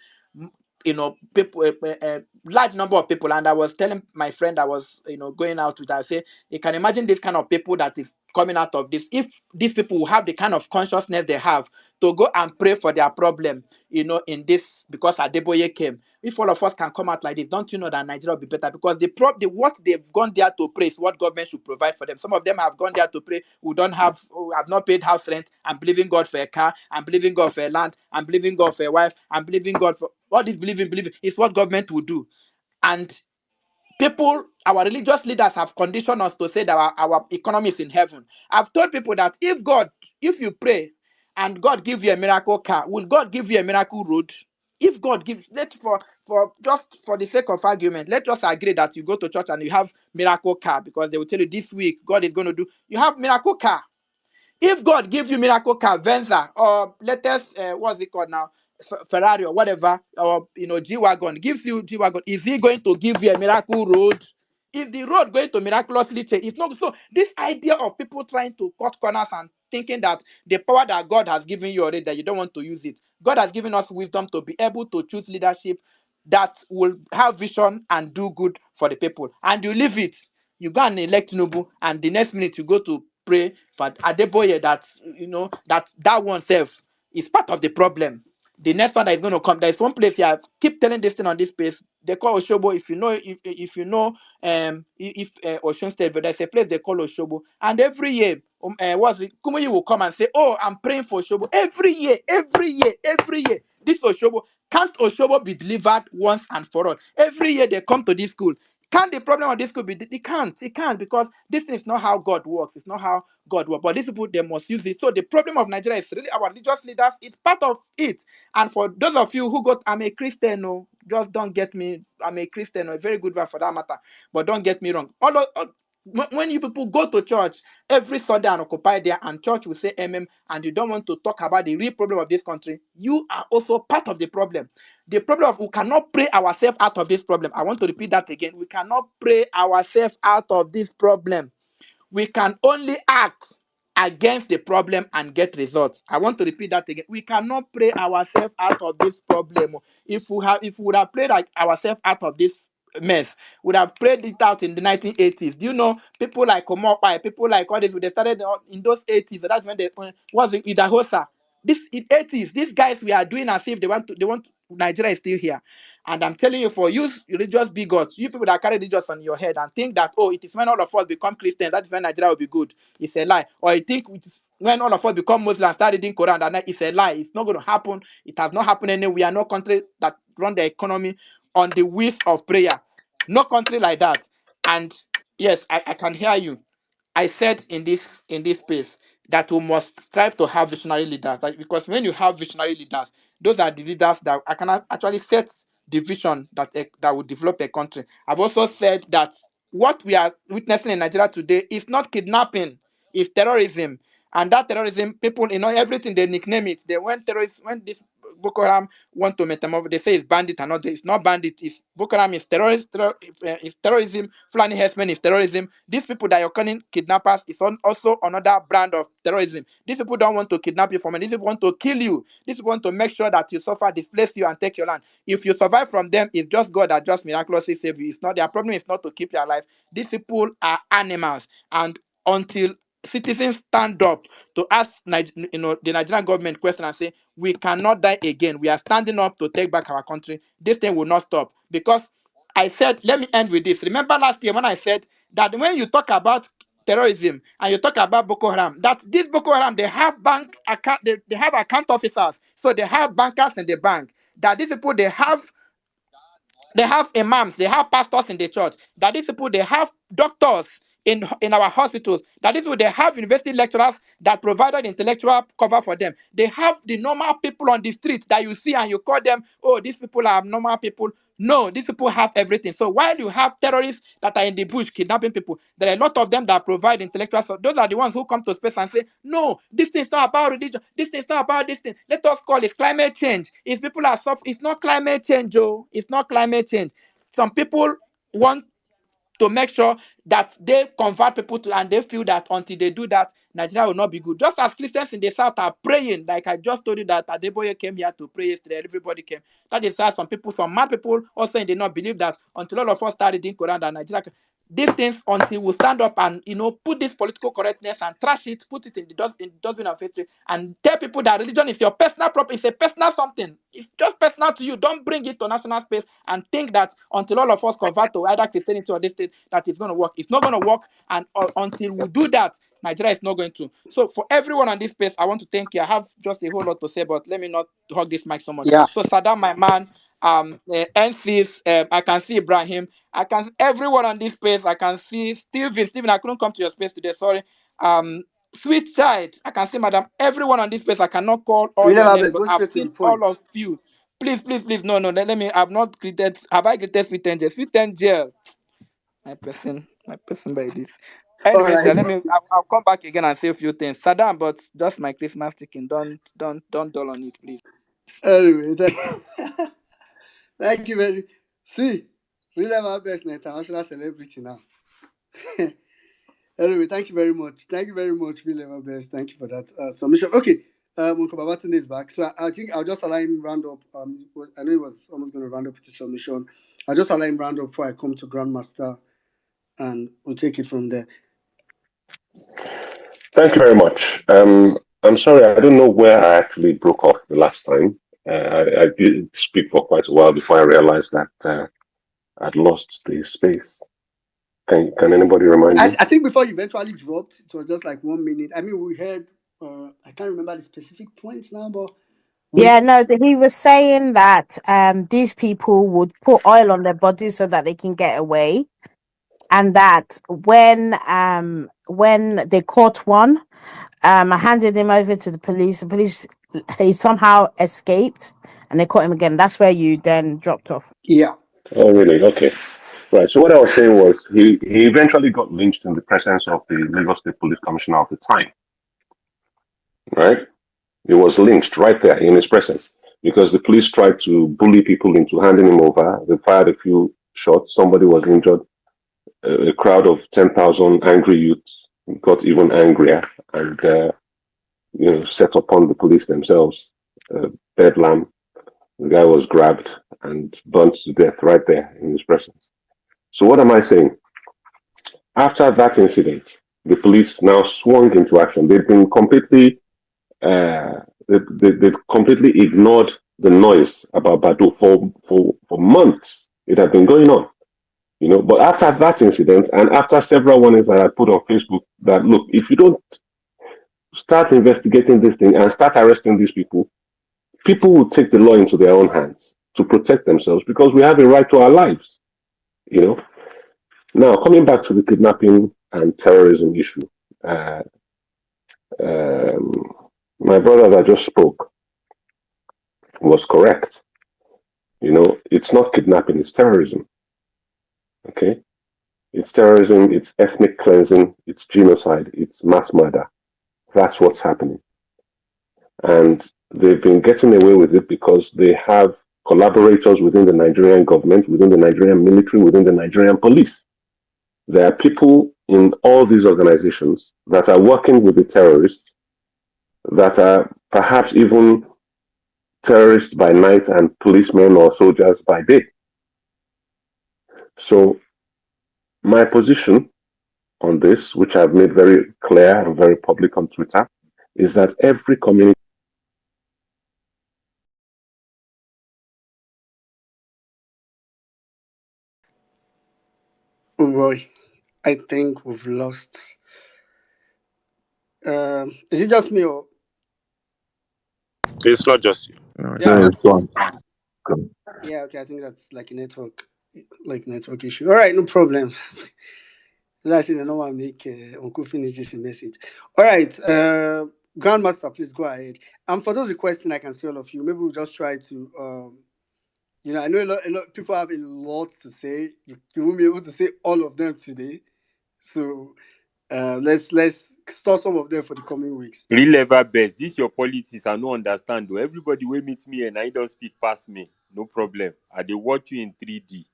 people, a large number of people, and I was telling my friend I was going out with, I say, you can imagine this kind of people that is coming out of this. If these people will have the kind of consciousness they have to go and pray for their problem, in this, because Adeboye came. If all of us can come out like this, don't you know that Nigeria will be better? Because what they've gone there to pray is what government should provide for them. Some of them have gone there to pray who have not paid house rent, and believing God for a car, and believing God for a land, and believing God for a wife, and believing God for all this. Believing is what government will do. And people, our religious leaders have conditioned us to say that our economy is in heaven. I've told people that if you pray and God give you a miracle car, will God give you a miracle road? If God gives, just for the sake of argument, let's just agree that you go to church and you have miracle car, because they will tell you this week God is going to do. You have miracle car. If God gives you miracle car, Venza, or latest, what's it called now, Ferrari or whatever, or G-Wagon, gives you G-Wagon, is he going to give you a miracle road? Is the road going to miraculously change? It's not. So this idea of people trying to cut corners and thinking that the power that God has given you already, that you don't want to use it. God has given us wisdom to be able to choose leadership that will have vision and do good for the people. And you leave it. You go and elect Tinubu, and the next minute you go to pray for Adeboye. That that one self is part of the problem. The next one that is going to come, there is one place here. I keep telling this thing on this space. They call Oshobo. If you know, if you know, if Osun State, there's a place they call Oshobo, and every year, what's it? Kumuyi will come and say, "Oh, I'm praying for Oshobo." Every year, every year, every year. This Oshobo, can't Oshobo be delivered once and for all? Every year they come to this school. Can the problem of this could be? It can't. It can't, because this is not how God works. It's not how God works. But these people, they must use it. So the problem of Nigeria is really our religious leaders. It's part of it. And for those of you who got, I'm a Christian, no, just don't get me. I'm a Christian, no, a very good one for that matter. But don't get me wrong. When you people go to church every Sunday and occupy there, and church will say MM, and you don't want to talk about the real problem of this country, you are also part of the problem. The problem of we cannot pray ourselves out of this problem. I want to repeat that again. We cannot pray ourselves out of this problem. We can only act against the problem and get results. I want to repeat that again. We cannot pray ourselves out of this problem. If we would have prayed ourselves out of this mess, would have prayed it out in the 1980s. Do you know people like Omopai, people like all this, they started in those 80s. That's when they was in Idahosa. This in 80s, these guys we are doing as if they want Nigeria is still here. And I'm telling you, for you religious bigots, you people that carry religious on your head and think that, oh, it is when all of us become Christians, that is when Nigeria will be good. It's a lie. Or you think it's when all of us become Muslims, start reading Quran, that it's a lie. It's not going to happen. It has not happened anywhere. We are no country that run the economy on the wheels of prayer. No country like that. And yes, I can hear you. I said in this space that we must strive to have visionary leaders. Because when you have visionary leaders, those are the leaders that I can actually set the vision that will develop a country. I've also said that what we are witnessing in Nigeria today is not kidnapping, it's terrorism. And that terrorism, people, everything they nickname it. They when this Boko Haram want to metamorphose, they say it's bandit and not. It's not bandit. It's Boko Haram is it's terrorism. Fulani herdsmen is terrorism. These people that you're calling kidnappers is also another brand of terrorism. These people don't want to kidnap you from it. These people want to kill you. These people want to make sure that you suffer, displace you, and take your land. If you survive from them, it's just God that just miraculously save you. It's not their problem. Is not to keep you alive. These people are animals, and until citizens stand up to ask the Nigerian government question and say, we cannot die again. We are standing up to take back our country. This thing will not stop. Because I said, let me end with this. Remember last year when I said that when you talk about terrorism and you talk about Boko Haram, that this Boko Haram, they have bank account, they have account officers. So they have bankers in the bank. That these people, they have imams, they have pastors in the church. That these people, they have doctors in our hospitals. That these people, they have university lecturers that provided intellectual cover for them. They have the normal people on the street that you see and you call them, oh, these people are normal people. No, these people have everything. So while you have terrorists that are in the bush kidnapping people, there are a lot of them that provide intellectual. So those are the ones who come to space and say, no, this thing is not about religion. This thing is not about this thing. Let us call it climate change. If people are suffering, it's not climate change, Joe. It's not climate change. Some people want to make sure that they convert people to, and they feel that until they do that, Nigeria will not be good. Just as Christians in the South are praying, like I just told you that Adeboye came here to pray yesterday, everybody came. That is why some mad people also in the North believe that until all of us start reading Quran, that Nigeria, these things, until we stand up and put this political correctness and trash it, put it in the dustbin of history, and tell people that religion is your personal property, it's a personal something. It's just personal to you. Don't bring it to national space and think that until all of us convert to either Christianity or this thing, that it's going to work. It's not going to work, and until we do that, Nigeria is not going to. So for everyone on this space, I want to thank you. I have just a whole lot to say, but let me not hug this mic so much. Yeah. So Saddam, my man, NCs, I can see Ibrahim, I can everyone on this space, I can see Steven, I couldn't come to your space today, sorry. Sweet child, I can see Madam, everyone on this space, I cannot call all We your never names, best but go I've straight to the seen point. all of you. Please, no, let me, have I greeted Sweet Angel? Sweet Angel, my person by this. All Anyways, right. let me, I'll come back again and say a few things. Saddam, but just my Christmas chicken, don't dull on it, please. Anyway, thank you very. See, we never best an international celebrity now. Anyway, thank you very much. Thank you very much, William Best. Thank you for that submission. Okay, Uncle Babatunde is back. So I think I'll just allow him round up. I know he was almost going to round up with the submission. I'll just allow him round up before I come to Grandmaster, and we'll take it from there. Thank you very much. I'm sorry, I don't know where I actually broke off the last time. I did speak for quite a while before I realized that I'd lost the space. Can anybody remind me? I think before you eventually dropped, it was just like 1 minute. I mean, we heard, I can't remember the specific points now, but Yeah, no, he was saying that these people would put oil on their bodies so that they can get away, and that when they caught one, I handed him over to the police. The police, he somehow escaped, and they caught him again. That's where you then dropped off. yeah. Oh, really? Okay. Right. So what I was saying was he eventually got lynched in the presence of the Lagos State Police Commissioner of the time. Right? He was lynched right there in his presence because the police tried to bully people into handing him over. They fired a few shots. Somebody was injured. A crowd of 10,000 angry youths got even angrier and set upon the police themselves. Bedlam. The guy was grabbed and burnt to death right there in his presence. So what am I saying? After that incident, the police now swung into action. They've been completely they've completely ignored the noise about Badu for months. It had been going on, But after that incident, and after several warnings that I put on Facebook, that look, if you don't start investigating this thing and start arresting these people, people will take the law into their own hands to protect themselves because we have a right to our lives, Now, coming back to the kidnapping and terrorism issue, um, my brother that just spoke was correct. It's not kidnapping, it's terrorism. Okay? It's terrorism, it's ethnic cleansing, it's genocide, it's mass murder. That's what's happening. And they've been getting away with it because they have collaborators within the Nigerian government, within the Nigerian military, within the Nigerian police. There are people in all these organizations that are working with the terrorists, that are perhaps even terrorists by night and policemen or soldiers by day. So my position on this, which I've made very clear and very public on Twitter, is that every community Oh boy, I think we've lost. Is it just me or? It's not just you. No, it's Yeah, No, not. it's gone. Gone. yeah. Okay, I think that's like a network issue. All right, no problem. Let's see. I don't want to make Uncle finish this message. All right, Grandmaster, please go ahead. And for those requesting, I can see all of you. Maybe we'll just try to. I know a lot people have a lot to say. You won't be able to say all of them today. So let's store some of them for the coming weeks. Real ever best. This your politics. I no understand though. Everybody will meet me and I don't speak past me. No problem. I dey watch you in 3D.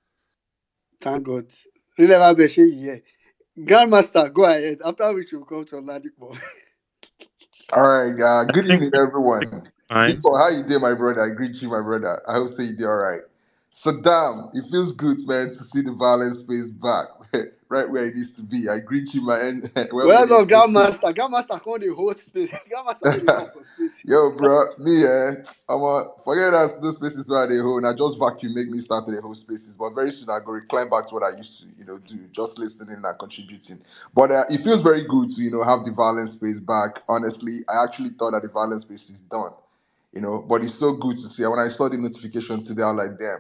Thank God. Really, yeah. Grandmaster, go ahead. After which we'll come to Oladipo. All right. I Good think evening, everyone. fine. Dipo, how you doing, my brother? I greet you, my brother. I hope say you do all right. So damn, it feels good, man, to see the violence space back, right where it needs to be. I greet you, man. Well, Well done, listen. Grandmaster. Grandmaster, come the whole space. Grandmaster, no, they come for space. Yo, bro, me, I'm forget that those spaces where they hold. I just vacuum make me start to the whole spaces, but very soon I go reclaim back to what I used to, do, just listening and contributing. But it feels very good to, have the violence space back. Honestly, I actually thought that the violence space is done, but it's so good to see. When I saw the notification today, I was like, damn,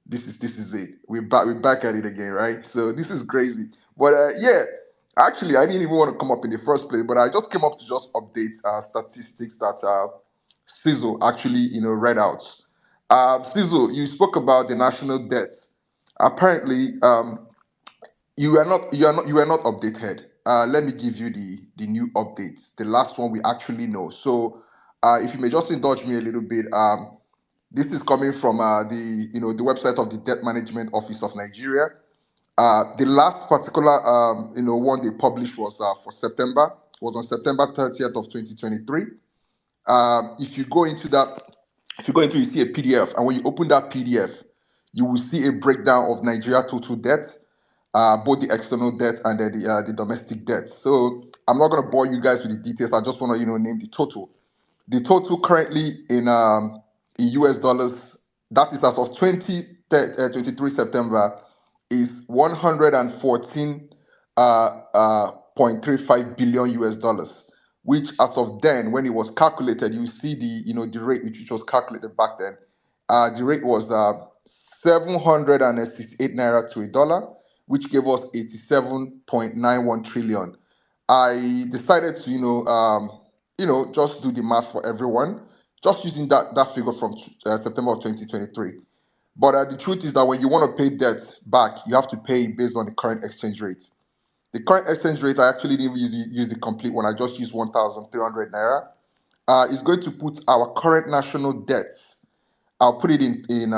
this is it. We're back at it again, right? So this is crazy. But yeah, actually, I didn't even want to come up in the first place, but I just came up to just update statistics that Sizzle actually read out. Sizzle, you spoke about the national debt. Apparently, you are not updated. Let me give you the new updates, the last one we actually know. So, if you may just indulge me a little bit, this is coming from the website of the Debt Management Office of Nigeria. The last particular, one they published was for September. Was on September 30th of 2023. If you go into that, you see a PDF, and when you open that PDF, you will see a breakdown of Nigeria total debt, both the external debt and then the domestic debt. So I'm not going to bore you guys with the details. I just want to name the total. The total currently in US dollars, that is as of 23 September, is 114 0.35 billion US dollars, which as of then, when it was calculated, you see the rate which was calculated back then. The rate was 768 naira to a dollar, which gave us 87.91 trillion. I decided to, just do the math for everyone, just using that figure from September of 2023. But the truth is that when you want to pay debt back, you have to pay based on the current exchange rate. The current exchange rate, I actually didn't use the complete one. I just used 1,300 naira. Is going to put our current national debts. I'll put it in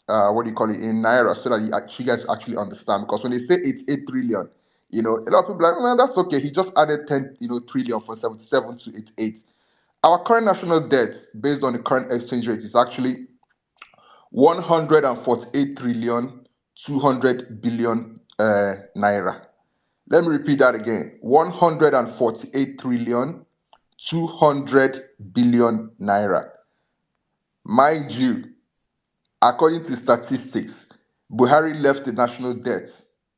what do you call it, in naira, so that you guys actually understand. Because when they say it's 8 trillion, a lot of people are like, man, that's okay. He just added 10 trillion from 77 to 88. Our current national debt, based on the current exchange rate, is actually 148 trillion 200 billion naira. Let me repeat that again. 148 trillion 200 billion naira. Mind you, according to statistics, Buhari left the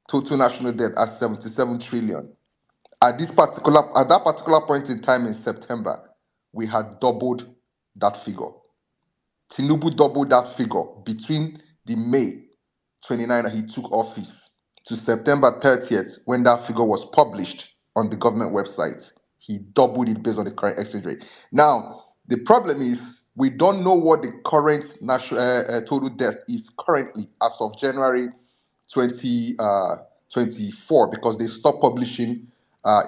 total national debt at 77 trillion. At that particular point in time in September, we had doubled that figure. Tinubu doubled that figure between the May 29 that he took office to September 30th, when that figure was published on the government website. He doubled it based on the current exchange rate. Now, the problem is we don't know what the current national total debt is currently as of January 2024, because they stopped publishing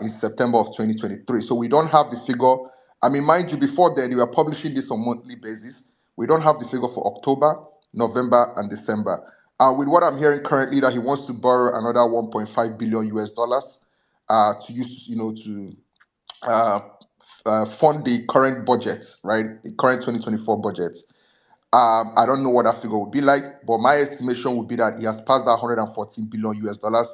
in September of 2023. So we don't have the figure. I mean, mind you, before then, they were publishing this on a monthly basis. We don't have the figure for October, November, and December. With what I'm hearing currently, that he wants to borrow another 1.5 billion US dollars to use, to fund the current budget, right? The current 2024 budget. I don't know what that figure would be like, but my estimation would be that he has passed that 114 billion US dollars.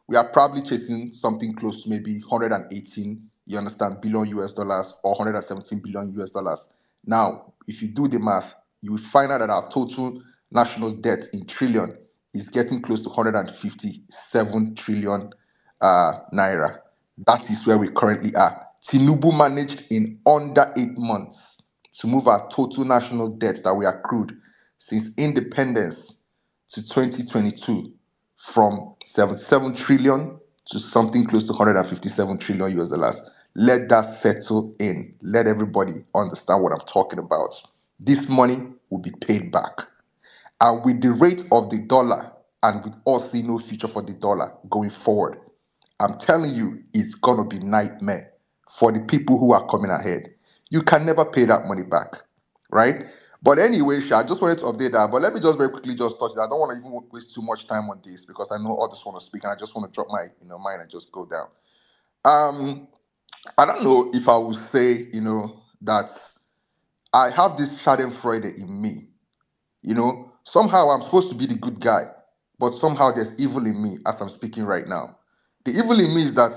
We are probably chasing something close to maybe 118, you understand, billion US dollars, or 117 billion US dollars. Now, if you do the math, you will find out that our total national debt in trillion is getting close to 157 trillion naira. That is where we currently are. Tinubu managed in under 8 months to move our total national debt that we accrued since independence to 2022 from 77 trillion to something close to 157 trillion US dollars. Let that settle in. Let everybody understand what I'm talking about. This money will be paid back. And with the rate of the dollar, and with us seeing no future for the dollar going forward, I'm telling you, it's gonna be nightmare for the people who are coming ahead. You can never pay that money back, right? But anyway, Sha, I just wanted to update that. But let me just very quickly just touch that. I don't want to even waste too much time on this, because I know others want to speak, and I just want to drop my mine and just go down. I don't know if I would say that I have this Schadenfreude in me. Somehow I'm supposed to be the good guy, but somehow there's evil in me as I'm speaking right now. The evil in me is that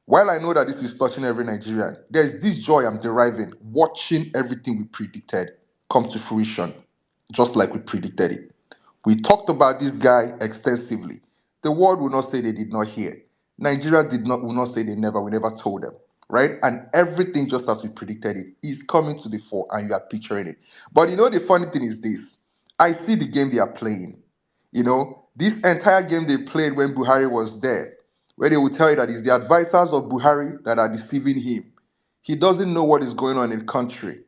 while I know that this is touching every Nigerian, there's this joy I'm deriving watching everything we predicted come to fruition, just like we predicted it. We talked about this guy extensively. The world will not say they did not hear. Nigeria will not say we never told them, right? And everything, just as we predicted it, is coming to the fore, and you are picturing it. But the funny thing is this: I see the game they are playing. This entire game they played when Buhari was there, where they will tell you that it's the advisors of Buhari that are deceiving him. He doesn't know what is going on in the country.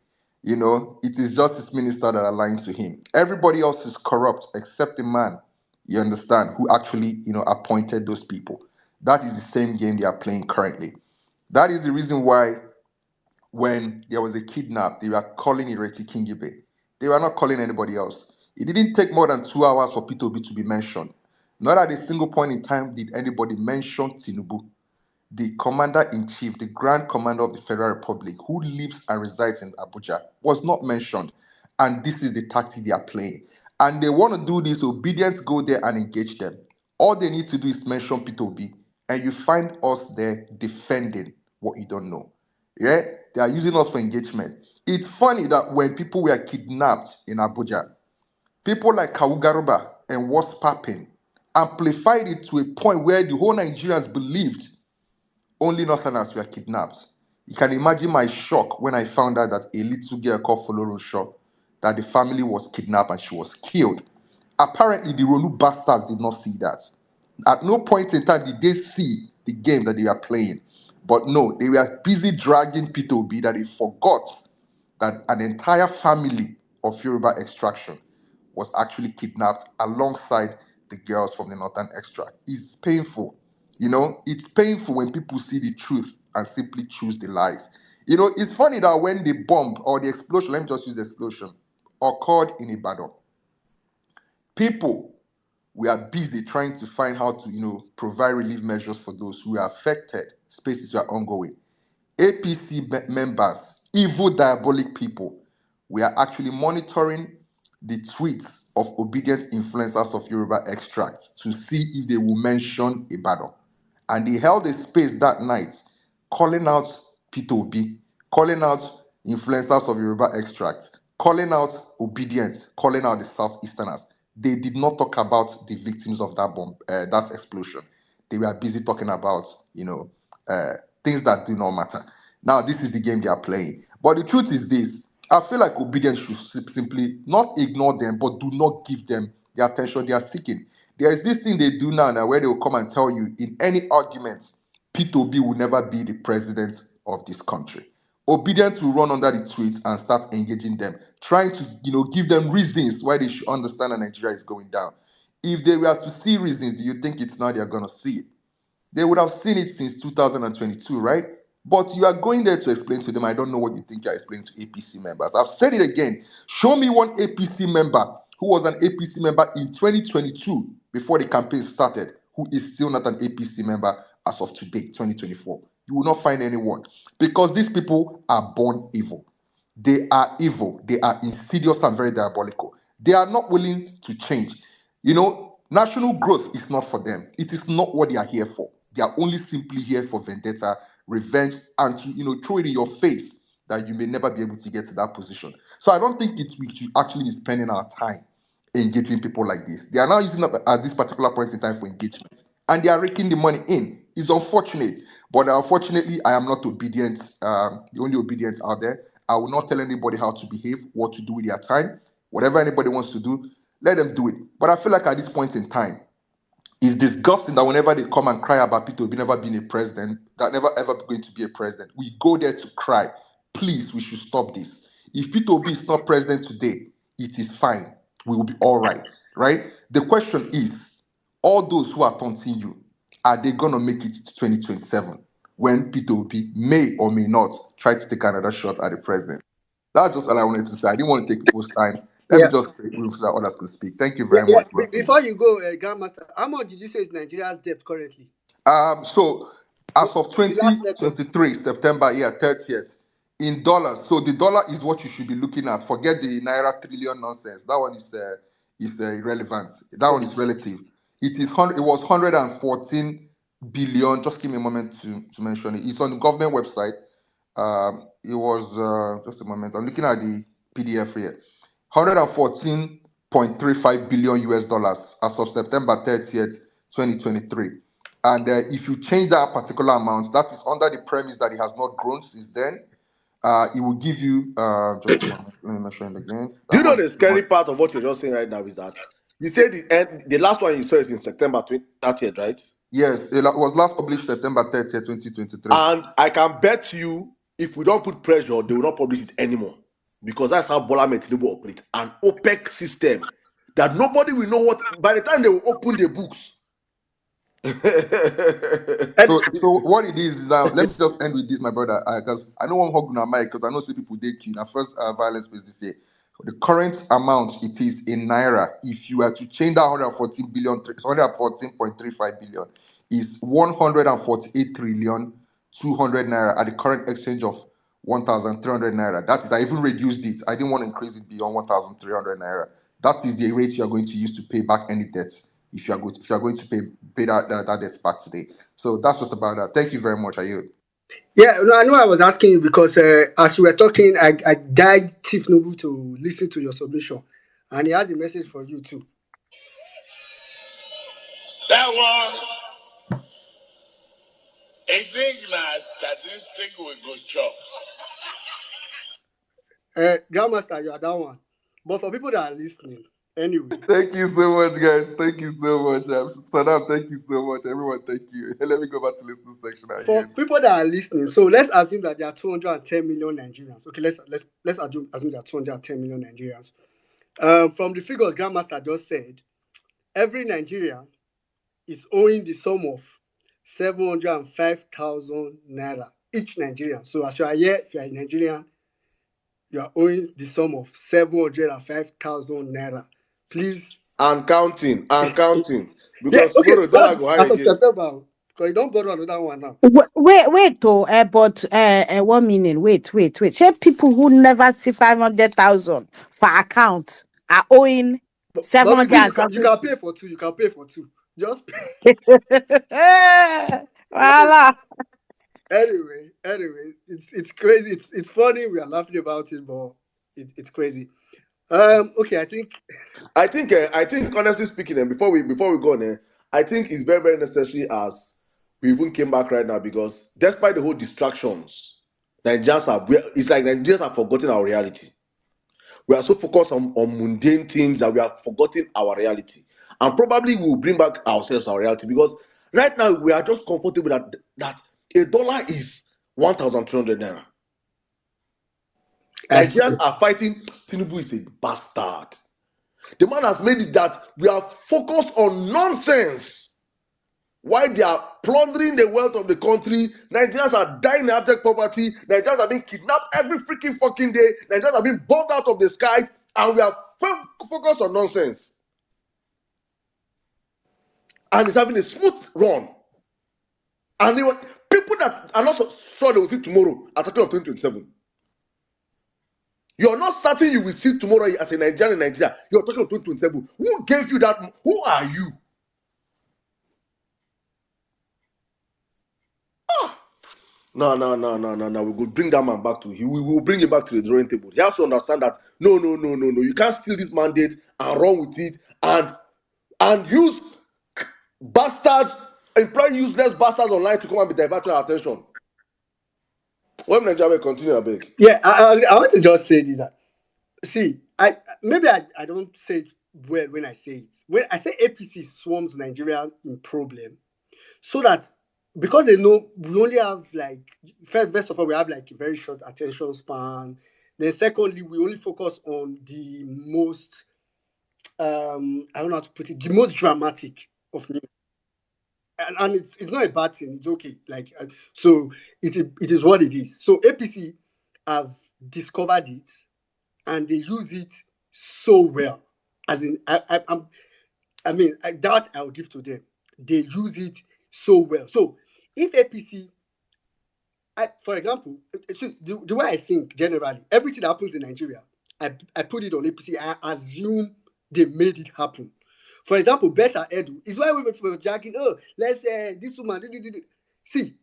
It is justice minister that are lying to him. Everybody else is corrupt except the man, you understand, who actually, appointed those people. That is the same game they are playing currently. That is the reason why when there was a kidnap, they were calling Ireti Kingibe. They were not calling anybody else. It didn't take more than 2 hours for P2B to be mentioned. Not at a single point in time did anybody mention Tinubu, the commander-in-chief, the grand commander of the Federal Republic, who lives and resides in Abuja, was not mentioned. And this is the tactic they are playing. And they want to do this, obedience, go there and engage them. All they need to do is mention Peter Obi, and you find us there defending what you don't know. Yeah? They are using us for engagement. It's funny that when people were kidnapped in Abuja, people like Kawugaruba and What's Popping amplified it to a point where the whole Nigerians believed only Northerners were kidnapped. You can imagine my shock when I found out that a little girl called Foloro Shaw, that the family was kidnapped and she was killed. Apparently, the Rolu bastards did not see that. At no point in time did they see the game that they were playing. But no, they were busy dragging Peter Obi that they forgot that an entire family of Yoruba extraction was actually kidnapped alongside the girls from the Northern extract. It's painful. It's painful when people see the truth and simply choose the lies. It's funny that when the bomb or the explosion, let me just use the explosion, occurred in Ibadan, people were busy trying to find how to, provide relief measures for those who were affected. Spaces were ongoing. APC members, evil, diabolic people, we are actually monitoring the tweets of obedient influencers of Yoruba extract to see if they will mention Ibadan. And they held a space that night calling out Peter Obi, calling out influencers of Yoruba extract, calling out obedient, calling out the Southeasterners. They did not talk about the victims of that bomb, that explosion. They were busy talking about, uh, things that do not matter. Now, this is the game they are playing. But the truth is this: I feel like obedience should simply not ignore them, but do not give them the attention they are seeking. There is this thing they do now where they will come and tell you in any argument, Peter Obi will never be the president of this country. Obedient will run under the tweets and start engaging them, trying to, give them reasons why they should understand that Nigeria is going down. If they were to see reasons, do you think it's now they're going to see it? They would have seen it since 2022, right? But you are going there to explain to them, I don't know what you think you're explaining to APC members. I've said it again. Show me one APC member who was an APC member in 2022 before the campaign started, who is still not an APC member as of today, 2024. You will not find anyone because these people are born evil. They are evil. They are insidious and very diabolical. They are not willing to change. National growth is not for them. It is not what they are here for. They are only simply here for vendetta, revenge, and to throw it in your face that you may never be able to get to that position. So I don't think we should actually be spending our time engaging people like this. They are now using it at this particular point in time for engagement, and they are raking the money in. It's unfortunate, but unfortunately, I am not obedient. The only obedient out there. I will not tell anybody how to behave, what to do with their time. Whatever anybody wants to do, let them do it. But I feel like at this point in time, it's disgusting that whenever they come and cry about Peter Obi never being a president, that never ever going to be a president, we go there to cry. Please, we should stop this. If Peter Obi is not president today, it is fine. We will be all right, right? The question is, all those who are taunting you, are they going to make it to 2027 when Peter Obi may or may not try to take another shot at the president? That's just all I wanted to say. I didn't want to take people's time. Let me Yeah. just create room so that others can speak. Thank you Yeah, very yeah. much, bro. Before you go, Grandmaster, how much did you say is Nigeria's debt currently? So as of The last record. 2023, September, 30th, in dollars. So the dollar is what you should be looking at. Forget the naira trillion nonsense. That one is irrelevant. That one is relative. It was 114 billion. Just give me a moment to mention it. It's on the government website. It was just a moment. I'm looking at the PDF here. 114.35 billion US dollars as of September 30th, 2023. And if you change that particular amount, that is under the premise that it has not grown since then. It will give you just a moment. Let me mention it again. Do That you know one the scary part of what you're just saying right now is that you said the last one you saw is in September 30th, right? yes, it was last published September 30th, 2023. And I can bet you, if we don't put pressure, they will not publish it anymore. Because that's how Bola Tinubu operates. An OPEC system that nobody will know what, by the time they will open the books. So what it is now, let me just end with this, my brother, because I don't want to hug on mic because I know some people they queue. Now, first violence space this year. The current amount it is in naira, if you were to change that 114 billion, 114.35 billion, is 148 trillion 200 naira at the current exchange of 1,300 naira. That is, I even reduced it. I didn't want to increase it beyond 1,300 naira. That is the rate you are going to use to pay back any debt if you are going to pay that debt back today. So that's just about that. Thank you very much. Are you? Yeah, no, I know I was asking you because as you were talking, I died Chief Nobu to listen to your submission, and he has a message for you too. That one, a thing statistic we go chop. Grandmaster, you are that one. But for people that are listening, anyway. Thank you so much, guys. Thank you so much. Sadam, thank you so much. Everyone, thank you. Let me go back to listening section. For people that are listening, so let's assume that there are 210 million Nigerians. Okay, let's assume there are 210 million Nigerians. From the figures Grandmaster just said, every Nigerian is owing the sum of 705,000 naira each Nigerian. So as you are here, if you are a Nigerian, you are owing the sum of 705,000 naira. Please. And counting. Yeah, Because okay, tomorrow dollar go high as of again. September, because you don't borrow another one now. Wait, but 1 million. Wait. Say people who never see 500,000 for account are owing But 700 you and can something. pay for two. You can pay for two. Just Voila. anyway, it's crazy. It's funny. We are laughing about it, but it's crazy. Okay, I think honestly speaking, and before we go on, I think it's very, very necessary as we even came back right now because despite the whole distractions, it's like Nigerians have forgotten our reality. We are so focused on mundane things that we have forgotten our reality. And probably we'll bring back ourselves to our reality because right now we are just comfortable that a dollar is 1,300 naira. I see. Nigerians are fighting. Tinubu is a bastard. The man has made it that we are focused on nonsense. Why they are plundering the wealth of the country. Nigerians are dying in abject poverty. Nigerians are being kidnapped every freaking fucking day. Nigerians are being bombed out of the skies. And we are focused on nonsense. And it's having a smooth run. And people that are not so sure they will see tomorrow are talking of 2027. You're not certain you will see tomorrow as a Nigerian in Nigeria. You're talking of 2027. Who gave you that? Who are you? No. We could bring that man back to. We will bring him back to the drawing table. He has to understand that no. You can't steal this mandate and run with it and use bastards, employ useless bastards online to come and be diverting our attention. When Nigeria will continue, I beg. Yeah, I want to just say this. That, see, I don't say it well when I say it. When I say APC swarms Nigeria in problem, so that because they know we only have like first of all we have like a very short attention span. Then secondly, we only focus on the most I don't know how to put it, the most dramatic of news. And it's not a bad thing. It's okay. Like so, it is what it is. So APC have discovered it, and they use it so well. As in, that I'll give to them. They use it so well. So if APC, for example, the way I think generally, everything that happens in Nigeria, I put it on APC. I assume they made it happen. For example, Betta Edu is why we were joking. Oh, let's say this woman. See,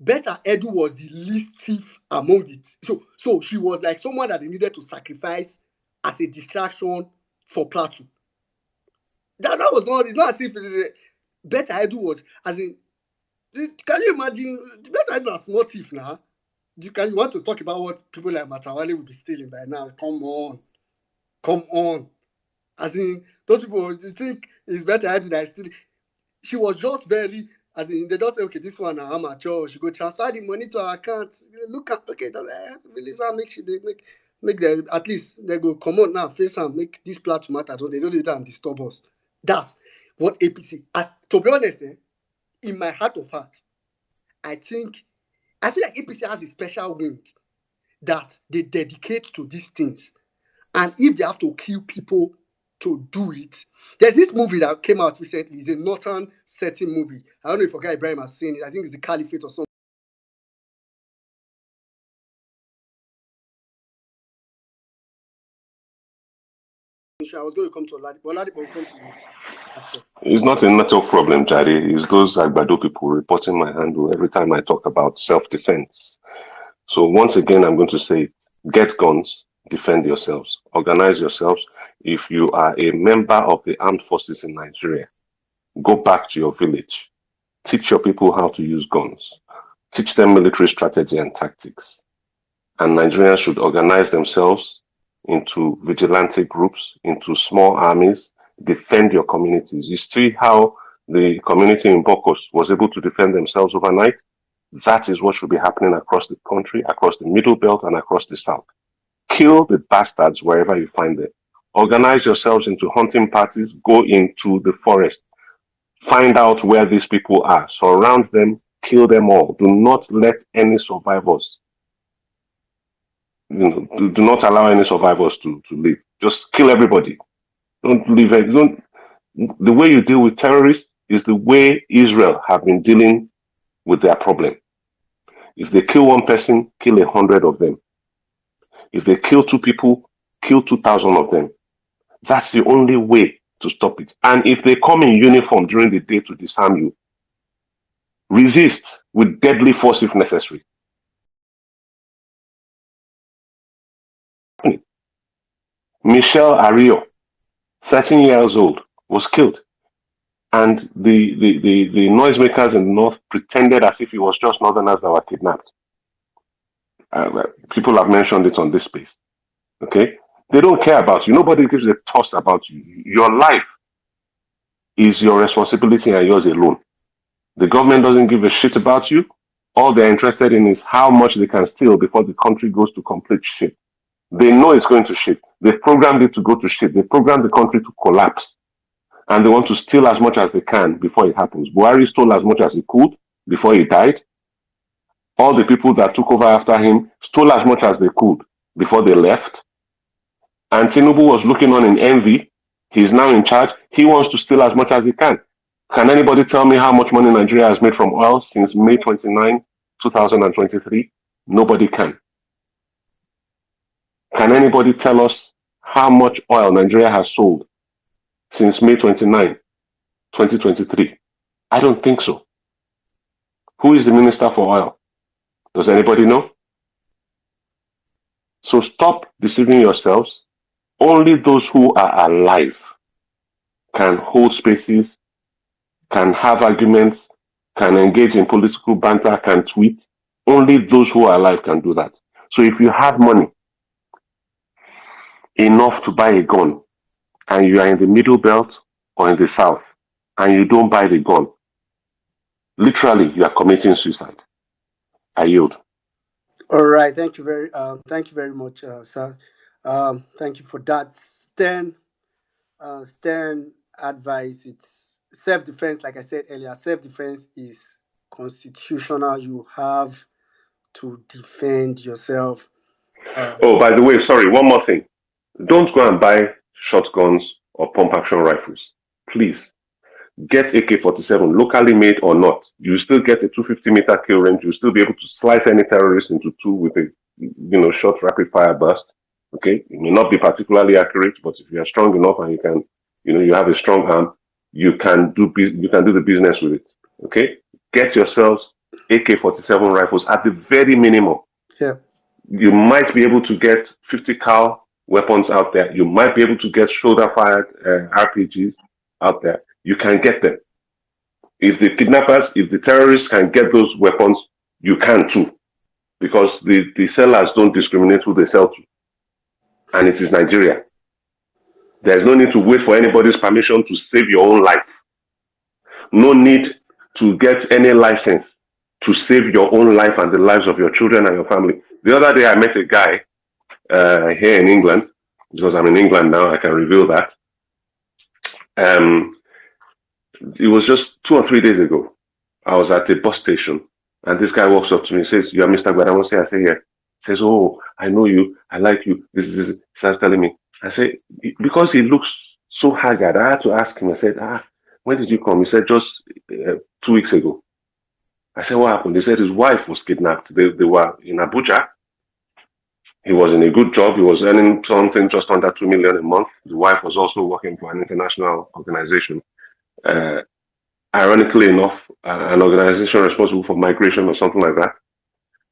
Betta Edu was the least thief among it. So she was like someone that they needed to sacrifice as a distraction for Plateau. That was not. It's not as if Betta Edu was as in. Can you imagine? Betta Edu is a small thief now. You want to talk about what people like Matawale will be stealing by now? Come on. As in, those people, you think it's Better Edu that is stealing? She was just very, as in, they don't say, okay, this one now amateur, she go transfer the money to her account. Look at, okay, release her, make sure they make them, at least they go come on now, face and make this platform matter. So they don't do that and disturb us. That's what APC, to be honest, in my heart of hearts, I feel like APC has a special wing that they dedicate to these things. And if they have to kill people to do it, there's this movie that came out recently. It's a northern setting movie. I don't know if Oga Ibrahim has seen it. I think it's the Caliphate or something. I was going to come to Oladipo. Oladipo will come to you after. It's not a network problem, Jari. It's those Agbado people reporting my handle every time I talk about self-defense. So once again, I'm going to say, get guns, defend yourselves, organize yourselves. If you are a member of the armed forces in Nigeria, go back to your village, teach your people how to use guns, teach them military strategy and tactics. And Nigerians should organize themselves into vigilante groups, into small armies, defend your communities. You see how the community in Bokos was able to defend themselves overnight? That is what should be happening across the country, across the Middle Belt and across the South. Kill the bastards wherever you find them. Organize yourselves into hunting parties, go into the forest, find out where these people are, surround them, kill them all. Do not let any survivors, do not allow any survivors to live. Just kill everybody. Don't leave it. The way you deal with terrorists is the way Israel have been dealing with their problem. If they kill one person, kill 100 of them. If they kill 2 people, kill 2,000 of them. That's the only way to stop it. And if they come in uniform during the day to disarm you, resist with deadly force if necessary. Michelle Ario, 13 years old, was killed. And the noisemakers in the north pretended as if it was just northerners that were kidnapped. People have mentioned it on this space. Okay? They don't care about you. Nobody gives a toss about you. Your life is your responsibility and yours alone. The government doesn't give a shit about you. All they're interested in is how much they can steal before the country goes to complete shit. They know it's going to shit. They've programmed it to go to shit. They've programmed the country to collapse. And they want to steal as much as they can before it happens. Buhari stole as much as he could before he died. All the people that took over after him stole as much as they could before they left. And Tinubu was looking on in envy. He's now in charge. He wants to steal as much as he can. Can anybody tell me how much money Nigeria has made from oil since May 29, 2023? Nobody can. Can anybody tell us how much oil Nigeria has sold since May 29, 2023? I don't think so. Who is the minister for oil? Does anybody know? So stop deceiving yourselves. Only those who are alive can hold spaces, can have arguments, can engage in political banter, can tweet. Only those who are alive can do that. So if you have money enough to buy a gun and you are in the Middle Belt or in the South and you don't buy the gun, literally you are committing suicide. I yield. All right, thank you very much, sir. Thank you for that stern advice. It's self-defense, like I said earlier. Self-defense is constitutional. You have to defend yourself. Oh, by the way, sorry, one more thing. Don't go and buy shotguns or pump action rifles. Please. Get AK-47, locally made or not. You still get a 250-meter kill range. You'll still be able to slice any terrorist into two with a short rapid-fire burst. Okay, it may not be particularly accurate, but if you are strong enough and you can, you have a strong arm, you can do the business with it. Okay, get yourselves AK-47 rifles at the very minimum. Yeah, you might be able to get 50 cal weapons out there. You might be able to get shoulder-fired RPGs out there. You can get them. If the kidnappers, if the terrorists can get those weapons, you can too. Because the sellers don't discriminate who they sell to. And it is Nigeria. There's no need to wait for anybody's permission to save your own life. No need to get any license to save your own life and the lives of your children and your family. The other day I met a guy here in England, because I'm in England now, I can reveal that. It was just 2 or 3 days ago. I was at a bus station and this guy walks up to me and says, "You are Mr. Gbadamose?" I say, "Yeah." He says, "Oh, I know you. I like you." This. He starts telling me, I said, because he looks so haggard, I had to ask him. I said, when did you come? He said, just 2 weeks ago. I said, what happened? He said his wife was kidnapped. They were in Abuja. He was in a good job. He was earning something just under 2 million a month. The wife was also working for an international organization. Uh, Ironically enough, an organization responsible for migration or something like that.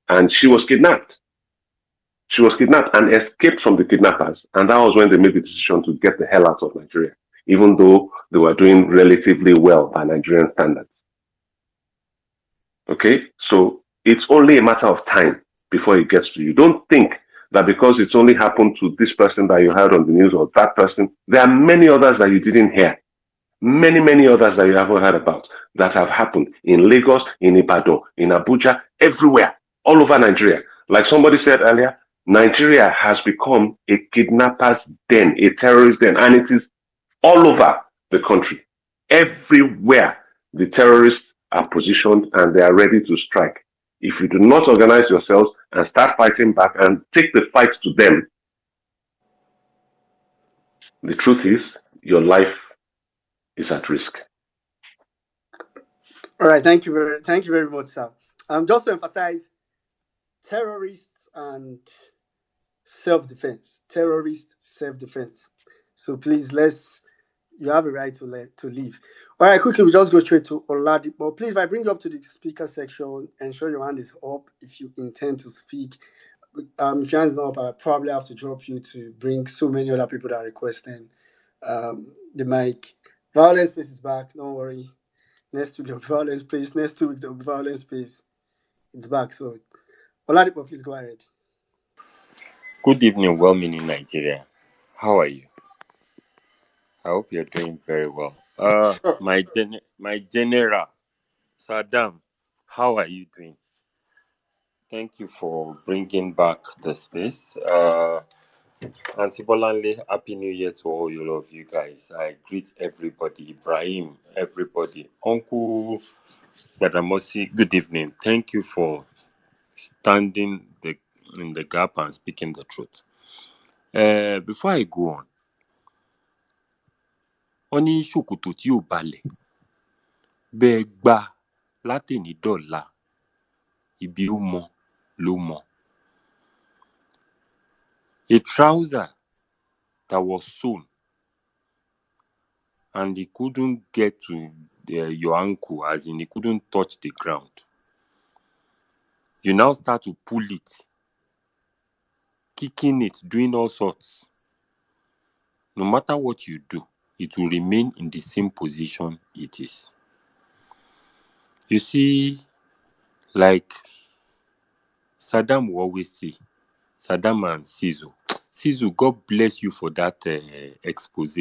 And she was kidnapped. She was kidnapped and escaped from the kidnappers. And that was when they made the decision to get the hell out of Nigeria, even though they were doing relatively well by Nigerian standards. Okay? So it's only a matter of time before it gets to you. Don't think that because it's only happened to this person that you heard on the news or that person, there are many others that you didn't hear. Many others that you haven't heard about that have happened in Lagos, in Ibadan, in Abuja, everywhere, all over Nigeria. Like somebody said earlier, Nigeria has become a kidnapper's den, a terrorist den, and it is all over the country. Everywhere the terrorists are positioned and they are ready to strike. If you do not organize yourselves and start fighting back and take the fight to them, the truth is your life is at risk. All right, thank you very much, sir. Just to emphasize, terrorists and self-defense. Terrorist self-defense. So please, you have a right to leave. All right, quickly, we just go straight to Oladipo. Please, if I bring you up to the speaker section, ensure your hand is up if you intend to speak. If your hand is not up, I probably have to drop you to bring so many other people that are requesting the mic. Violence Space is back. Don't worry. Next week, the Violence Space. Next 2 weeks, the Violence Space. It's back. So, Oladipo, please go ahead. Good evening, well-meaning Nigeria. How are you? I hope you're doing very well. Sure. My general, Saddam, how are you doing? Thank you for bringing back the space. Auntie Bolanle, Happy New Year to all of you guys. I greet everybody, Ibrahim, everybody. Uncle Yadamosi, good evening. Thank you for standing in the gap and speaking the truth. Before I go on, wọ́n ní ṣòkòtò tí ò balẹ̀ bẹ́ẹ̀ gbà látẹ̀ní dọ̀la ibi ó mọ ló mọ. A trouser that was sewn and it couldn't get to your ankle, as in it couldn't touch the ground. You now start to pull it, kicking it, doing all sorts. No matter what you do, it will remain in the same position it is. You see, like Saddam will always say, Saddam and Sizu. Sizu, God bless you for that expose.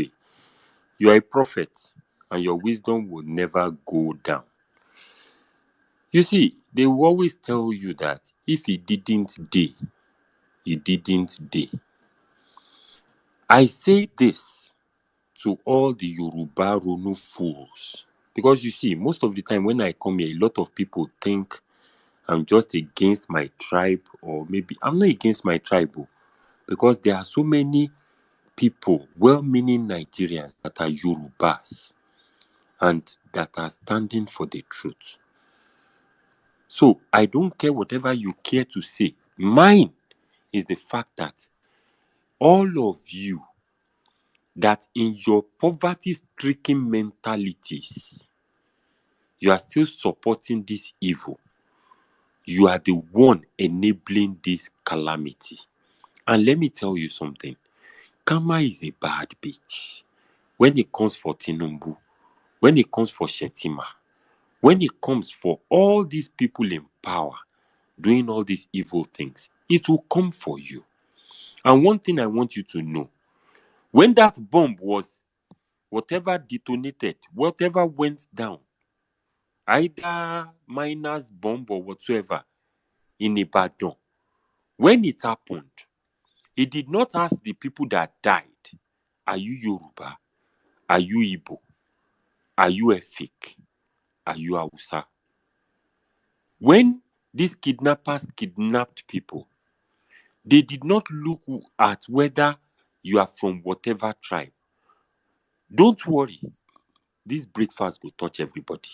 You are a prophet and your wisdom will never go down. You see, they will always tell you that if he didn't day, he didn't day. I say this to all the Yoruba Ronu fools. Because you see, most of the time when I come here, a lot of people think I'm just against my tribe, or maybe I'm not against my tribe, because there are so many people, well-meaning Nigerians, that are Yorubas and that are standing for the truth. So I don't care whatever you care to say. Mine is the fact that all of you that in your poverty-stricken mentalities, you are still supporting this evil. You are the one enabling this calamity. And let me tell you something. Karma is a bad bitch. When it comes for Tinubu, when it comes for Shetima, when it comes for all these people in power doing all these evil things, it will come for you. And one thing I want you to know, when that bomb was, whatever detonated, whatever went down, either miners bomb or whatsoever in Ibadan, when it happened, it did not ask the people that died, are you Yoruba? Are you Igbo? Are you Efik? Are you Hausa? When these kidnappers kidnapped people, they did not look at whether you are from whatever tribe, don't worry. This breakfast will touch everybody.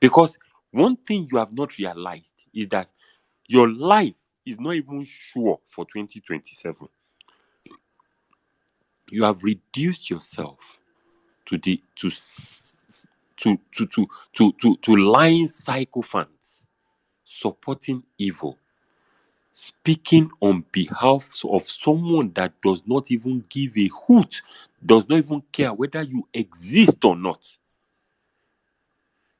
Because one thing you have not realized is that your life is not even sure for 2027. You have reduced yourself to the to lying sycophants, supporting evil, speaking on behalf of someone that does not even give a hoot, does not even care whether you exist or not.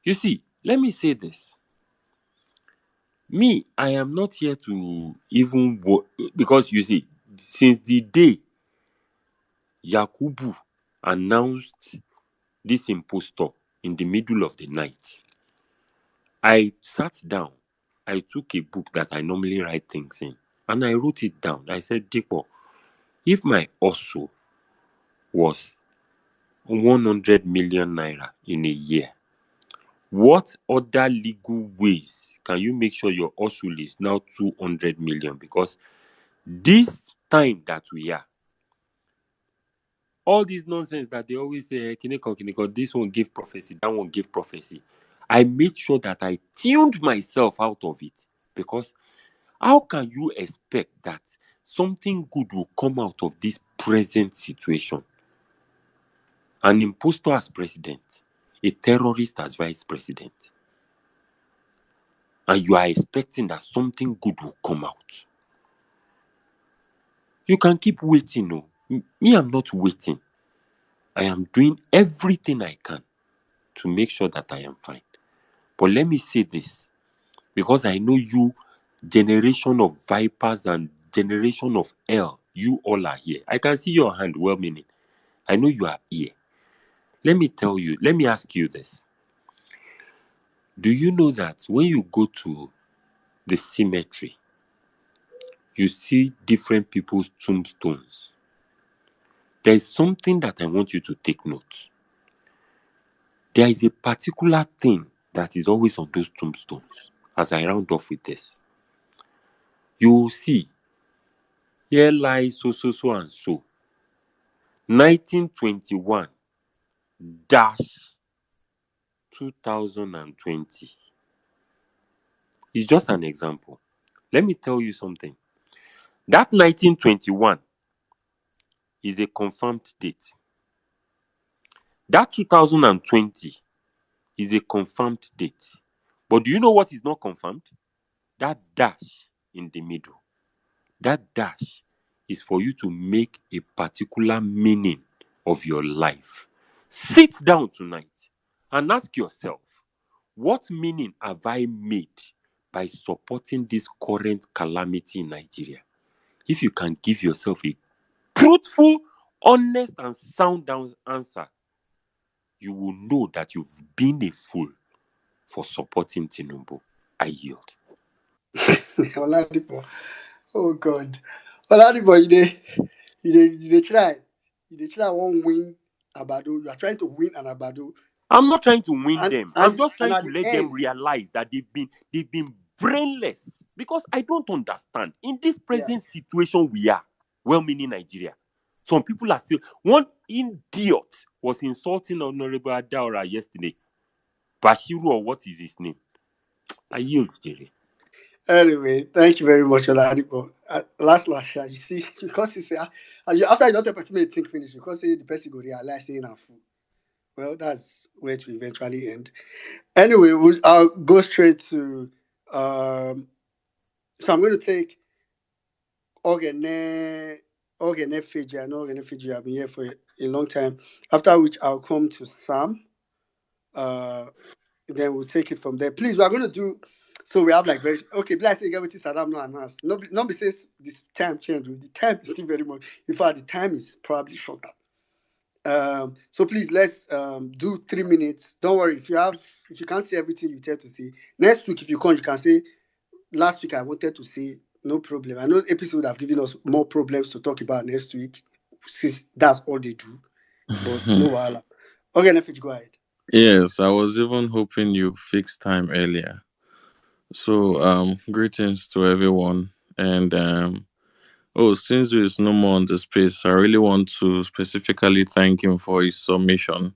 You see, let me say this. Me, I am not here to even because you see, since the day Yakubu announced this impostor in the middle of the night, I sat down. I took a book that I normally write things in, and I wrote it down. I said, Dipo, if my also was 100 million naira in a year, what other legal ways can you make sure your hustle is now 200 million? Because this time that we are, all this nonsense that they always say, Kineko, this one give prophecy, that one give prophecy. I made sure that I tuned myself out of it. Because how can you expect that something good will come out of this present situation? An impostor as president, a terrorist as vice president, and you are expecting that something good will come out. You can keep waiting. No, me, I'm not waiting. I am doing everything I can to make sure that I am fine. But let me say this, because I know you, generation of vipers and generation of hell, you all are here. I can see your hand, well meaning. I know you are here. Let me tell you, let me ask you this. Do you know that when you go to the cemetery, you see different people's tombstones? There is something that I want you to take note. There is a particular thing that is always on those tombstones. As I round off with this, you will see, here lies so and so, 1921 dash 2020. It's just an example. Let me tell you something. That 1921 is a confirmed date. That 2020 is a confirmed date. But do you know what is not confirmed? That dash in the middle. That dash is for you to make a particular meaning of your life. Sit down tonight and ask yourself, what meaning have I made by supporting this current calamity in Nigeria? If you can give yourself a truthful, honest, and sound answer, you will know that you've been a fool for supporting Tinubu. I yield. Oladipo. Oh God. Oladipo, you dey try. You dey try one win Abado. You are trying to win an Abado. I'm not trying to win And them. I'm and just and trying at to the let them end, realize that they've been brainless. Because I don't understand. In this yeah. present situation we are, well-meaning Nigeria, some people are still. One idiot was insulting Honorable Adaora yesterday. Bashiru, or what is his name? I yield, Jerry. Anyway, thank you very much, Oladipo. Last, yeah, you see, because you say after you don't tell person make think finish, because say the person go realize saying I'm full. Well, that's where to eventually end. Anyway, I'll go straight to. So I'm going to take Ogene Fiji. I know Ogene Fiji. I've been here for a long time. After which I'll come to Sam. Then we'll take it from there. Please, we are going to do. So we have like very okay. Bless you. Get with Saddam no announced. Nobody says this time changed. The time is still very much. In fact, the time is probably shorter. So please let's do 3 minutes. Don't worry if you can't say everything you tend to say. Next week, if you come, you can say last week I wanted to say no problem. I know episode have given us more problems to talk about next week since that's all they do. But no while. Okay, Nefich, go ahead. Yes, I was even hoping you fixed time earlier. So, greetings to everyone, and Oh, since there is no more on the space, I really want to specifically thank him for his submission.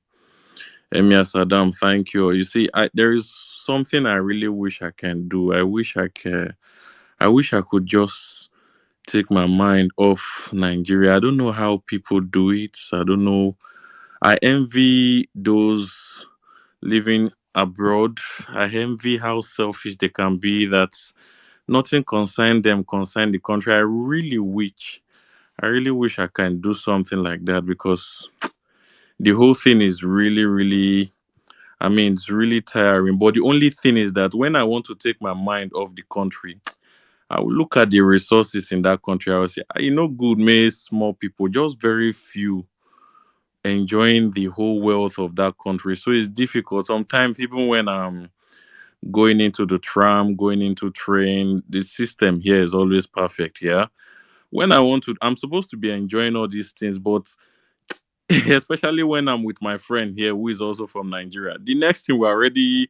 Emia Saddam, thank you. You see, there is something I really wish I can do. I wish I could just take my mind off Nigeria. I don't know how people do it. I don't know. I envy those living abroad. I envy how selfish they can be, that nothing concern them, concern the country. I really wish I can do something like that, because the whole thing is really, really, I mean, it's really tiring. But the only thing is that when I want to take my mind off the country, I will look at the resources in that country. I will say, "Ah, good, may small people, just very few enjoying the whole wealth of that country." So it's difficult. Sometimes, even when I'm going into the tram, going into train, the system here is always perfect. Yeah. When I'm supposed to be enjoying all these things, but especially when I'm with my friend here who is also from Nigeria, the next thing we're already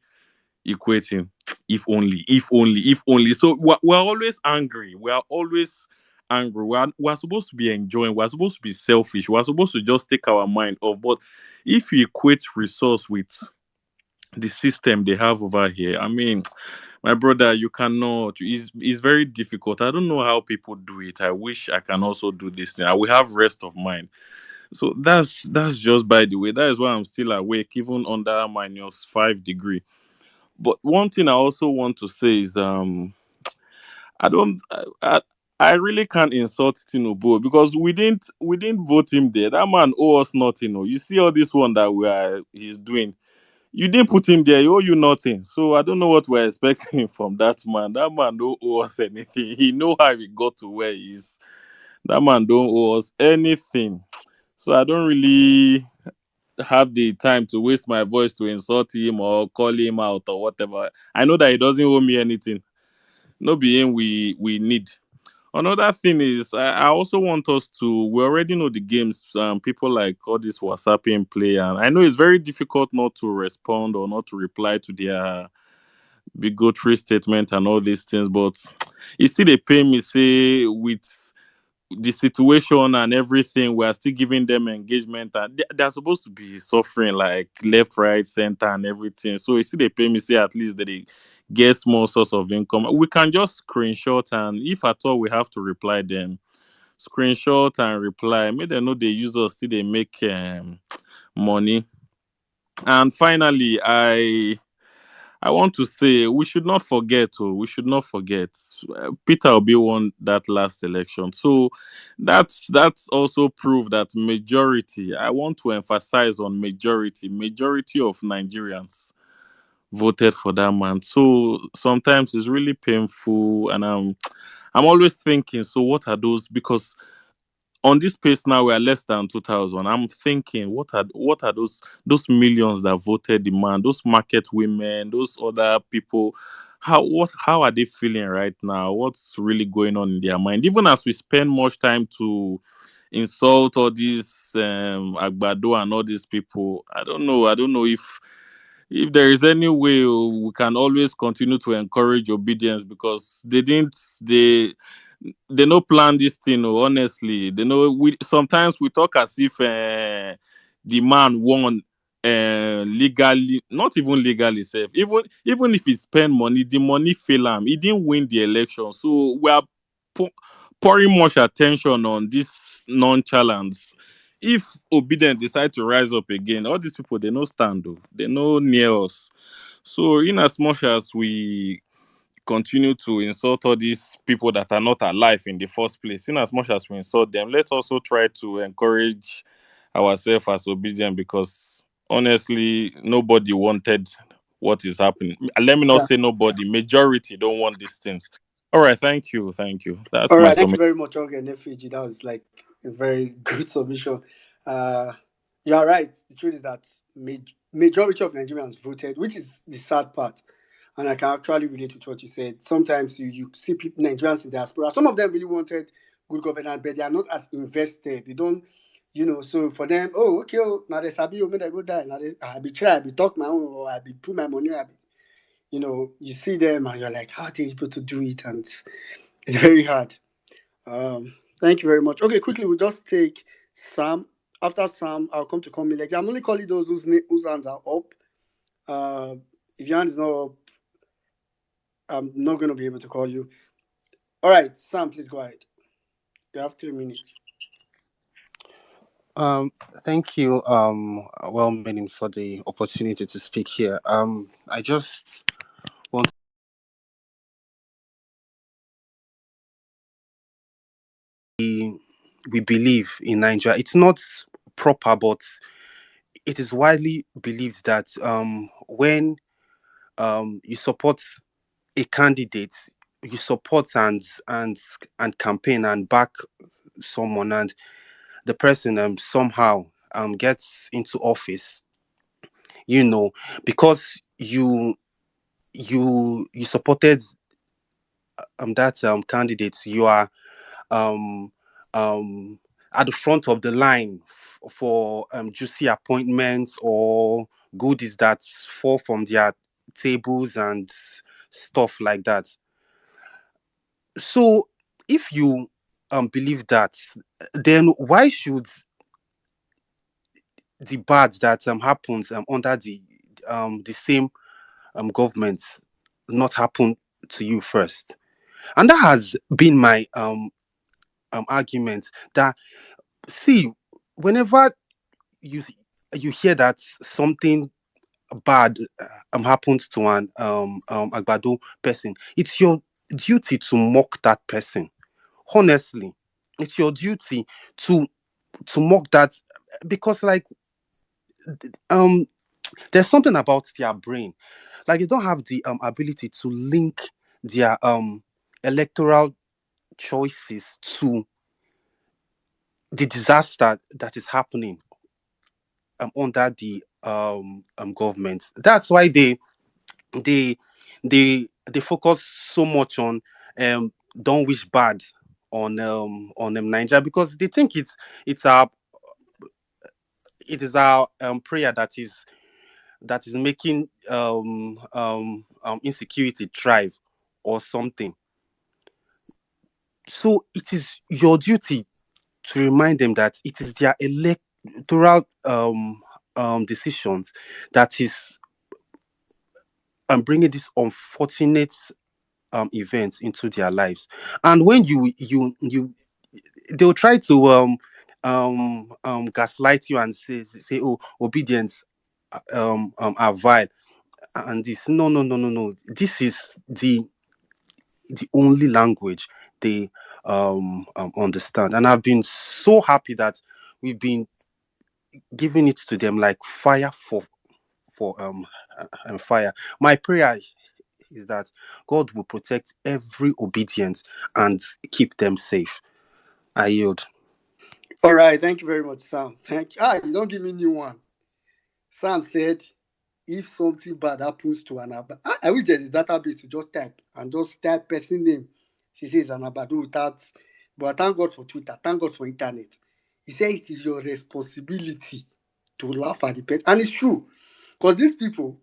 equating, if only, if only, if only. So we're always angry. We are always angry. We're supposed to be enjoying. We're supposed to be selfish. We're supposed to just take our mind off. But if you equate resource with the system they have over here, I mean, my brother, you cannot. It's very difficult. I don't know how people do it. I wish I can also do this thing. I will have rest of mind. So that's just by the way. That is why I'm still awake, even under -5 degree. But one thing I also want to say is, I don't I really can't insult Tinubu, because we didn't vote him there. That man owe us nothing. Oh. You see all this one that he's doing. You didn't put him there. He owe you nothing. So I don't know what we're expecting from that man. That man don't owe us anything. He know how he got to where he is. That man don't owe us anything. So I don't really have the time to waste my voice to insult him or call him out or whatever. I know that he doesn't owe me anything. No be him we need. Another thing is, I also want us to. We already know the games. People like all this WhatsApping play, and I know it's very difficult not to respond or not to reply to their bigotry statement and all these things. But it still they pay me say with the situation and everything, we are still giving them engagement, and they're supposed to be suffering like left, right, center, and everything. So you see, they pay me say at least that they get small source of income. We can just screenshot, and if at all we have to reply them, screenshot and reply. Make them know they use us till they make money. And finally, I want to say we should not forget. Oh, we should not forget. Peter Obi won that last election, so that's also proof that majority. I want to emphasize on majority. Majority of Nigerians voted for that man. So sometimes it's really painful, and I'm always thinking. So what are those? Because on this pace now we are less than 2000. I'm thinking, what are those millions that voted the man, those market women, those other people, how are they feeling right now? What's really going on in their mind? Even as we spend much time to insult all these agbado and all these people, I don't know if there is any way we can always continue to encourage obedience, because they no plan this thing. Oh, honestly, they know. We sometimes we talk as if the man won legally, not even legally safe. Even if he spend money, the money fail him. He didn't win the election, so we are pou- pouring much attention on this nonchalance. If obedient decide to rise up again, all these people they no stand. Though. They no near us. So in as much as we continue to insult all these people that are not alive in the first place, in as much as we insult them, let's also try to encourage ourselves as obedient, because honestly, nobody wanted what is happening. Let me not Yeah. say nobody, majority don't want these things. All right, thank you, thank you. That's All my right. Thank you summation. very much, Jorge and Fiji. That was like a very good submission. Uh, you are right. The truth is that majority of Nigerians voted, which is the sad part. And I can actually relate with what you said. Sometimes you see people, Nigerians in diaspora. Some of them really wanted good governance, but they are not as invested. They don't, So for them, oh, okay, oh, now they sabi, oh, make they go die. Now I be try, I be talk my own, or I be put my money. You see them and you're like, how are they able to do it? And it's very hard. Um, Thank you very much. Okay, quickly, we'll just take Sam. After Sam, I'll come to call me like I'm only calling those whose hands are up. Uh, if your hand is not up, I'm not going to be able to call you. All right, Sam, please go ahead. You have 3 minutes. Um, Thank you, well meaning for the opportunity to speak here. I just want we believe in Nigeria. It's not proper, but it is widely believed that when you support a candidate, you support and campaign and back someone, and the person somehow gets into office, you know, because you supported that candidate, you are um um at the front of the line for juicy appointments or goodies that fall from their tables and stuff like that. So if you believe that, then why should the bad that happens under the same government not happen to you first? And that has been my argument, that see, whenever you you hear that something bad happens to an agbado person, it's your duty to mock that person. Honestly, it's your duty to mock that, because like um there's something about their brain, like they don't have the ability to link their electoral choices to the disaster that is happening under the government. That's why they they focus so much on don't wish bad on Nigeria, because they think it's our it is our prayer that is making insecurity thrive or something. So it is your duty to remind them that it is their electoral decisions that is bringing this unfortunate events into their lives. And when you they'll try to gaslight you and say, oh, obedience are vile, and this, no, no, no, no, no, this is the only language they understand. And I've been so happy that we've been giving it to them like fire for fire. My prayer is that God will protect every obedience and keep them safe. I yield. All right, thank you very much, Sam. Thank you. You don't give me new one. Sam said, if something bad happens to an Abadu, I wish there's a database to just type and just type person name. She says an Abadu without, but thank God for Twitter, thank God for internet. He said it is your responsibility to laugh at the pet. And it's true. Because these people,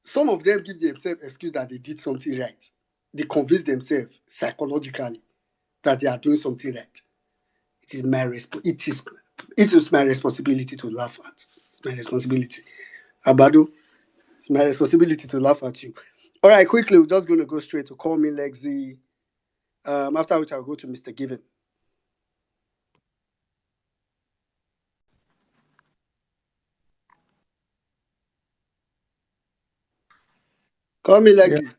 some of them give themselves excuse that they did something right. They convince themselves psychologically that they are doing something right. It is my it is my responsibility to laugh at. It's my responsibility. Abadu, it's my responsibility to laugh at you. All right, quickly, we're just going to go straight to call me Lexi. After which I'll go to Mr. Given. Call me Yeah, Lexi.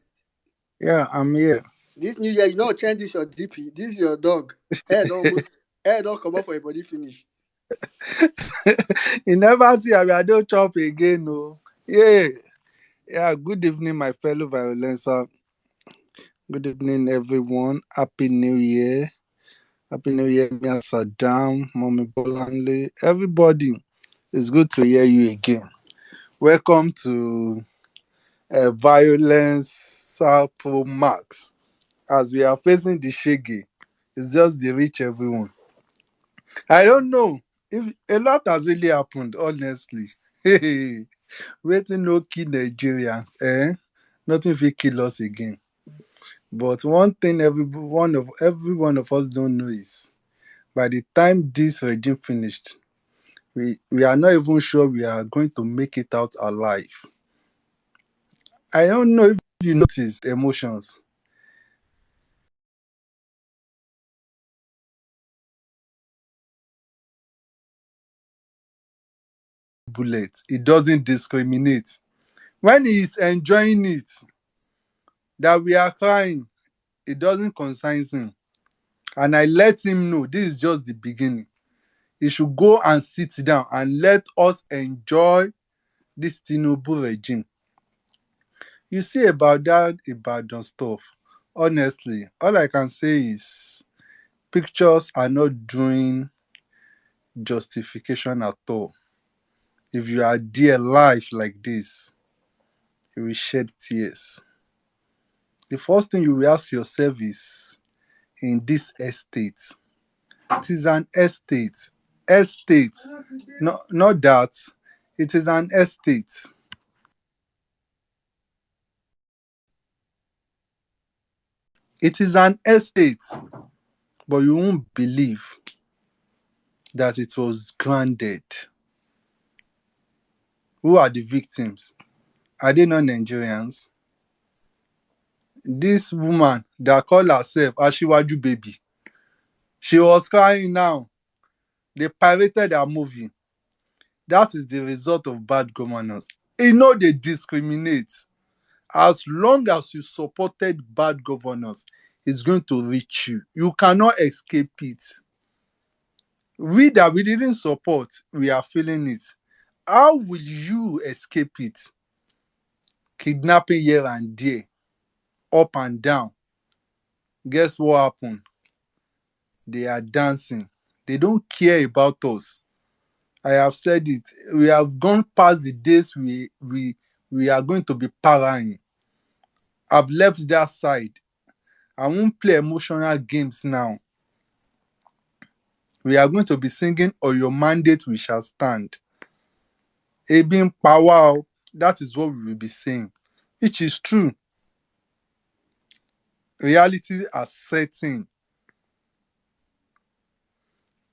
yeah, I'm here. This new year, you know, change this your DP. This is your dog. Hair don't come up for your body finish. You never see I don't chop again, no. Yeah, yeah. Good evening, my fellow violencer. Good evening, everyone. Happy New Year. Happy New Year, Mia Saddam, Mommy Bolanle. Everybody, it's good to hear you again. Welcome to Violence Pro Max. As we are facing the shaggy, it's just the rich everyone. I don't know if a lot has really happened, honestly. Hey, waiting no kill Nigerians, eh? Nothing will kill us again. But one thing every one of us don't know is By the time this regime finished, we are not even sure we are going to make it out alive. I don't know if you notice emotions. Bullet. It doesn't discriminate. When he is enjoying it, that we are crying, it doesn't concern him. And I let him know this is just the beginning. He should go and sit down and let us enjoy this Tinubu regime. You see about that Ibadan stuff. Honestly, all I can say is pictures are not doing justification at all. If you are there live like this, you will shed tears. The first thing you will ask yourself is, in this estate, it is an estate. Estate. No, not that. It is an estate. It is an estate. But you won't believe that it was granted. Who are the victims? Are they not Nigerians? This woman that called herself Ashiwaju Baby, she was crying now. They pirated her movie. That is the result of bad governance. You know they discriminate. As long as you supported bad governance, it's going to reach you. You cannot escape it. We that we didn't support, we are feeling it. How will you escape it? Kidnapping here and there, up and down. Guess what happened? They are dancing. They don't care about us. I have said it. We have gone past the days we are going to be partying. I've left that side. I won't play emotional games now. We are going to be singing "On Your Mandate We Shall Stand." Ebin Pawa, that is what we will be saying, which is true. Reality are setting.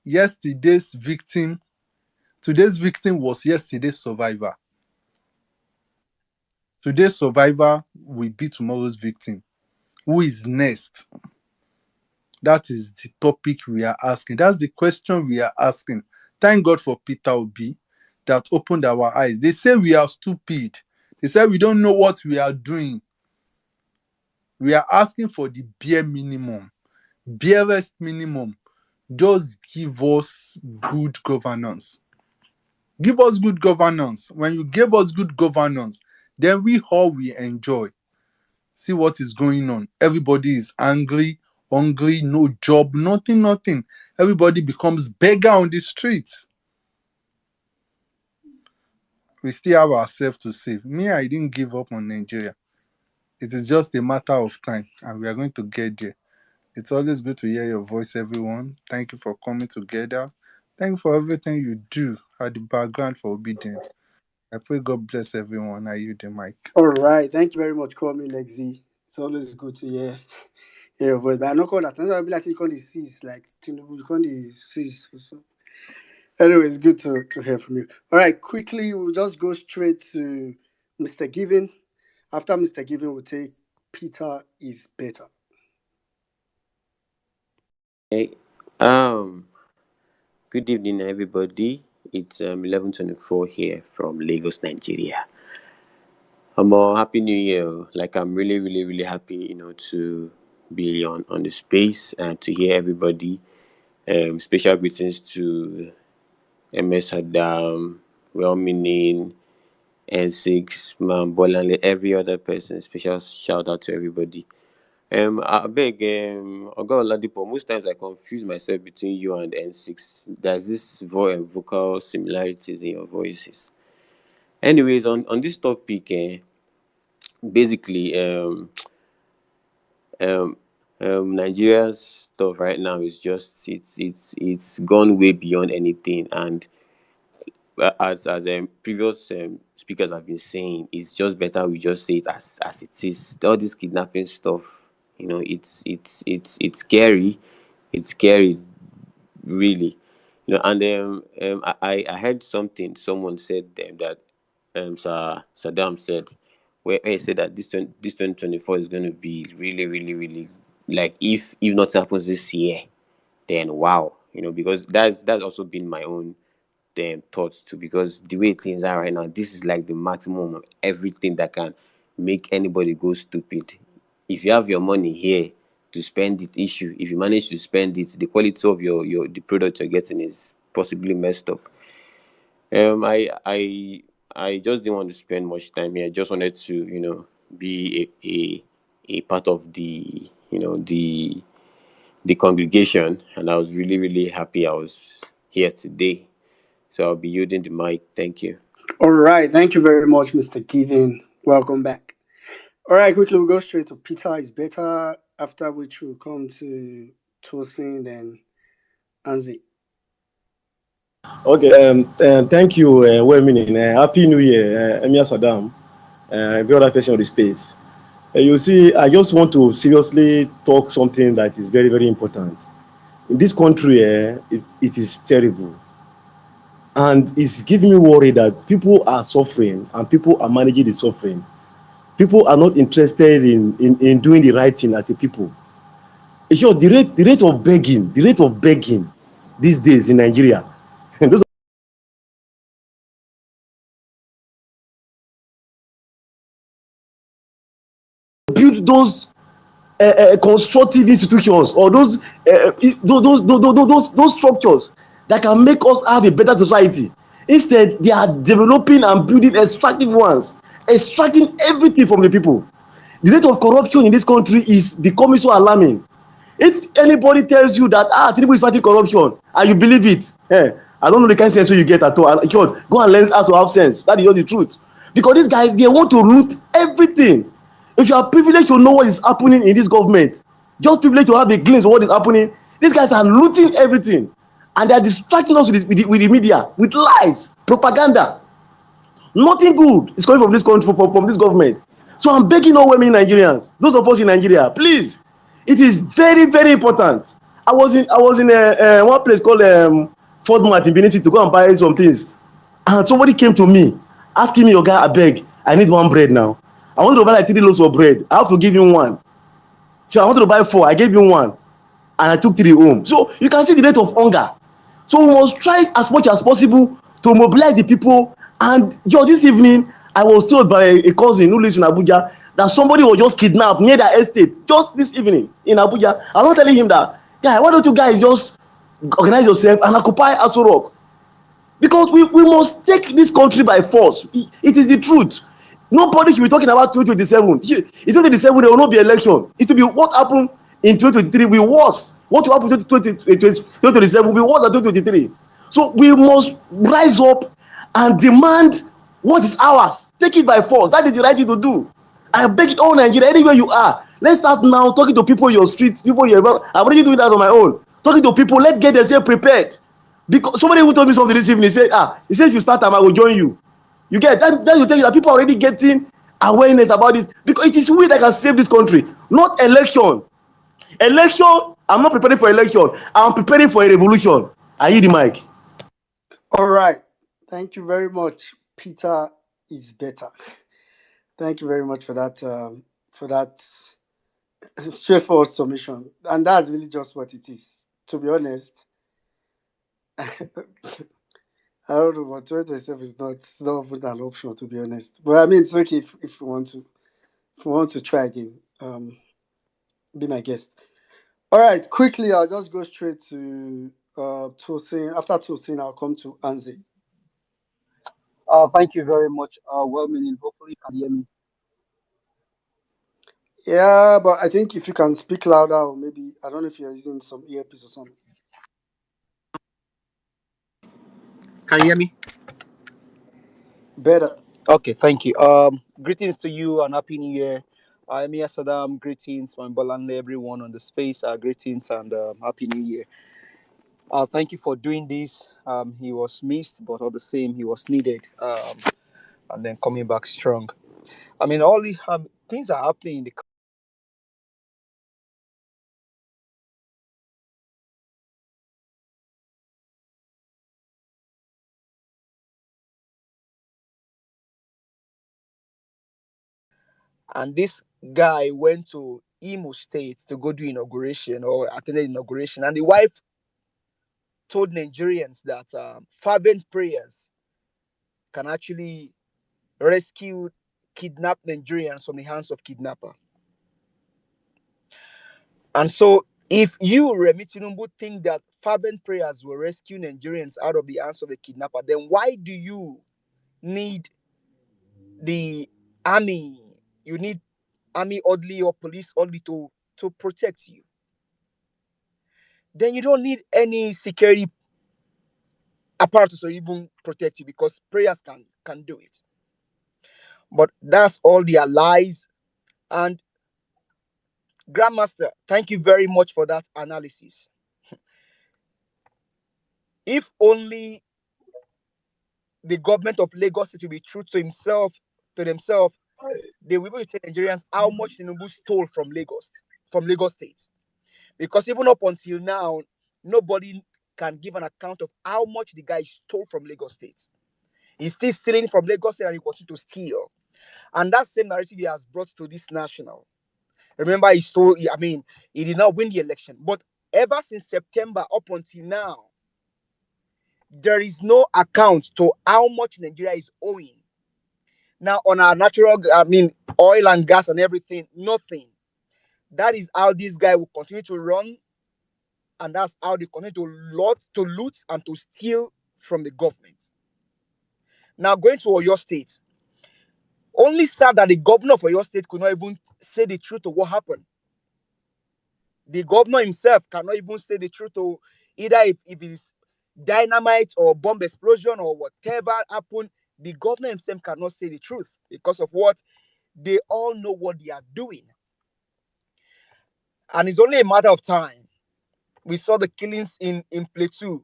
Yesterday's victim, today's victim was yesterday's survivor. Today's survivor will be tomorrow's victim. Who is next? That is the topic we are asking. That's the question we are asking. Thank God for Peter Obi that opened our eyes. They say we are stupid. They say we don't know what we are doing. We are asking for the bare minimum, barest minimum. Just give us good governance. Give us good governance. When you give us good governance, then we all will enjoy. See what is going on. Everybody is angry, hungry, no job, nothing, nothing. Everybody becomes beggar on the streets. We still have ourselves to save. Me, I didn't give up on Nigeria. It is just a matter of time, and we are going to get there. It's always good to hear your voice, everyone. Thank you for coming together. Thank you for everything you do at the background for obedience. I pray God bless everyone. I use the mic. All right. Thank you very much, call me Lexi. It's always good to hear your voice. But I know call that. I be like you call the C's like Tinubu, you call the C's for some. Anyway, it's good to hear from you. All right, quickly, we'll just go straight to Mr. Giving. After Mr. Giving, we'll take Peter is better. Hey, good evening, everybody. It's 11:24 here from Lagos, Nigeria. Happy New Year! Like I'm really, really, really happy, to be on the space and to hear everybody. Special greetings to MS Adam, well-meaning N6, Man Bolanle, every other person. Special shout out to everybody. I beg, Oga Oladipo, most times I confuse myself between you and N6. There's this vocal similarities in your voices. Anyways, on this topic, basically, um, Nigeria's stuff right now is just it's gone way beyond anything, and as previous speakers have been saying, it's just better we just say it as it is. All this kidnapping stuff, it's scary. It's scary. really. And I heard something someone said that Sir Saddam said, where he said that this 2024 is going to be really, really, really, like, if nothing happens this year, then wow, because that's also been my own thoughts too, because the way things are right now, this is like the maximum of everything that can make anybody go stupid. If you have your money here to spend it, issue, if you manage to spend it, the quality of your the product you're getting is possibly messed up. I just didn't want to spend much time here. I just wanted to, be a part of the congregation, and I was really, really happy I was here today. So I'll be yielding the mic. Thank you. All right. Thank you very much, Mr. Given. Welcome back. All right. Quickly, we'll go straight to Peter is better. After which we'll come to Tosin, then Anzi. Okay, thank you, well meaning. Happy New Year, Emir Saddam, every other person on the space. You see, I just want to seriously talk something that is very, very important. In this country, it is terrible. And it's giving me worry that people are suffering and people are managing the suffering. People are not interested in doing the right thing as a people. Sure, the rate of begging these days in Nigeria, and those build those constructive institutions or those structures that can make us have a better society. Instead, they are developing and building extractive ones, extracting everything from the people. The rate of corruption in this country is becoming so alarming. If anybody tells you that Tinubu is fighting corruption and you believe it, I don't know the kind of sense you get at all. Go and learn how to have sense. That is not the truth. Because these guys, they want to loot everything. If you are privileged to know what is happening in this government, just privileged to have a glimpse of what is happening, these guys are looting everything. And they are distracting us with the media, with lies, propaganda. Nothing good is coming from this country, from this government. So I'm begging all women Nigerians, those of us in Nigeria, please, it is very, very important. I was in one place called Fort Mart in Benin City to go and buy some things, and somebody came to me asking me, "Oga, abeg, I need one bread now. I wanted to buy like 3 loaves of bread. I have to give him one. So I wanted to buy 4. I gave him one, and I took 3 home. So you can see the rate of hunger. So we must try as much as possible to mobilize the people. And just this evening, I was told by a cousin who lives in Abuja that somebody was just kidnapped near their estate just this evening in Abuja. I'm not telling him that, yeah, why don't you guys just organize yourself and occupy Aso Rock? Because we must take this country by force. It is the truth. Nobody should be talking about 2027. In 2027, there will not be election. It will be what happened in 2023 will be worse. What will happen in 2027 will be worse than 2023. So we must rise up and demand what is ours. Take it by force. That is the right thing to do. I beg it all Nigeria, anywhere you are. Let's start now talking to people in your streets, people in your. I'm already doing that on my own. Talking to people, let's get themselves prepared. Because somebody who told me something this evening, he said if you start time, I will join you. You get that will tell you that people are already getting awareness about this, because it is we that can save this country, not election. Election, I'm not preparing for election. I'm preparing for a revolution. I hear the mic. All right. Thank you very much, Peter is better. Thank you very much for that straightforward submission. And that's really just what it is. To be honest, I don't know, but 2027 is not even an option, to be honest. But I mean, it's okay if you want to try again. Be my guest. All right, quickly, I'll just go straight to Tosin. After Tosin, I'll come to Anzi. Thank you very much. Well meaning. Hopefully, you can hear me. Yeah, but I think if you can speak louder, or maybe I don't know if you're using some earpiece or something. Can you hear me? Better. Okay, thank you. Greetings to you and happy new year. Emir Saddam, greetings, my Bolanle, everyone on the space. Greetings and happy new year. Thank you for doing this. He was missed, but all the same, he was needed. And then coming back strong. I mean, all the things are happening in the And this guy went to Imo State to go do inauguration or attended inauguration. And the wife told Nigerians that fervent prayers can actually rescue kidnapped Nigerians from the hands of kidnapper. And so if you, Remi Tinubu, think that fervent prayers will rescue Nigerians out of the hands of the kidnapper, then why do you need the army? You need army orderly or police orderly to protect you. Then you don't need any security apparatus or even protect you, because prayers can do it. But that's all their lies. And Grandmaster, thank you very much for that analysis. If only the government of Lagos to be true to themselves, they will be able to tell Nigerians how much Tinubu stole from Lagos State. Because even up until now, nobody can give an account of how much the guy stole from Lagos State. He's still stealing from Lagos State and he continues to steal. And that same narrative he has brought to this national. Remember, he did not win the election. But ever since September up until now, there is no account to how much Nigeria is owing. Now, on our oil and gas and everything, nothing. That is how this guy will continue to run. And that's how they continue to loot and to steal from the government. Now, going to Oyo State, only sad that the governor of Oyo State could not even say the truth of what happened. The governor himself cannot even say the truth to either if it is dynamite or bomb explosion or whatever happened. The governor himself cannot say the truth because of what they all know what they are doing. And it's only a matter of time. We saw the killings in Plateau.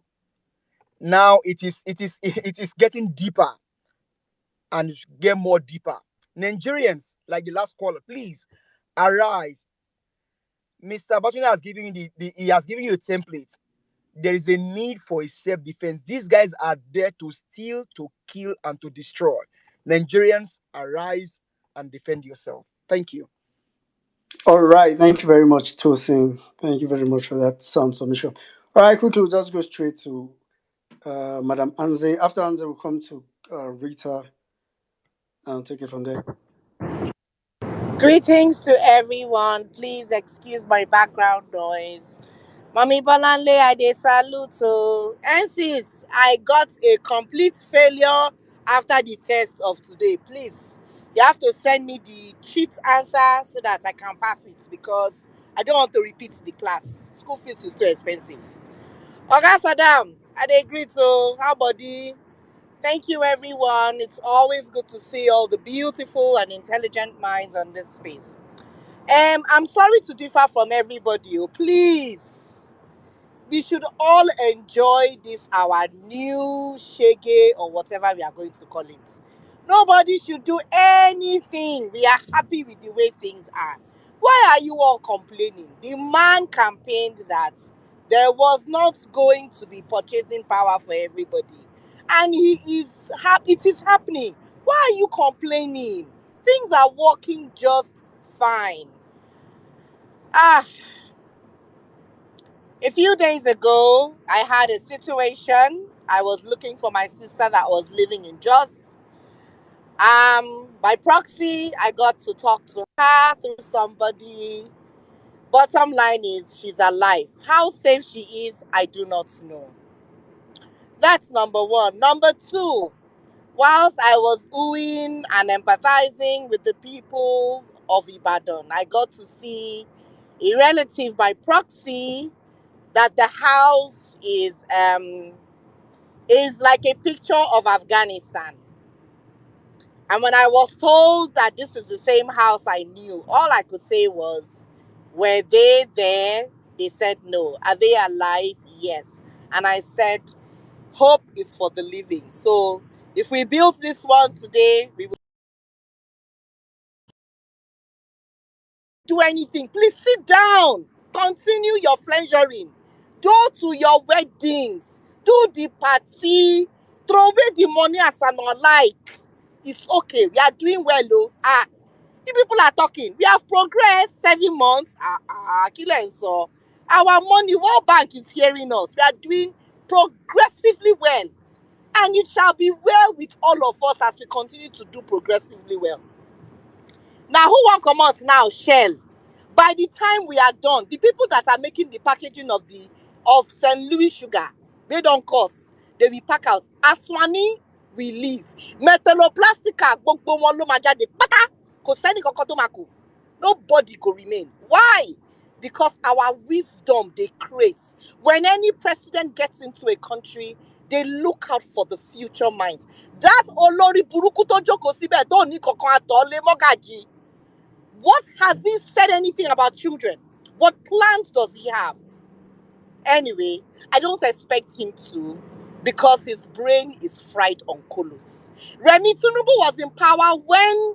Now it is getting deeper and get more deeper. Nigerians, like the last caller, please arise. Mr. Batuna has given you he has given you a template. There is a need for a self-defense. These guys are there to steal, to kill, and to destroy. Nigerians, arise and defend yourself. Thank you. All right. Thank you very much, Tosin. Thank you very much for that sound submission. All right, quickly, we'll just go straight to Madam Anze. After Anze, we'll come to Rita and take it from there. Greetings to everyone. Please excuse my background noise. Mommy Bolanle, I dey salute to NCs. I got a complete failure after the test of today. Please, you have to send me the cheat answer so that I can pass it because I don't want to repeat the class. School fees is too expensive. Oga Saddam, I dey agree to how body. Thank you, everyone. It's always good to see all the beautiful and intelligent minds on this space. I'm sorry to differ from everybody. Please, we should all enjoy this our new shege or whatever we are going to call it. Nobody should do anything. We are happy with the way things are. Why are you all complaining? The man campaigned that there was not going to be purchasing power for everybody. And it is happening. Why are you complaining? Things are working just fine. A few days ago, I had a situation. I was looking for my sister that was living in Jos. By proxy, I got to talk to her through somebody. Bottom line is she's alive. How safe she is, I do not know. That's number one. Number two, whilst I was oohing and empathizing with the people of Ibadan, I got to see a relative by proxy that the house is like a picture of Afghanistan. And when I was told that this is the same house I knew, all I could say was, were they there? They said no. Are they alive? Yes. And I said, hope is for the living. So if we build this one today, we will do anything. Please sit down. Continue your pleasuring. Go to your weddings. Do the party. Throw away the money as an unlike. It's okay. We are doing well, though. You people are talking. We have progressed 7 months. So our money, World Bank is hearing us. We are doing progressively well. And it shall be well with all of us as we continue to do progressively well. Now, who won't come out now? Shell. By the time we are done, the people that are making the packaging of St. Louis sugar, they don't cost. They will pack out. Aswani will leave. Metalloplastica, gbogbo wọn ló máa jáde pátá. Kò sẹ́ni kankan tó máa kù. Nobody go remain. Why? Because our wisdom they create. When any president gets into a country, they look out for the future mind. That olórí burúkú tó jókòó síbẹ̀ tó ní kankan àtọ̀ lé mọ́gàjí. What has he said anything about children? What plans does he have? Anyway, I don't expect him to because his brain is fried on colos. Remi Tinubu was in power when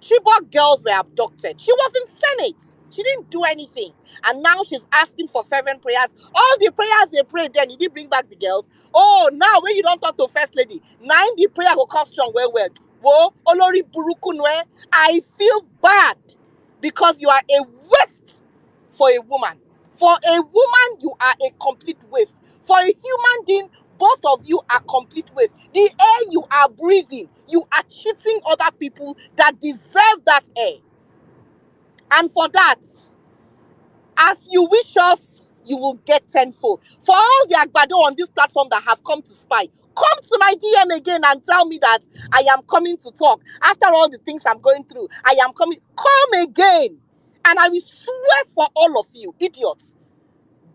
Chibok girls were abducted. She was in Senate. She didn't do anything. And now she's asking for fervent prayers. All the prayers they prayed then, did he bring back the girls? Oh, now when you don't talk to First Lady, now the prayer will come strong. Well. Whoa, Olori Burukunwe, I feel bad because you are a waste for a woman. For a woman, you are a complete waste. For a human being, both of you are complete waste. The air you are breathing, you are cheating other people that deserve that air. And for that, as you wish us, you will get tenfold. For all the Agbado on this platform that have come to spy, come to my DM again and tell me that I am coming to talk. After all the things I'm going through, I am coming. Come again. And I will swear for all of you, idiots,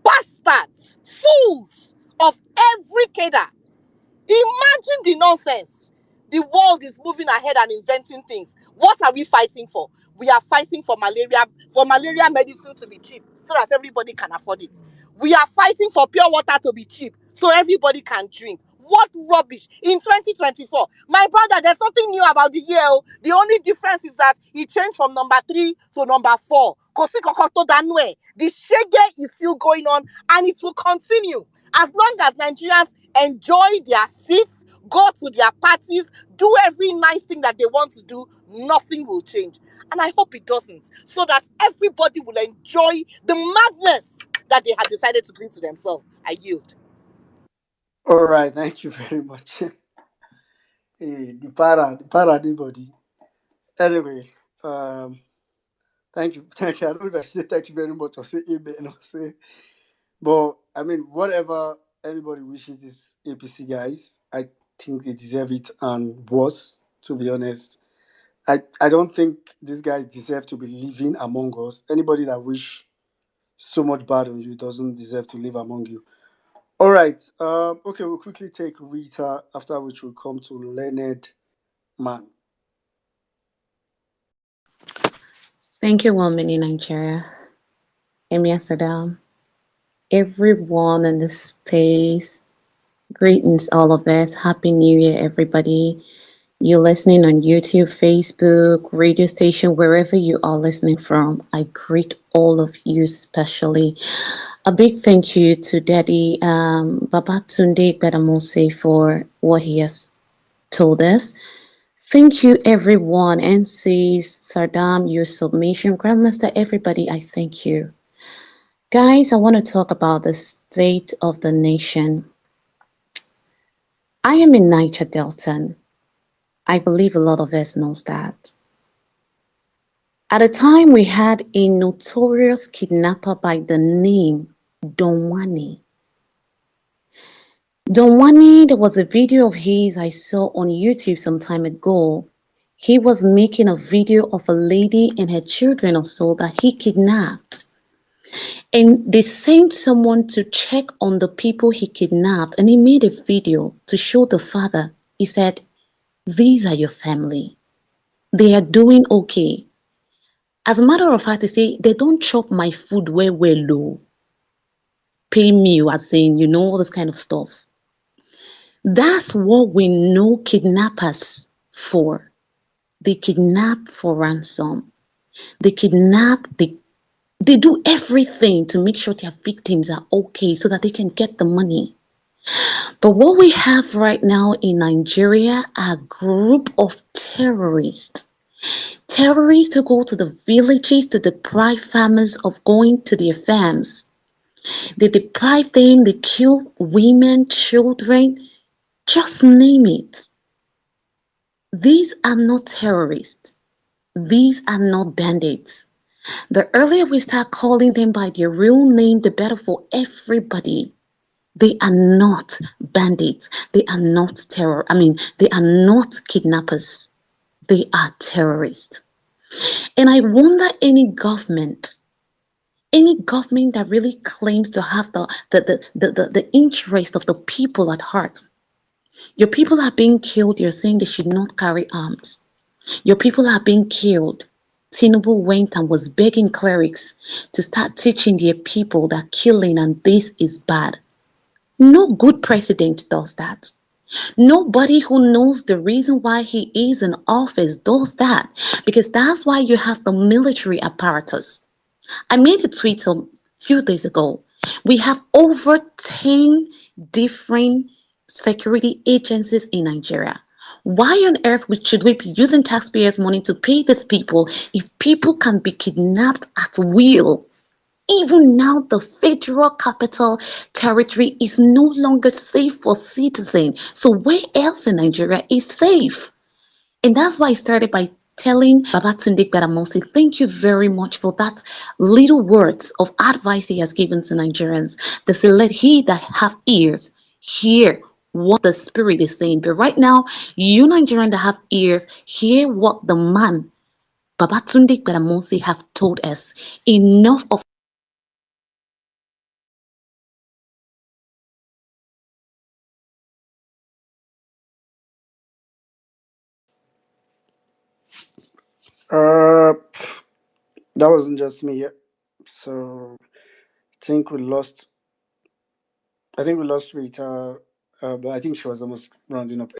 bastards, fools of every cadre. Imagine the nonsense. The world is moving ahead and inventing things. What are we fighting for? We are fighting for malaria medicine to be cheap so that everybody can afford it. We are fighting for pure water to be cheap so everybody can drink. What rubbish. In 2024, my brother, there's nothing new about the year. The only difference is that it changed from number 3 to number 4. Kosi Kokoto Danwe. The shege is still going on and it will continue. As long as Nigerians enjoy their seats, go to their parties, do every nice thing that they want to do, nothing will change. And I hope it doesn't, so that everybody will enjoy the madness that they have decided to bring to themselves. I yield. All right, thank you very much. The para anybody. Anyway, thank you. I don't know if I say thank you very much or say amen or say, but I mean, whatever anybody wishes these APC guys, I think they deserve it and worse, to be honest. I don't think these guys deserve to be living among us. Anybody that wish so much bad on you doesn't deserve to live among you. All right. Okay, we'll quickly take Rita, after which we'll come to Leonard Man. Thank you, Woman in Nigeria. Emia Saddam. Everyone in this space. Greetings, all of us. Happy New Year, everybody. You're listening on YouTube, Facebook, radio station, wherever you are listening from. I greet all of you, especially. A big thank you to Daddy Babatunde Bedamose for what he has told us. Thank you, everyone. NC, Sardam, your submission, Grandmaster, everybody, I thank you. Guys, I want to talk about the state of the nation. I am in Niger Delta. I believe a lot of us knows that. At a time, we had a notorious kidnapper by the name Don Wani. Don Wani, there was a video of his I saw on YouTube some time ago. He was making a video of a lady and her children or so that he kidnapped. And they sent someone to check on the people he kidnapped, and he made a video to show the father. He said, "These are your family. They are doing okay." As a matter of fact, he say, "They don't chop my food where we're low. Pay me," as in, all this kind of stuff. That's what we know kidnappers for. They kidnap for ransom. They kidnap, they do everything to make sure their victims are okay so that they can get the money. But what we have right now in Nigeria are a group of terrorists Terrorists who go to the villages to deprive farmers of going to their farms. They deprive them, they kill women, children, just name it. These are not terrorists. These are not bandits. The earlier we start calling them by their real name, the better for everybody. They are not bandits. They are not they are not kidnappers. They are terrorists. And I wonder any government that really claims to have the interest of the people at heart. Your people are being killed, you're saying they should not carry arms. Your people are being killed. Tinubu went and was begging clerics to start teaching their people that killing and this is bad. No good president does that. Nobody who knows the reason why he is in office does that because that's why you have the military apparatus. I made a tweet a few days ago. We have over 10 different security agencies in Nigeria. Why on earth should we be using taxpayers' money to pay these people if people can be kidnapped at will? Even now, the federal capital territory is no longer safe for citizens. So where else in Nigeria is safe? And that's why I started by telling Babatunde Gbadamosi, thank you very much for that little words of advice he has given to Nigerians. They say, let he that have ears hear what the Spirit is saying. But right now, you Nigerians that have ears, hear what the man, Babatunde Gbadamosi, have told us. Enough of Uh, that wasn't just me. Yeah. So I think we lost. I think we lost Rita, but I think she was almost rounding up.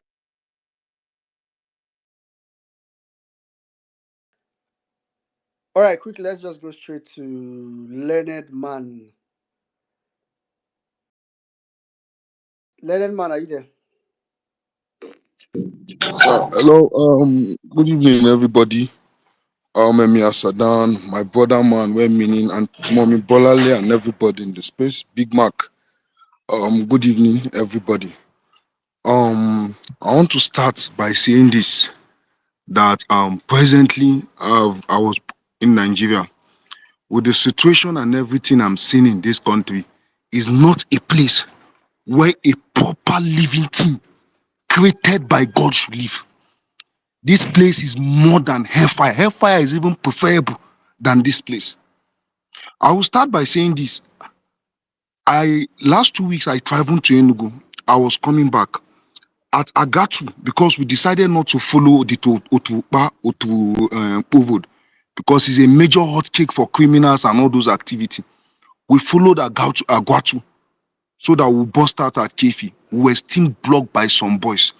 All right, quick. Let's just go straight to Leonard Man. Leonard Man, are you there? Hello, good evening, everybody. Emia Sadan, my brother man, we're meaning, and Mommy Bolale, and everybody in the space. Big Mac. Good evening, everybody. I want to start by saying this that presently I was in Nigeria with the situation and everything I'm seeing in this country is not a place where a proper living thing created by God should live. This place is more than hellfire. Hellfire is even preferable than this place. I will start by saying this. Last 2 weeks I traveled to Enugu. I was coming back at Agatu because we decided not to follow the Otupa Povod because it's a major hot cake for criminals and all those activity. We followed Agatu so that we bust out at Kefi. We were still blocked by some boys.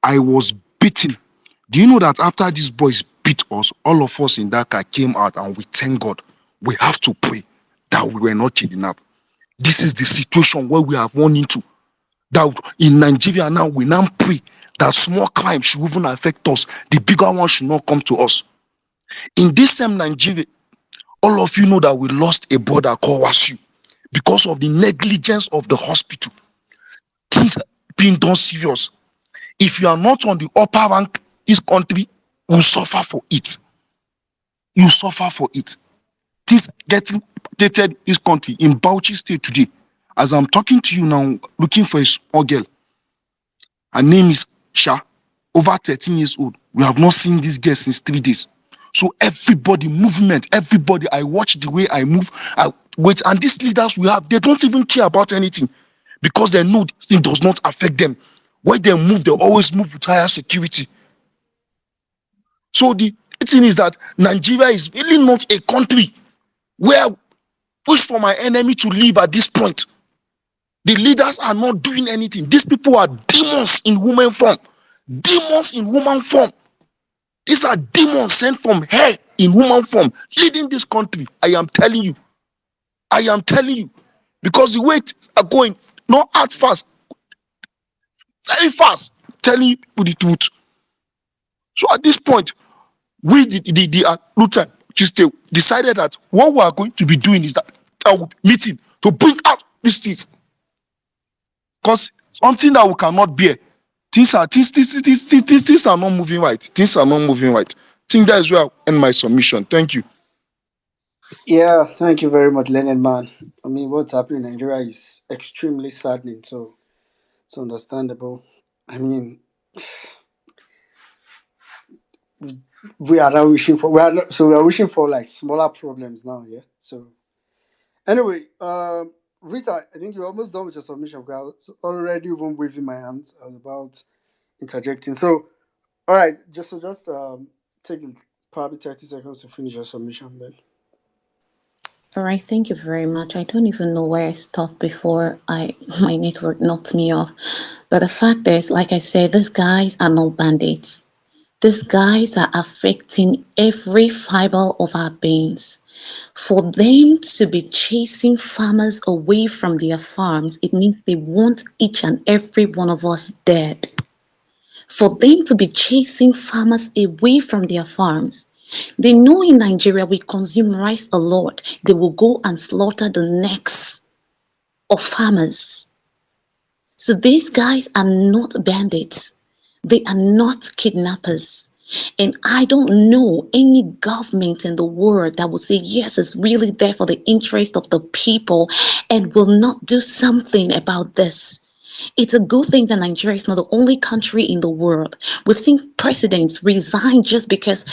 I was beaten. Do you know that after these boys beat us, all of us in that car came out and we thank God. We have to pray that we were not kidnapped. This is the situation where we have run into. That in Nigeria now, we now pray that small crime should even affect us. The bigger one should not come to us. In this same Nigeria, all of you know that we lost a brother called Wasu because of the negligence of the hospital. Things being done serious. If you are not on the upper rank, this country will suffer for it. You suffer for it. Things getting dated this country in Bauchi State today. As I'm talking to you now, looking for a small girl. Her name is Sha, over 13 years old. We have not seen this girl since 3 days. So everybody, movement, everybody, I watch the way I move, I wait, and these leaders we have, they don't even care about anything because they know this thing does not affect them. When they move, they always move with higher security. So the thing is that Nigeria is really not a country where push for my enemy to live at this point. The leaders are not doing anything. These people are demons in human form. Demons in human form. These are demons sent from hell in human form, leading this country. I am telling you. I am telling you. Because the way things are going, not at fast, very fast, telling you the truth. So at this point, We, the Luton, just decided that what we are going to be doing is that meeting to bring out these things, because something that we cannot bear. Things are not moving right. Things are not moving right. I think that is where I end my submission. Thank you. Yeah, thank you very much, Leonard man. I mean, what's happening in Nigeria is extremely saddening, so it's understandable. I mean, we are now wishing for we are wishing for like smaller problems now, yeah. So anyway, Rita, I think you're almost done with your submission. I was already even waving my hands. I was about interjecting. So all right, just take probably 30 seconds to finish your submission then. All right, thank you very much. I don't even know where I stopped before I my network knocked me off. But the fact is, like I said, these guys are not bandits. These guys are affecting every fiber of our beings. For them to be chasing farmers away from their farms, it means they want each and every one of us dead. For them to be chasing farmers away from their farms, they know in Nigeria we consume rice a lot. They will go and slaughter the necks of farmers. So these guys are not bandits. They are not kidnappers. And I don't know any government in the world that will say, yes, it's really there for the interest of the people and will not do something about this. It's a good thing that Nigeria is not the only country in the world. We've seen presidents resign just because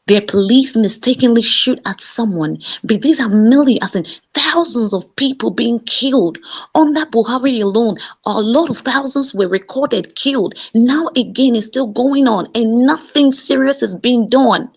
their police mistakenly shoot at someone. But these are millions, as in thousands of people being killed. Under Buhari alone, a lot of thousands were recorded killed. Now again, it's still going on and nothing serious is being done.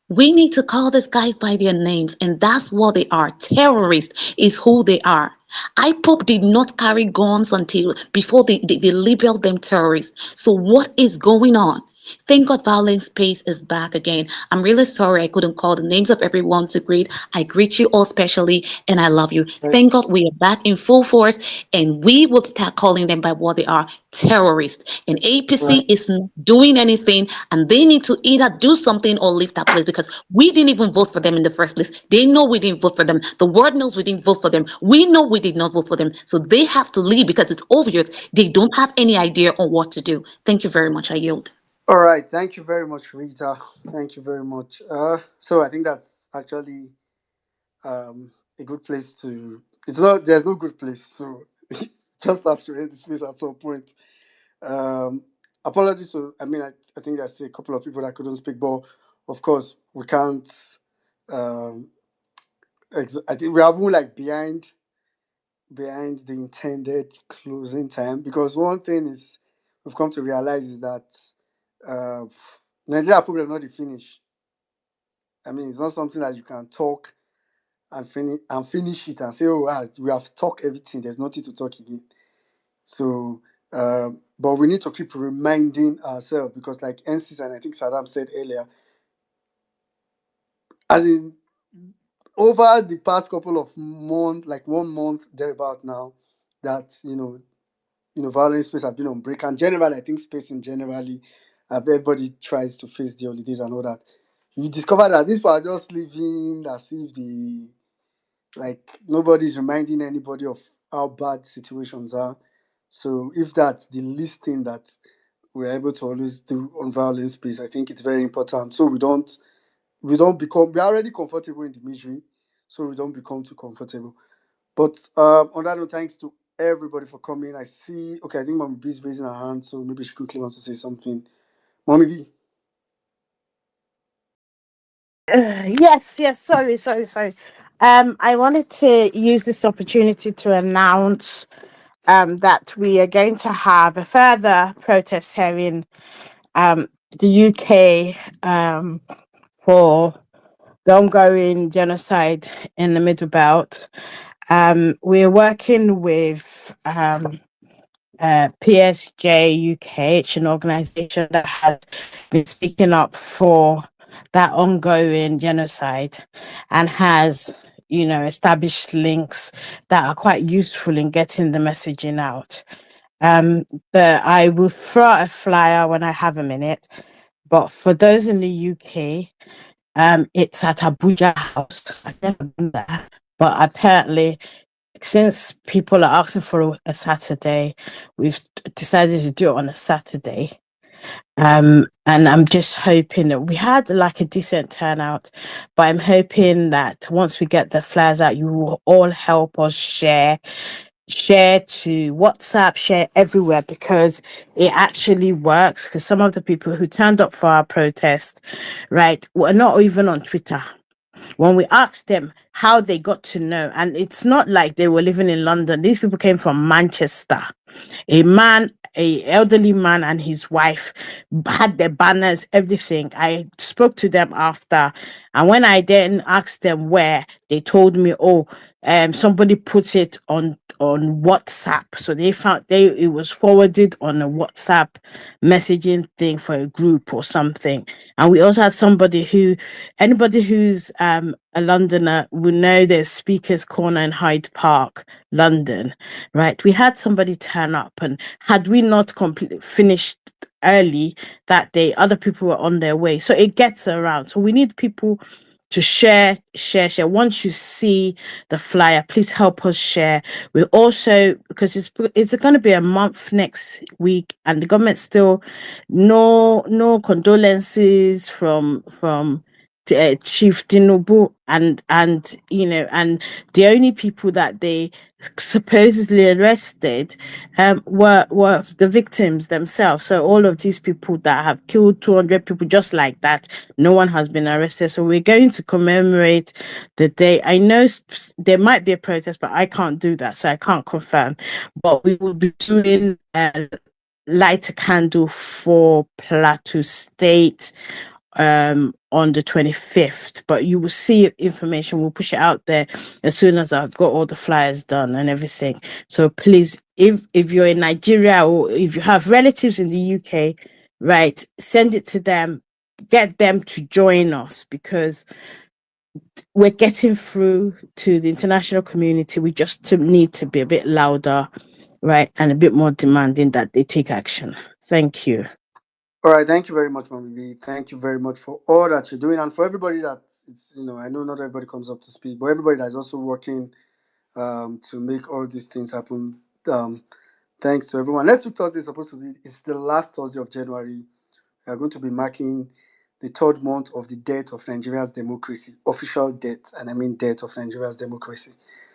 We need to call these guys by their names, and that's what they are. Terrorists is who they are. IPOP did not carry guns until before they labeled them terrorists. So what is going on? Thank God Violence Space is back again. I'm really sorry I couldn't call the names of everyone to greet. I greet you all specially and I love you. Thank God we are back in full force and we will start calling them by what they are, terrorists. And Right. APC is not doing anything and they need to either do something or leave that place because we didn't even vote for them in the first place. They know we didn't vote for them. The world knows we didn't vote for them. We know we did not vote for them. So they have to leave because it's obvious they don't have any idea on what to do. Thank you very much. I yield. All right, thank you very much, Rita. Thank you very much. So I think that's actually a good place to. It's not. There's no good place. So just have to end the space at some point. Um, Apologies to. I mean, I think there's a couple of people that couldn't speak, but of course we can't. Um, I think we are even like behind the intended closing time because one thing is we've come to realize is that uh, Nigeria problem not the finish. I mean, it's not something that you can talk and finish it and say, oh, we have talked everything. There's nothing to talk again. So, but we need to keep reminding ourselves because, like NCs and I think Saddam said earlier, as in over the past couple of months, like 1 month thereabout now, that violence space have been on break and generally, I think space in generally, everybody tries to face the holidays and all that. You discover that these people are just living as if the like nobody's reminding anybody of how bad situations are. So if that's the least thing that we're able to always do on violence space, I think it's very important. So we're already comfortable in the misery, so we don't become too comfortable. But on that note, thanks to everybody for coming. I see. Okay, I think Mommy B is raising her hand, so maybe she quickly wants to say something. Mommy B. Yes, sorry. I wanted to use this opportunity to announce that we are going to have a further protest here in the UK for the ongoing genocide in the Middle Belt. We're working with PSJ UK. It's an organization that has been speaking up for that ongoing genocide and has, established links that are quite useful in getting the messaging out. I will throw out a flyer when I have a minute. but for those in the UK, it's at Abuja House. I've never been there, but apparently, since people are asking for a Saturday, we've decided to do it on a Saturday. And I'm just hoping that we had like a decent turnout, but I'm hoping that once we get the flyers out, you will all help us share to WhatsApp, share everywhere, because it actually works. Because some of the people who turned up for our protest, right, were not even on Twitter. When we asked them how they got to know, and it's not like they were living in London, these people came from Manchester. A elderly man and his wife had their banners, everything. I spoke to them after, and when I then asked them where, they told me, oh, somebody put it on WhatsApp. So it was forwarded on a WhatsApp messaging thing for a group or something. And we also had anybody who's a Londoner will know there's Speaker's Corner in Hyde Park, London, right? We had somebody turn up, and had we not finished early that day, other people were on their way. So it gets around. So we need people to share. Once you see the flyer, please help us share. We also, because it's going to be a month next week, and the government still no condolences from Chief Tinubu, and and the only people that they supposedly arrested were the victims themselves. So all of these people that have killed 200 people just like that, no one has been arrested. So we're going to commemorate the day. I know there might be a protest, but I can't do that, so I can't confirm. But we will be doing light a candle for Plateau State on the 25th, but you will see information. We'll push it out there as soon as I've got all the flyers done and everything. So please, if you're in Nigeria, or if you have relatives in the UK, right, send it to them, get them to join us, because we're getting through to the international community. We just need to be a bit louder, right, and a bit more demanding that they take action. Thank you. All right, thank you very much, Mami V. Thank you very much for all that you're doing, and for everybody that it's I know not everybody comes up to speed, but everybody that's also working to make all these things happen. Um, thanks to everyone. Next week Thursday is supposed to be it's the last Thursday of January. We are going to be marking the third month of the death of Nigeria's democracy, official death, and I mean death of Nigeria's democracy.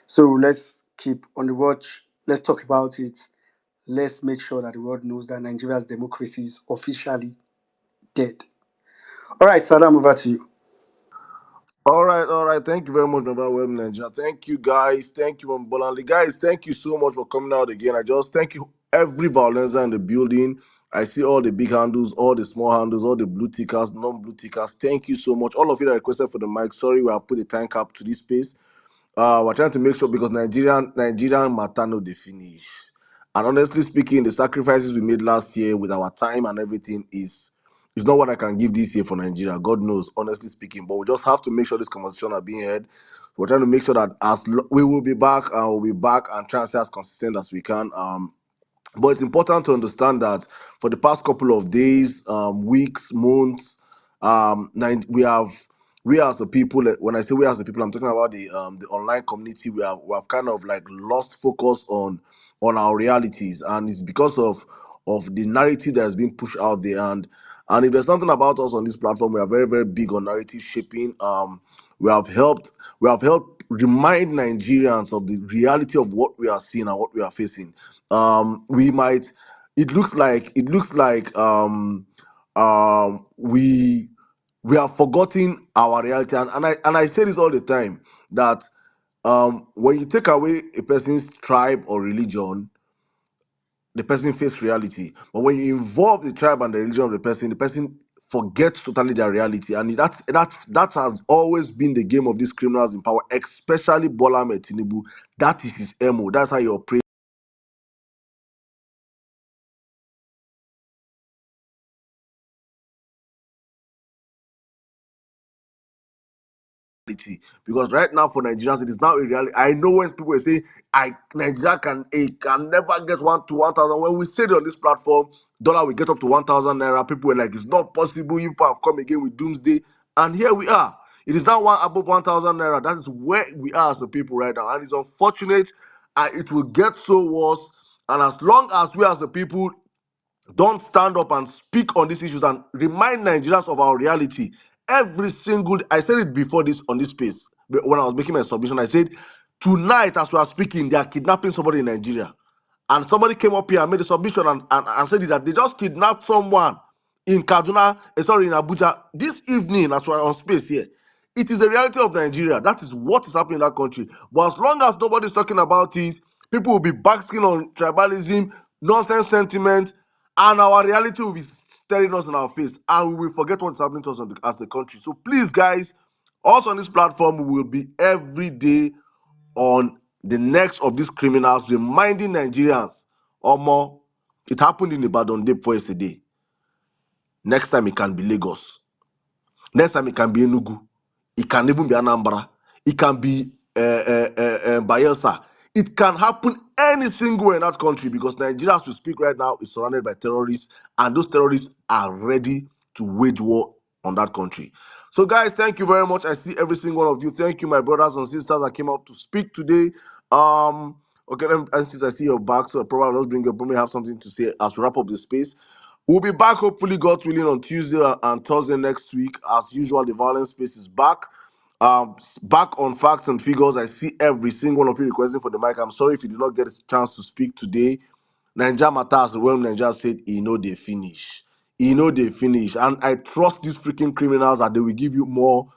So let's keep on the watch. Let's talk about it. Let's make sure that the world knows that Nigeria's democracy is officially dead. All right, Saddam, over to you. All right. Thank you very much, my brother Web Ninja. Thank you, guys. Thank you, Bolanli. Guys, thank you so much for coming out again. I just thank you, every Vawulence in the building. I see all the big handles, all the small handles, all the blue tickers, non-blue tickers. Thank you so much. All of you that requested for the mic. Sorry, we have put a time cap to this space. We're trying to make sure, because Nigerian Matano they finish. And honestly speaking, the sacrifices we made last year with our time and everything is not what I can give this year for Nigeria. God knows, honestly speaking. But we just have to make sure this conversation are being heard. We're trying to make sure that we will be back, and we'll be back and try and stay as consistent as we can. But it's important to understand that for the past couple of days, weeks, months, we as the people. When I say we as the people, I'm talking about the online community. We have kind of like lost focus on our realities, and it's because of the narrative that has been pushed out there. And if there's something about us on this platform, we are very, very big on narrative shaping. We have helped remind Nigerians of the reality of what we are seeing and what we are facing. We might it looks like we have forgotten our reality, and I say this all the time, that when you take away a person's tribe or religion, the person face reality. But when you involve the tribe and the religion of the person forgets totally their reality. And that has always been the game of these criminals in power, especially Bola Ahmed Tinubu. That is his MO. That's how he operates. reality. Because right now for Nigerians, it is now a reality. I know when people say, Nigeria can never get 1,000. When we said it on this platform, dollar will get up to 1,000 naira. People were like, it's not possible. You people have come again with doomsday. And here we are. It is now above 1,000 naira. That is where we are as a people right now. And it's unfortunate. It will get so worse. And as long as we as the people don't stand up and speak on these issues and remind Nigerians of our reality. I said it before this on this space when I was making my submission. I said, tonight as we are speaking, they are kidnapping somebody in Nigeria. And somebody came up here and made a submission and said that they just kidnapped someone in Kaduna, in Abuja this evening as we are on space here. It is a reality of Nigeria. That is what is happening in that country. But as long as nobody's talking about it, people will be basking on tribalism, nonsense sentiment, and our reality will be staring us in our face, and we will forget what's happening to us as a country. So please, guys, us on this platform, we will be every day on the necks of these criminals, reminding Nigerians, Omo, it happened in Ibadan day before yesterday. Next time it can be Lagos. Next time it can be Enugu. It can even be Anambra. It can be Bayelsa. It can happen any single in that country because Nigeria, as we speak right now, is surrounded by terrorists, and those terrorists are ready to wage war on that country. So, guys, thank you very much. I see every single one of you. Thank you, my brothers and sisters that came up to speak today. Okay, and since I see your back, so I probably just bring you up. Probably have something to say as we wrap up the space. We'll be back, hopefully, God willing, on Tuesday and Thursday next week. As usual, the Violence Space is back. Back on facts and figures. I see every single one of you requesting for the mic. I'm sorry if you did not get a chance to speak today. Nigeria matters. When Nigeria said, they finish. They finish. And I trust these freaking criminals that they will give you more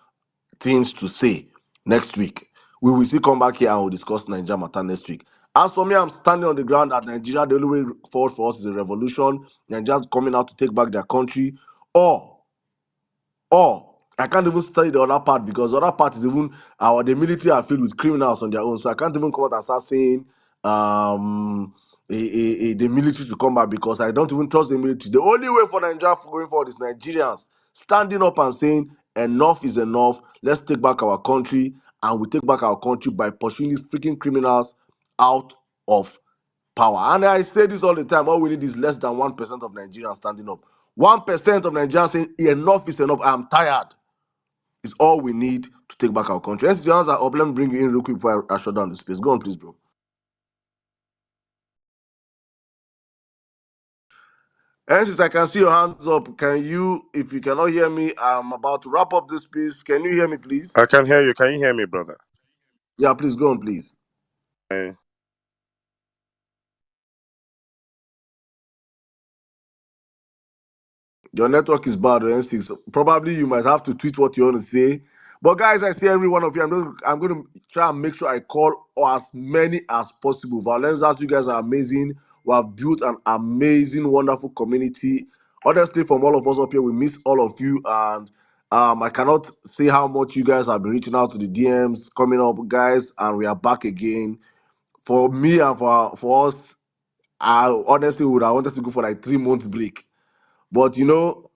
things to say next week. We will still come back here and we'll discuss Nigeria matter next week. As for me, I'm standing on the ground that Nigeria, the only way forward for us is a revolution. Nigeria's coming out to take back their country. Or I can't even study the other part because the other part is even the military are filled with criminals on their own. So I can't even come out and start saying the military to come back because I don't even trust the military. The only way for Nigeria going forward is Nigerians standing up and saying enough is enough. Let's take back our country, and we take back our country by pursuing these freaking criminals out of power. And I say this all the time. All we need is less than 1% of Nigerians standing up. 1% of Nigerians saying enough is enough. I'm tired. Is all we need to take back our country. Yes, your hands are up. Let me bring you in real quick before I shut down the space. Go on, please, bro. And since I can see your hands up, can you, if you cannot hear me, I'm about to wrap up this piece. Can you hear me, please? I can hear you. Can you hear me, brother? Yeah, please go on, please. Eh, Your network is bad, N6. Probably you might have to tweet what you want to say. But guys, I see every one of you. I'm going to try and make sure I call as many as possible. Valencians, you guys are amazing. We have built an amazing, wonderful community. Honestly, from all of us up here, we miss all of you. And I cannot say how much you guys have been reaching out to the DMs, coming up, guys. And we are back again. For me and for us, I honestly would have wanted to go for like 3 months break. But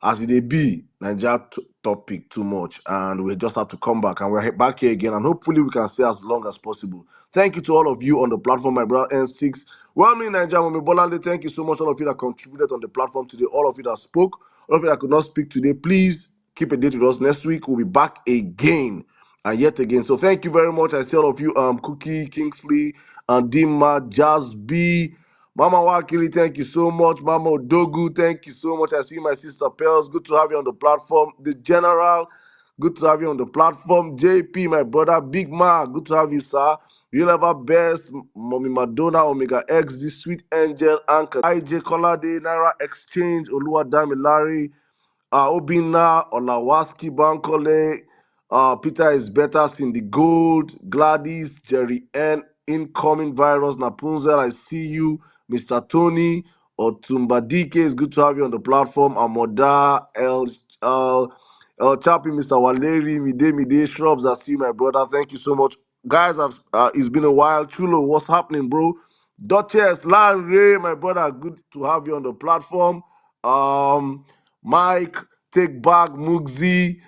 as it be, Nigeria topic too much, and we just have to come back, and we're back here again, and hopefully we can stay as long as possible. Thank you to all of you on the platform, my brother N6. Well, me Nigeria, Mami Bolande, thank you so much, all of you that contributed on the platform today, all of you that spoke, all of you that could not speak today. Please keep a date with us. Next week we'll be back again and yet again. So thank you very much. I see all of you, Cookie, Kingsley, and Dima, Jazz B. Mama Wakili, thank you so much. Mama Odogu, thank you so much. I see my sister Pels. Good to have you on the platform. The General, good to have you on the platform. JP, my brother. Big Ma, good to have you, sir. You never best. Mommy Madonna, Omega X, the sweet angel, Anchor, IJ Colade, Naira Exchange, Olua Damilari, Obina, Olawaski, Bankole, Peter is better, Cindy Gold, Gladys, Jerry N, Incoming Virus, Napunzel, I see you, Mr. Tony, Otumba DK, it's good to have you on the platform, Amoda, El Chappie, Mr. Waleri, Mide, Shrubs, I see you, my brother, thank you so much. Guys, it's been a while. Chulo, what's happening, bro? Duchess, Larry, my brother, good to have you on the platform. Mike, Take Back, Mugzi,